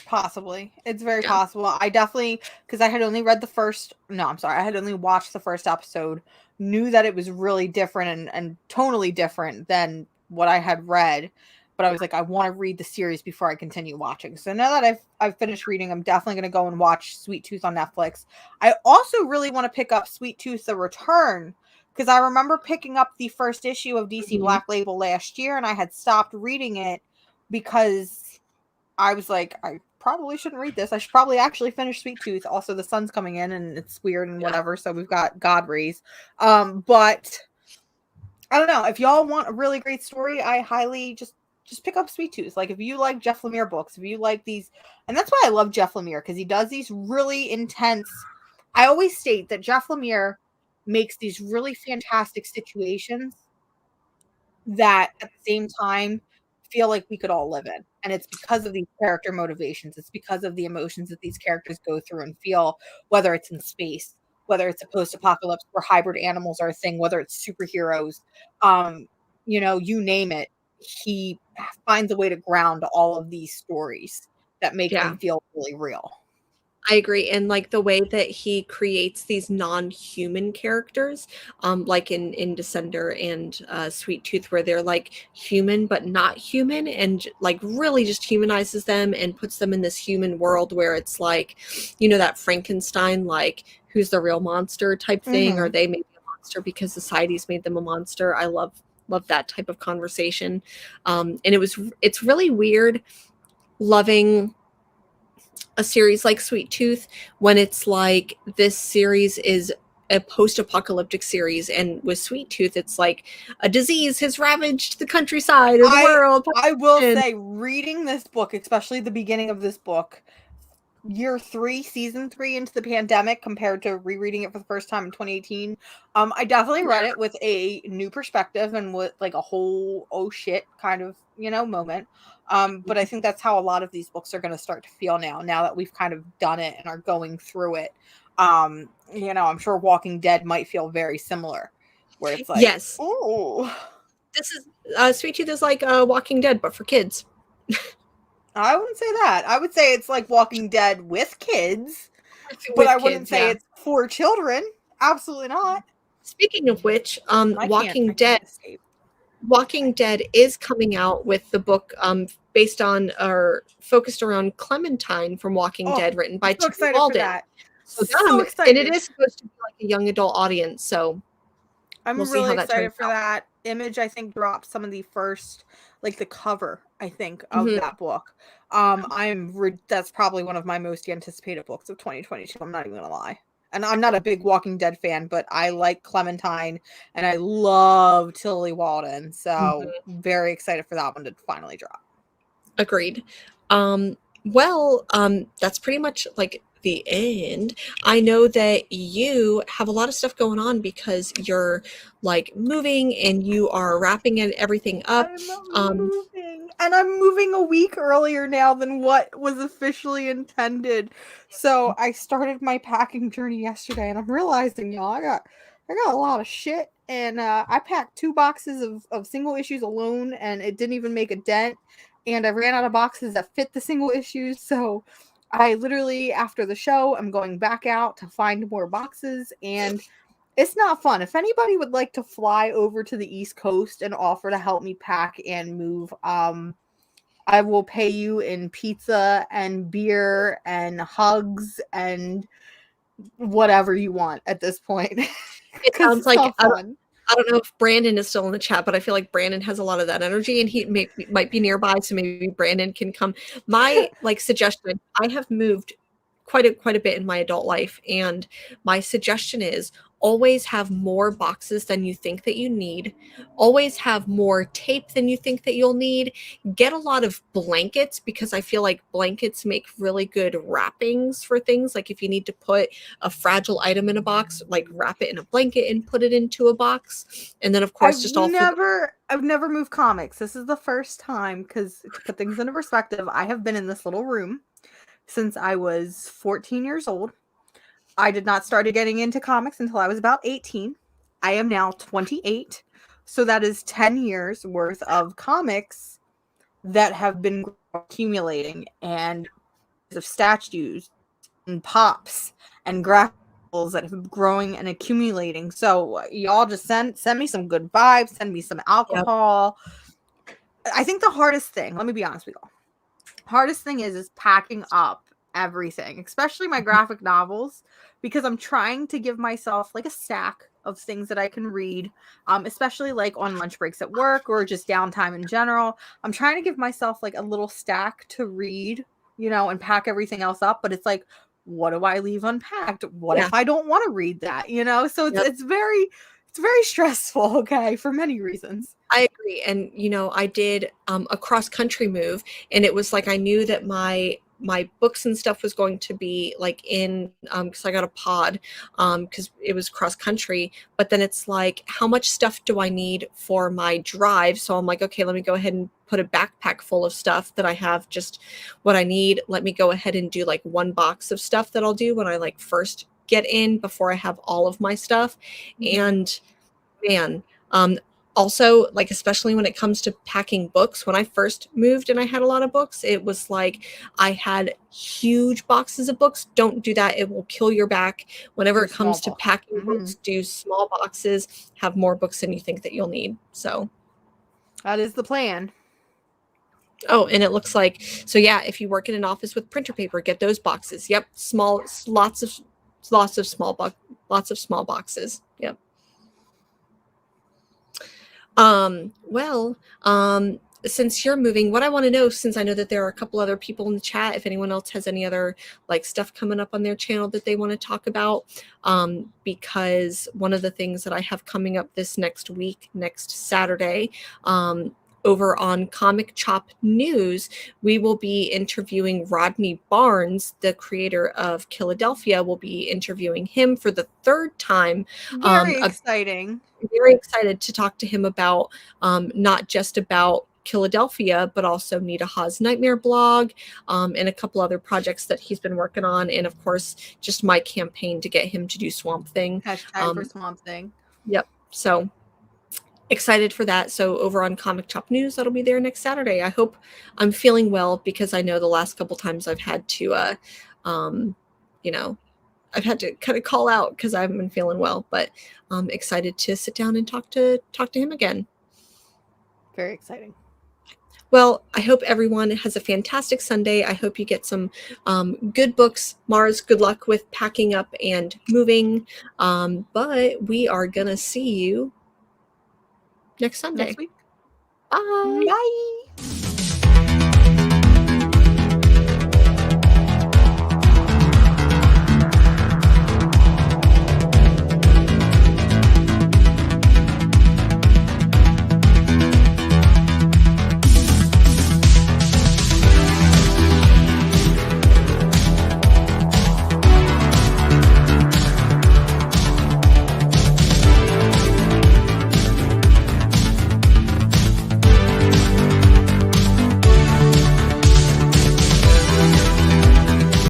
Possibly. It's very Yeah. possible. I definitely, because I had only read the first, no, I'm sorry, I had only watched the first episode, knew that it was really different and tonally different than what I had read. But I was like, I want to read the series before I continue watching. So now that I've finished reading, I'm definitely going to go and watch Sweet Tooth on Netflix. I also really want to pick up Sweet Tooth: The Return, because I remember picking up the first issue of DC Mhm. Black Label last year, and I had stopped reading it because I was like, I probably shouldn't read this. I should probably actually finish Sweet Tooth. Also, the sun's coming in and it's weird and Yeah. whatever. So we've got God rays. But I don't know. If y'all want a really great story, I highly just pick up Sweet Tooth. Like, if you like Jeff Lemire books, if you like these, and that's why I love Jeff Lemire, because he does these really intense. I always state that Jeff Lemire makes these really fantastic situations that at the same time feel like we could all live in. And it's because of these character motivations. It's because of the emotions that these characters go through and feel, whether it's in space, whether it's a post-apocalypse where hybrid animals are a thing, whether it's superheroes, you name it. He finds a way to ground all of these stories that make them Yeah. feel really real. I agree. And like the way that he creates these non-human characters, like in Descender and Sweet Tooth, where they're like human but not human, and like really just humanizes them and puts them in this human world where it's like, that Frankenstein, like who's the real monster type thing, or Mm-hmm. they made a monster because society's made them a monster. I love that type of conversation. And it's really weird loving a series like Sweet Tooth when it's like this series is a post-apocalyptic series, and with Sweet Tooth it's like a disease has ravaged the countryside or the I world. I will And say, reading this book, especially the beginning of this book, year 3, season 3 into the pandemic, compared to rereading it for the first time in 2018, I definitely read it with a new perspective and with like a whole oh shit kind of moment. But I think that's how a lot of these books are going to start to feel now that we've kind of done it and are going through it. I'm sure Walking Dead might feel very similar, where it's like, Yes. oh, This is Sweet Tooth is like Walking Dead, but for kids. I wouldn't say that. I would say it's like Walking Dead with kids, but I With wouldn't kids, say yeah. it's for children. Absolutely not. Speaking of which, I can't escape. Walking Dead is coming out with the book based on or focused around Clementine from Walking Oh, Dead, written I'm by so Tim excited for Walden. that. So So and it excited. is supposed to be like a young adult audience. So we'll I'm see really how that turns excited for out. that. Image, I think, dropped some of the first, like the cover, I think, of Mhm. that book. That's probably one of my most anticipated books of 2022. I'm not even gonna lie. And I'm not a big Walking Dead fan, but I like Clementine and I love Tilly Walden. So Mhm. very excited for that one to finally drop. Agreed. Um, that's pretty much like the end. I know that you have a lot of stuff going on because you're like moving and you are wrapping everything up. I'm Um, moving, and I'm moving a week earlier now than what was officially intended. So I started my packing journey yesterday, and I'm realizing, y'all, I got a lot of shit, and I packed 2 boxes of single issues alone, and it didn't even make a dent. And I ran out of boxes that fit the single issues, so I literally, after the show, I'm going back out to find more boxes, and it's not fun. If anybody would like to fly over to the East Coast and offer to help me pack and move, I will pay you in pizza and beer and hugs and whatever you want at this point it because sounds it's like not fun. I don't know if Brandon is still in the chat, but I feel like Brandon has a lot of that energy and might be nearby, so maybe Brandon can come. My like suggestion, I have moved quite a bit in my adult life, and my suggestion is always have more boxes than you think that you need. Always have more tape than you think that you'll need. Get a lot of blankets because I feel like blankets make really good wrappings for things. Like if you need to put a fragile item in a box, like wrap it in a blanket and put it into a box. And then of course just all for I've never moved comics. This is the first time because to put things into perspective, I have been in this little room since I was 14 years old. I did not start getting into comics until I was about 18. I am now 28. So that is 10 years worth of comics that have been accumulating and of statues and pops and graphics that have been growing and accumulating. So y'all just send me some good vibes, send me some Yep. alcohol. I think the hardest thing, let me be honest with you, hardest thing is packing up everything, especially my graphic novels, because I'm trying to give myself like a stack of things that I can read, especially like on lunch breaks at work or just downtime in general. I'm trying to give myself like a little stack to read, and pack everything else up. But it's like, what do I leave unpacked? What Yeah. if I don't want to read that? So it's Yep. it's very stressful. Okay, for many reasons. I agree. And I did a cross country move, and it was like I knew that my books and stuff was going to be like in because I got a pod because it was cross country. But then it's like, how much stuff do I need for my drive? So I'm like, okay, let me go ahead and put a backpack full of stuff that I have just what I need. Let me go ahead and do like one box of stuff that I'll do when I like first get in before I have all of my stuff. Mhm. And man, also, like, especially when it comes to packing books, when I first moved and I had a lot of books, it was like I had huge boxes of books. Don't do that. It will kill your back. Whenever Do it small comes to ball. packing Mhm. books, do small boxes, have more books than you think that you'll need. So, That is the plan. oh, and it looks like, so yeah, if you work in an office with printer paper, get those boxes. Yep, small, lots of lots of small boxes. Yep. Well, since you're moving, what I want to know, since I know that there are a couple other people in the chat, if anyone else has any other like stuff coming up on their channel that they want to talk about, because one of the things that I have coming up this next week, next Saturday, over on Comic Chop News, we will be interviewing Rodney Barnes, the creator of Philadelphia. We'll be interviewing him for the third time. Very A exciting. very excited to talk to him about not just about Philadelphia, but also Nita Ha's Nightmare blog, and a couple other projects that he's been working on. And of course, just my campaign to get him to do Swamp Thing. Hashtag for Swamp Thing. Yep. So excited for that. So over on Comic Chop News, that'll be there next Saturday. I hope I'm feeling well, because I know the last couple times I've had to, you know, I've had to kind of call out because I haven't been feeling well, but I'm excited to sit down and talk to him again. Very exciting. Well, I hope everyone has a fantastic Sunday. I hope you get some good books. Mars, good luck with packing up and moving. But we are going to see you next Sunday. Next week. Bye. Bye.